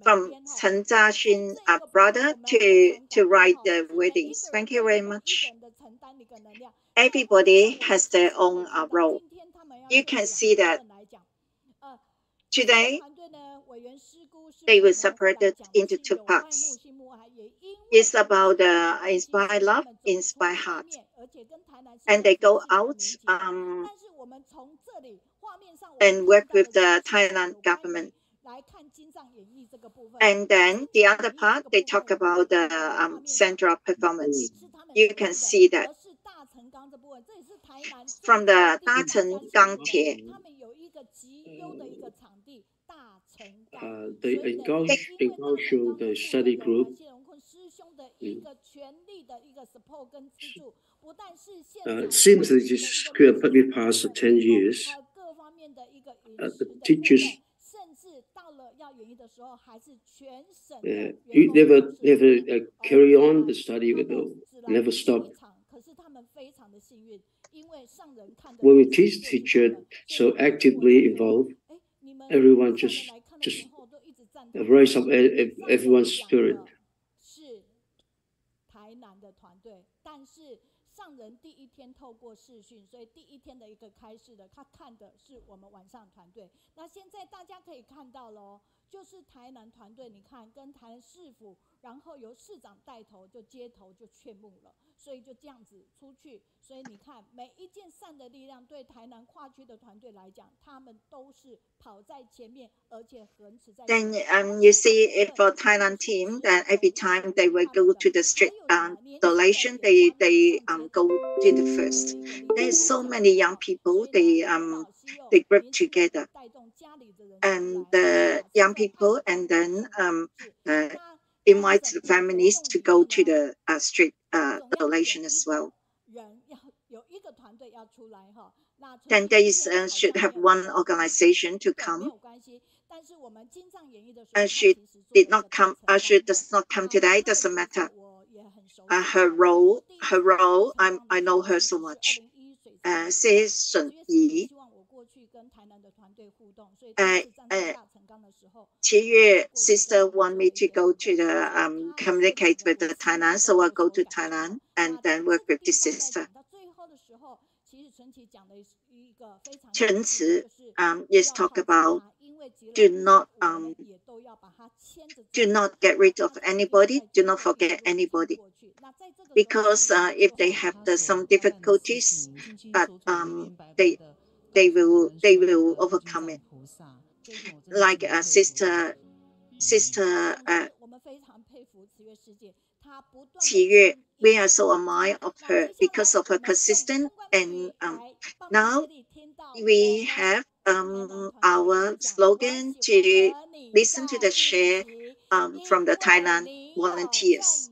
from Chen Dayu brother to write the weddings. Thank you very much. Everybody has their own role. You can see that today they were separated into 2 parts. It's about inspire love, inspire heart. And they go out and work with the Thailand government. And then the other part, they talk about the central performance. You can see that from the Dachen Gangtie. In Kaohsiung, the study group seems that it's probably past 10 years. The teachers you never carry on the study, never stop. When we teach teacher so actively involved, everyone just raise up everyone's spirit. Then you see it for Thailand team that every time they will go to the street donation, they go to the first. There's so many young people, they group together, and the young people, and then invite the families to go to the street donation as well. Then they should have one organization to come. She did not come. She does not come today. Doesn't matter. Her role. I know her so much. She Sun Yi. Chiayi sister want me to go to the communicate with the Thailand, so I'll go to Thailand and then work with this sister. Chen is talk about do not get rid of anybody, do not forget anybody, because if they have some difficulties, but they will overcome it. Like sister Chiayi, we are so admired of her because of her consistent, and now we have our slogan to listen to the share from the Tainan volunteers.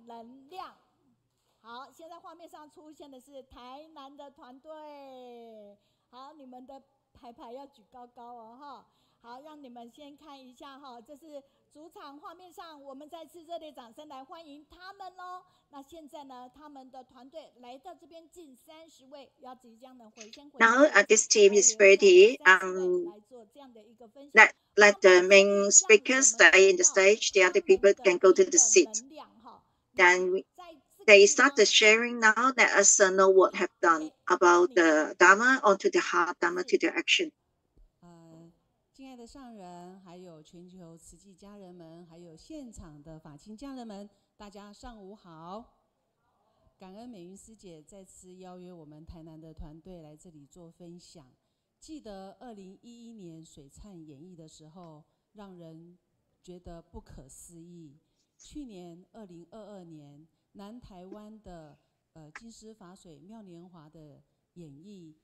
牌牌要举高高哦哈。好，让你们先看一下哈，这是主场画面上，我们再次热烈掌声来欢迎他们喽。那现在呢，他们的团队来到这边近30位，要即将的先回。Now this team is ready. Let the main speakers stay in the stage. The other people can go to the seat. Then they start the sharing now. Let us know what have done about the Dharma onto the heart, Dharma to the action. 亲爱的上人，还有全球慈济家人们，还有现场的法亲家人们，大家上午好！感恩美云师姐再次邀约我们台南的团队来这里做分享。记得2011年水忏演绎的时候，让人觉得不可思议。去年2022年，南台湾的金狮法水妙莲华的演绎。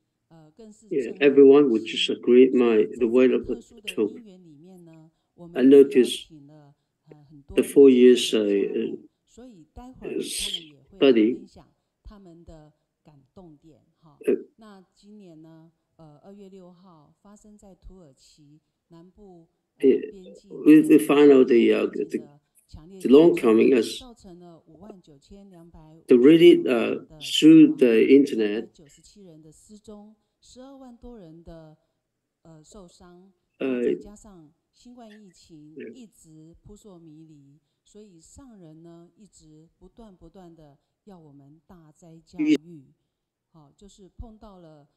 Yeah, everyone would just agree the way of the talk. I noticed the 4 years study. 他们的感动点哈。那今年呢，2月6号发生在土耳其南部边境。We find out the long coming as to really through the internet. 97人的失踪，12万多人的受伤，再加上新冠疫情一直扑朔迷离，所以上人呢一直不断的要我们大灾教育，好，就是碰到了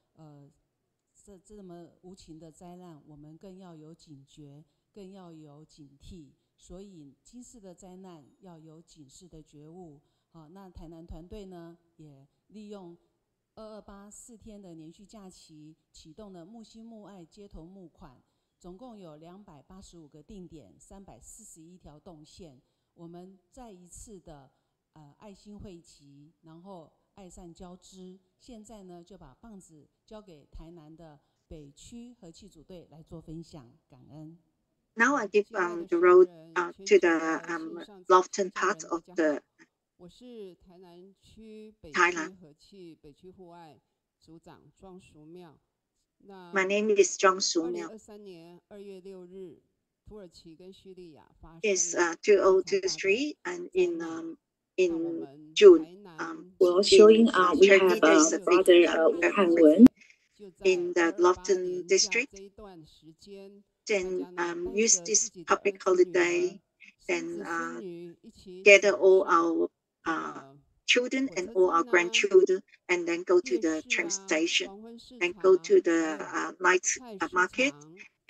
这么无情的灾难，我们更要有警觉，更要有警惕。所以今世的灾难要有警示的觉悟。好，那台南团队呢，也利用228 4天的连续假期，启动了木心木爱街头募款，总共有285个定点，341条动线。我们再一次的爱心汇集，然后爱善交织。现在呢，就把棒子交给台南的北区和气组队来做分享，感恩。Now I give the road to the Lofton part of the 我是台南区北区和气北区户外组长庄淑妙。My name is Zhang Su Miao. 2023年2月6日，土耳其跟叙利亚发生。It's 2023 and in June. Well, showing we have brother Hanwen in the Lofton district. Then use this public holiday and gather all our children and all our grandchildren, and then go to the train station, and go to the night market,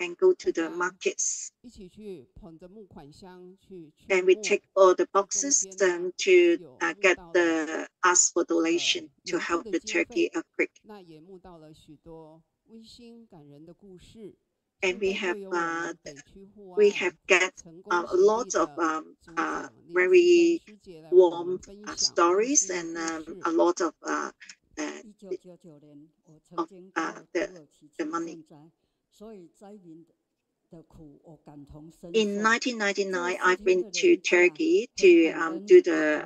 and go to the markets. And we take all the boxes to get the ask for donation to help the Turkey earthquake. And we have got a lot of very warm stories and a lot of the money. In 1999, I've been to Turkey to do the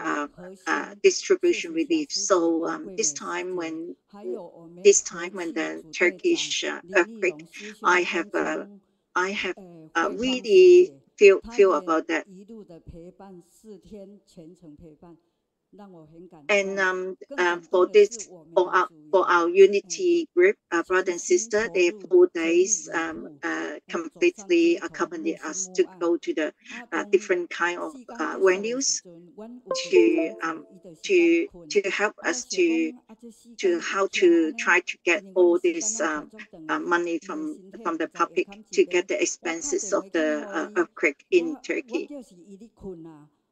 distribution relief. So this time when the Turkish earthquake, I have really feel about that. And for our unity group, brother and sister, they 4 days completely accompany us to go to the different kind of venues to help us to how to try to get all this money from the public to get the expenses of the earthquake in Turkey.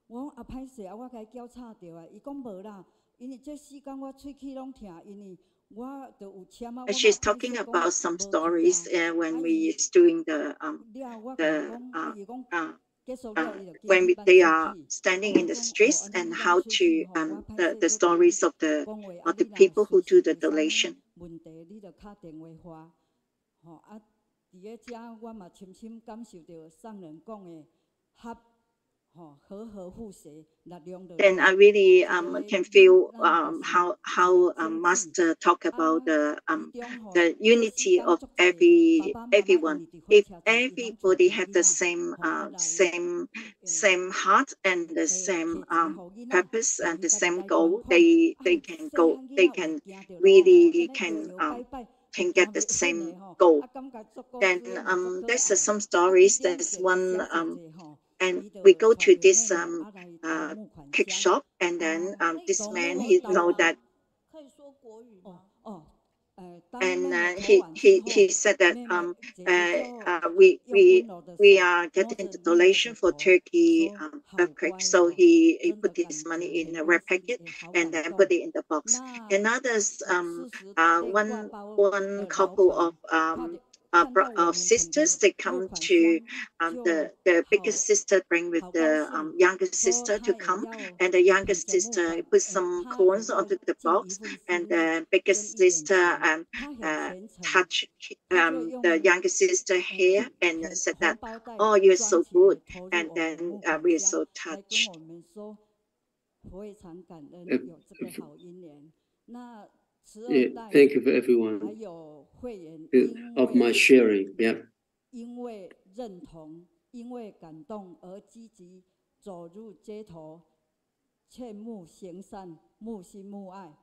我歹势我甲伊交叉着伊讲无啦，因为这4天我喙齿拢疼，因为我就有签啊。She's talking about some stories when we is doing when they are standing in the streets and how to the stories of the people who do the donation. 问题你就敲电话发，吼啊！伫个遮我嘛深深感受到上人讲的合。then I really can feel how Master talk about the unity of everyone. If everybody have the same heart and the same purpose and the same goal, they can really can get the same goal. Then there's some stories. There's one and we go to this cake shop, and then this man, he know that, and he said that we are getting the donation for Turkey earthquake, so he put his money in a red packet and then put it in the box. And others, one couple of sisters, they come to the biggest sister bring with the younger sister to come, and the younger sister put some coins onto the box, and the biggest sister touch the younger sister hair and said that, oh, you're so good, and then we are so touched. Yeah, thank you for everyone of my sharing. Yeah. 因为认同，因为感动而积极走入街头，劝募行善，木心木爱。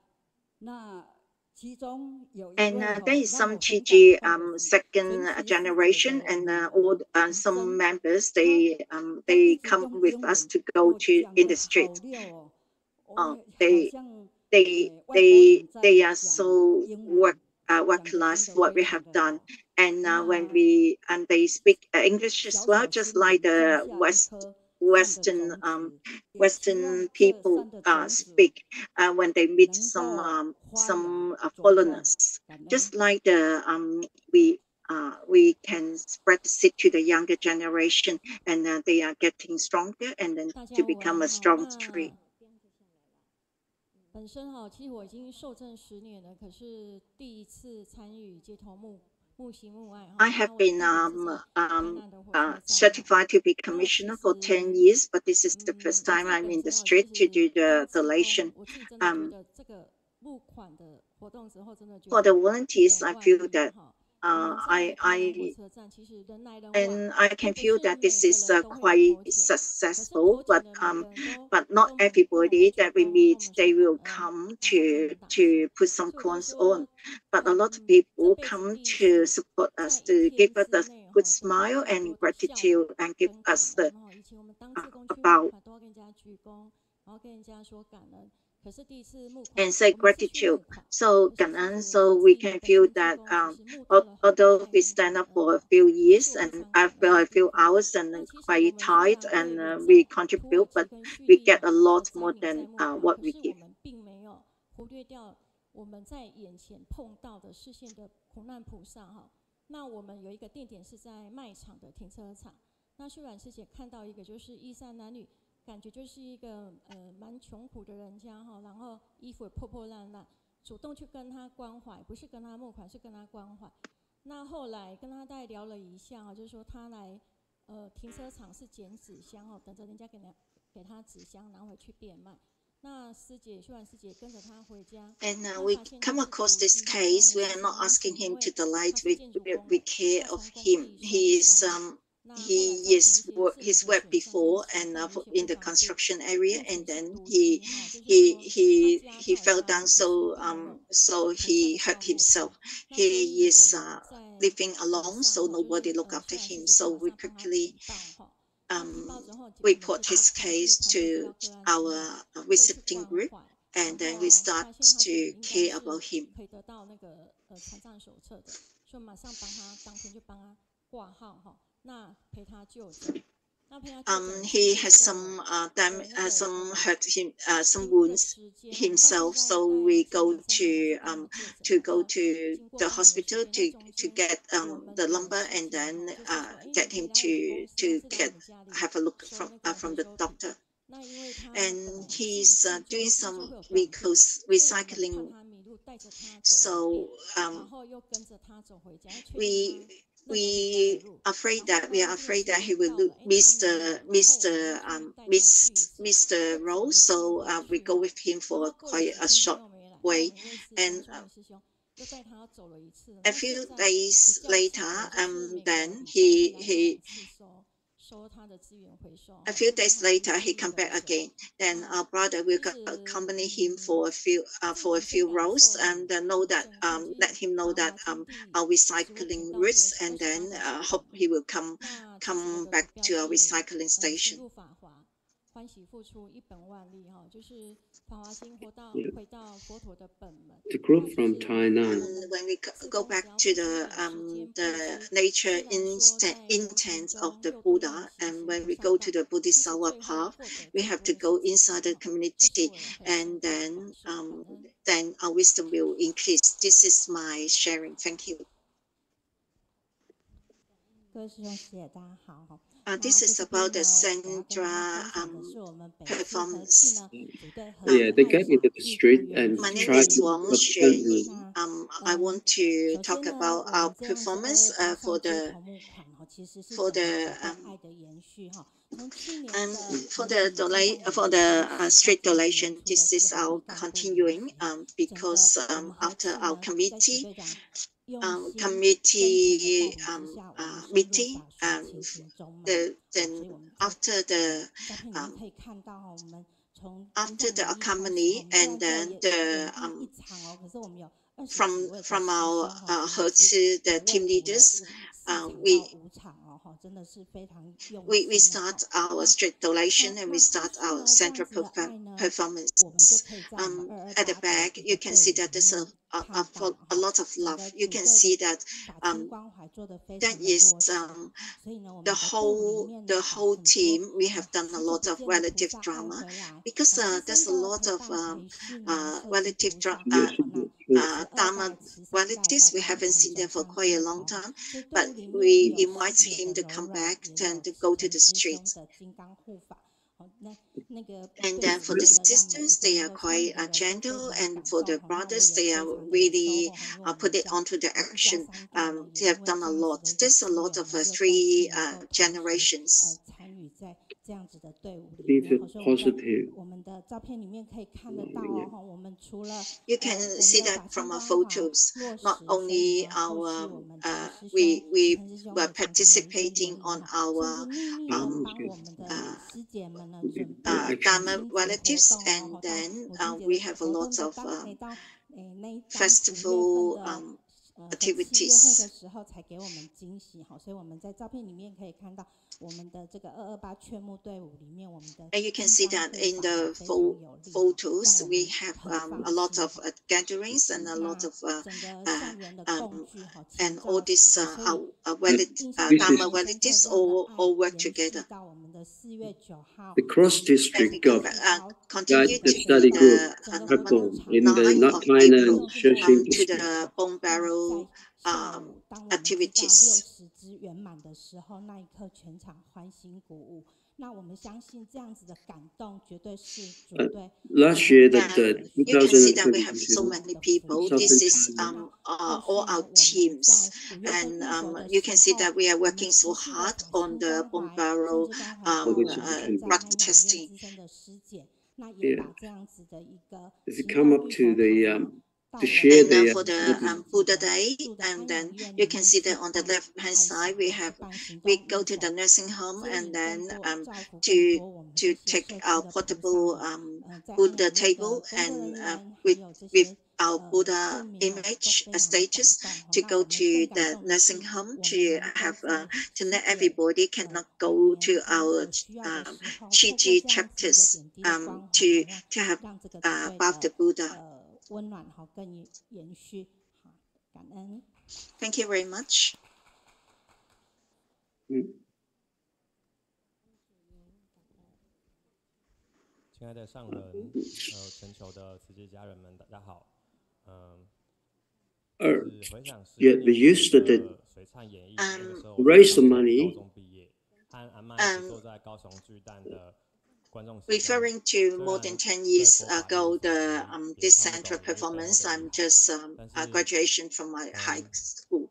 那其中有一位 And there is some TG second generation, and all some members they come with us to go to in the street. They are so work class what we have done, and when they speak English as well, just like the Western people speak when they meet some foreigners. Just like the we can spread the seed to the younger generation, and they are getting stronger, and then to become a strong tree. 本身其实我已经受证10年了，可是第一次参与街头木心木爱。I have been certified to be commissioner for 10 years, but this is the first time I'm in the street to do the donation. For the volunteers, I feel that I can feel that this is quite successful, but not everybody that we meet, they will come to put some coins on. But a lot of people come to support us, to give us a good smile and gratitude, and give us the about and say gratitude. So so we can feel that although we stand up for a few years and after a few hours and quite tired, and we contribute, but we get a lot more than what we give. 我们在眼前碰到的视线的苦难菩萨那我们有一个定点是在卖场的停车场。那秀兰师姐看到一个就是衣衫褴褛。 感觉就是一个蛮穷苦的人家然后衣服也破破烂烂，主动去跟他关怀，不是跟他募款，是跟他关怀。那后来跟他大概聊了一下就是说他来停车场是捡纸箱等着人家给他纸箱拿回去变卖。那师姐秀兰师姐跟着他回家。And we come across this case. We are not asking him to delight. We care of him. He's worked before and in the construction area, and then he fell down, so he hurt himself. He is living alone, so nobody look after him. So we quickly report his case to our visiting group, and then we start to care about him. 可以得到那个残障手册的，所以马上帮他当天就帮他挂号那陪他就诊。He has some hurt some wounds himself, so we go to the hospital to get the lumbar, and then get him to have a look from the doctor. And he's doing some recycling. So we are afraid that he will miss the role, so we go with him for quite a short way, and a few days later, then a few days later, he come back again. Then our brother will accompany him for a few rows and let him know that our recycling routes, and then hope he will come back to our recycling station. The group from Tainan. When we go back to the nature intent of the Buddha, and when we go to the Bodhisattva path, we have to go inside the community, and then our wisdom will increase. This is my sharing. Thank you. This is about the Sandra performance. Yeah, they get into the street and my name try is Wang. to I want to talk about our performance for the street donation. This is our continuing because after our committee meeting, then after the accompany, and then from our Hertz, the team leaders, we start our street donation, and we start our central performance. At the back, you can see that there's a lot of love. You can see that that is the whole team. We have done a lot of relative drama because there's a lot of relative Dharma relatives. We haven't seen them for quite a long time, but we invite him to come back and to go to the streets. And then for the sisters, they are quite gentle, and for the brothers, they are really put it onto the action. They have done a lot. There's a lot of 3 generations. These are positive. You can see that from our photos. Not only our we were participating on our Dharma relatives, and then we have a lot of festival activities. And you can see that in the photos, we have a lot of gatherings and a lot of and all these Dharma relatives all work together. The cross-district got continue the to study be group the couple in the line not of Tainan people to district. the bone barrel activities. Last year, that you can see that we have 2022, so many people. This is all our teams, and you can see that we are working so hard on the bone barrel rock testing. Yeah. If you come up to the to share and for the Buddha Day, and then you can see that on the left hand side we go to the nursing home, and then to take our portable Buddha table, and with our Buddha image status, to go to the nursing home to have to let everybody cannot go to our Chiayi chapters to have bath the Buddha. Thank you very much. 亲爱的上人，全球的慈济家人们，大家好。we used to raise the money. Referring to more than 10 years ago, this central performance, I'm just graduation from my high school.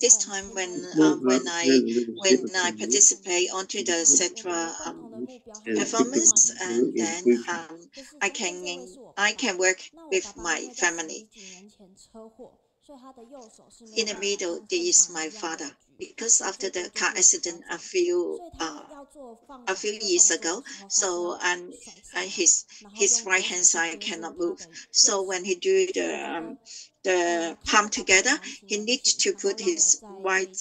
This time when I participate onto the Cetra performance, and then I can work with my family. In the middle, there is my father, because after the car accident a few years ago, so his right hand side cannot move. So when he do the palm together, he needs to put his right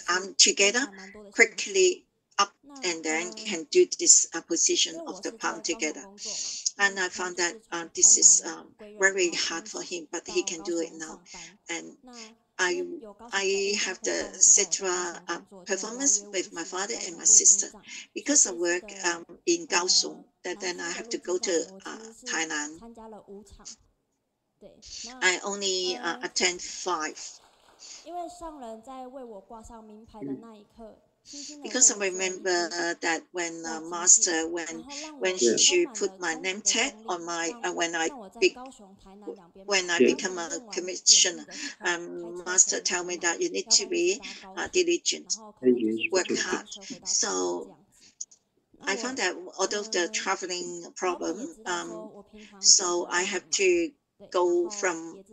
arm together quickly up, and then can do this position of the palm together. And I found that this is very hard for him, but he can do it now. And I have the Citra performance with my father and my sister. Because I work in Kaohsiung, then I have to go to Tainan. I only attend 5. Because I remember that when Master, when she put my name tag on my when I become a commissioner, Master tell me that you need to be diligent, work hard. So I found that although the traveling problem, so I have to go from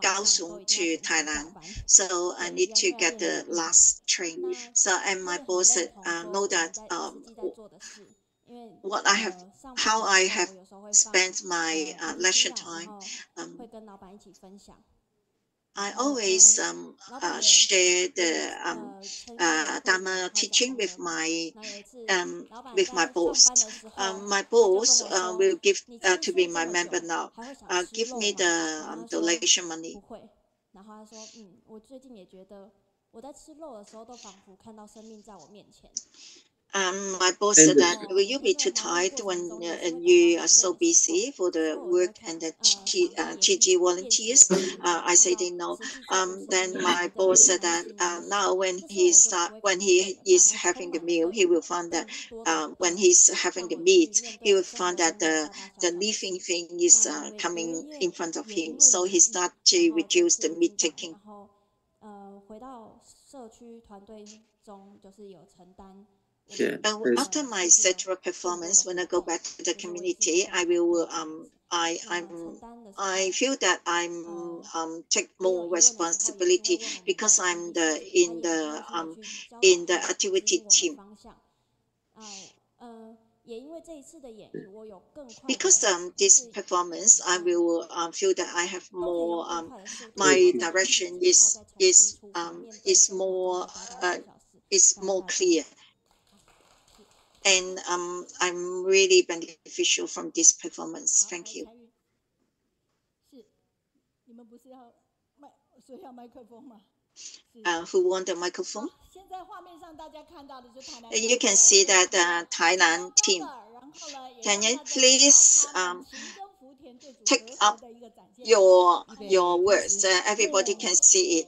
Kaohsiung to Thailand. So I need to get the last train. So and my boss said, know that what I have, how I have spent my leisure time. I always share the Dharma teaching with my boss. My boss will give to be my member now. Give me the donation money. My boss said that, will you be too tired when you are so busy for the work and the Chiayi volunteers? I said no. Then my boss said that now when he is having the meal, he will find that when he's having the meat, he will find that the living thing is coming in front of him. So he started to reduce the meat taking. Yeah. After my Citra performance, when I go back to the community, I will I feel that I'm take more responsibility because I'm in the activity team. Because this performance, I will feel that I have more. My direction is more clear. And I'm really beneficial from this performance. Thank you. Who won the microphone? You can see that Thailand team. Can you please take up your words? Everybody can see it.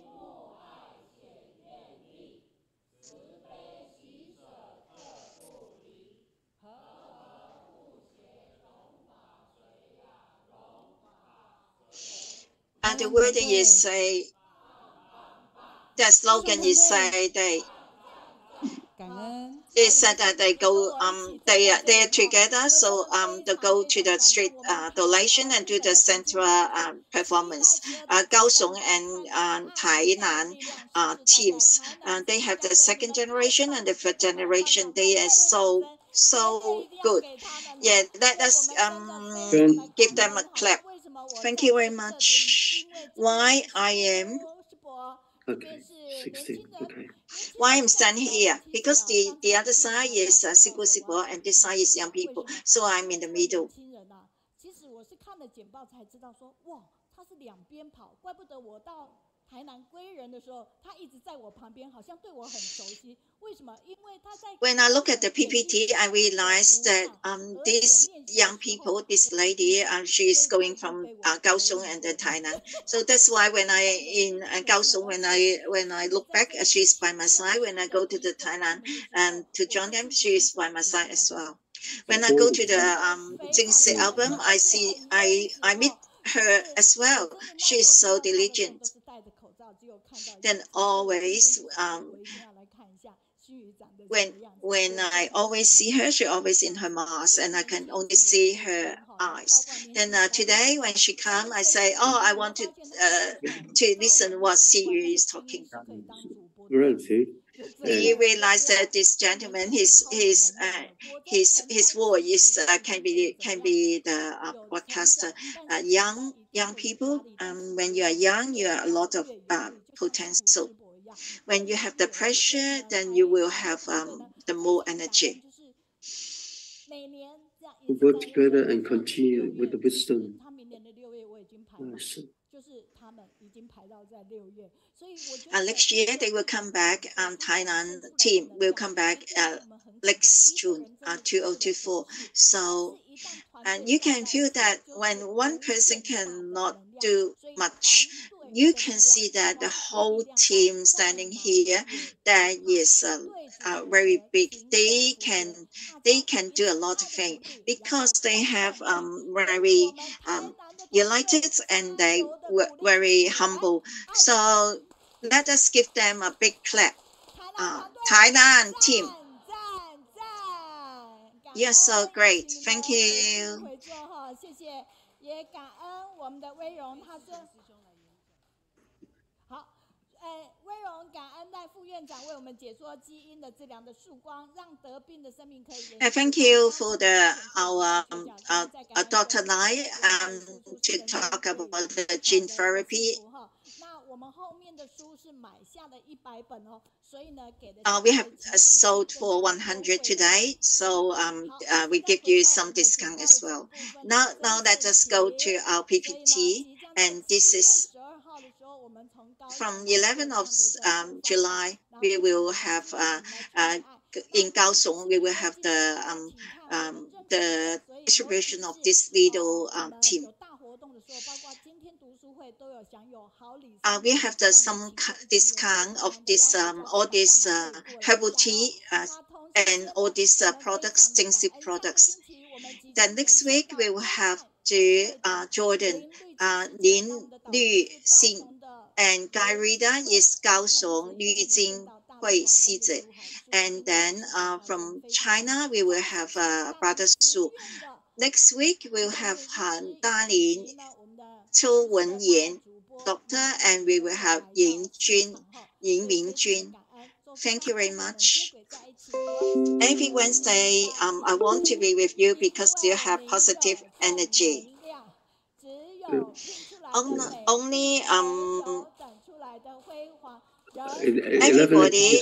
And the wording is say, the slogan is say they said that they go they are together, so they go to the street donation and do the central performance. Kaohsiung and Tainan teams, they have the second generation and the third generation. They are so good. Yeah, let us give them a clap. Thank you very much. Why I am? Okay, 16. Okay. Why I'm standing here? Because the other side is Sipo and this side is young people. So I'm in the middle. When I look at the PPT, I realized that these young people, this lady, she is going from Kaohsiung and then Tainan. So that's why when I in Kaohsiung, when I look back, she's by my side. When I go to the Tainan and to join them, she is by my side as well. When I go to the Jingsi album, I meet her as well. She is so diligent. Then always when I always see her, she always in her mask, and I can only see her eyes. Then today when she come, I say, oh, I want to listen what Siyu is talking. You realize that this gentleman, his voice can be the broadcaster. Young people. When you are young, you have a lot of potential. When you have the pressure, then you will have the more energy. We work together and continue with the wisdom. next year they will come back. Tainan team will come back next June 2024. So, and you can feel that when one person cannot do much, you can see that the whole team standing here, that is very big. They can do a lot of things because they have very united and they were very humble. So let us give them a big clap. Tainan team. You're so great. Thank you. 也感恩我们的威荣，他说好，威荣感恩赖副院长为我们解说基因的治疗的曙光，让得病的生命可以延续。Thank you for our Dr. Lai to talk about the gene therapy. 那我们后面的书是买下了100本哦，所以呢给的。We have sold for 100 today, so we give you some discount as well. Now let us go to our PPT, and this is from 11th of July. We will have in Kaohsiung. We will have the distribution of this little team. We have some discount of this all this herbal tea and all these products, extensive products. Then next week we will have Jordan, Lin Lu Xin, and Guy Rida is Kaohsiung Lu Jing Hui Xizhe. And then from China we will have Brother Su. Next week we'll have Dalin, Zhou Wenyan, doctor, and we will have Ying Mingjun. Thank you very much. Every Wednesday, I want to be with you because you have positive energy. Everybody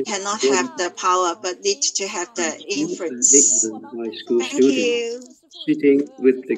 cannot have the power, but need to have the influence. Thank you. Sitting with the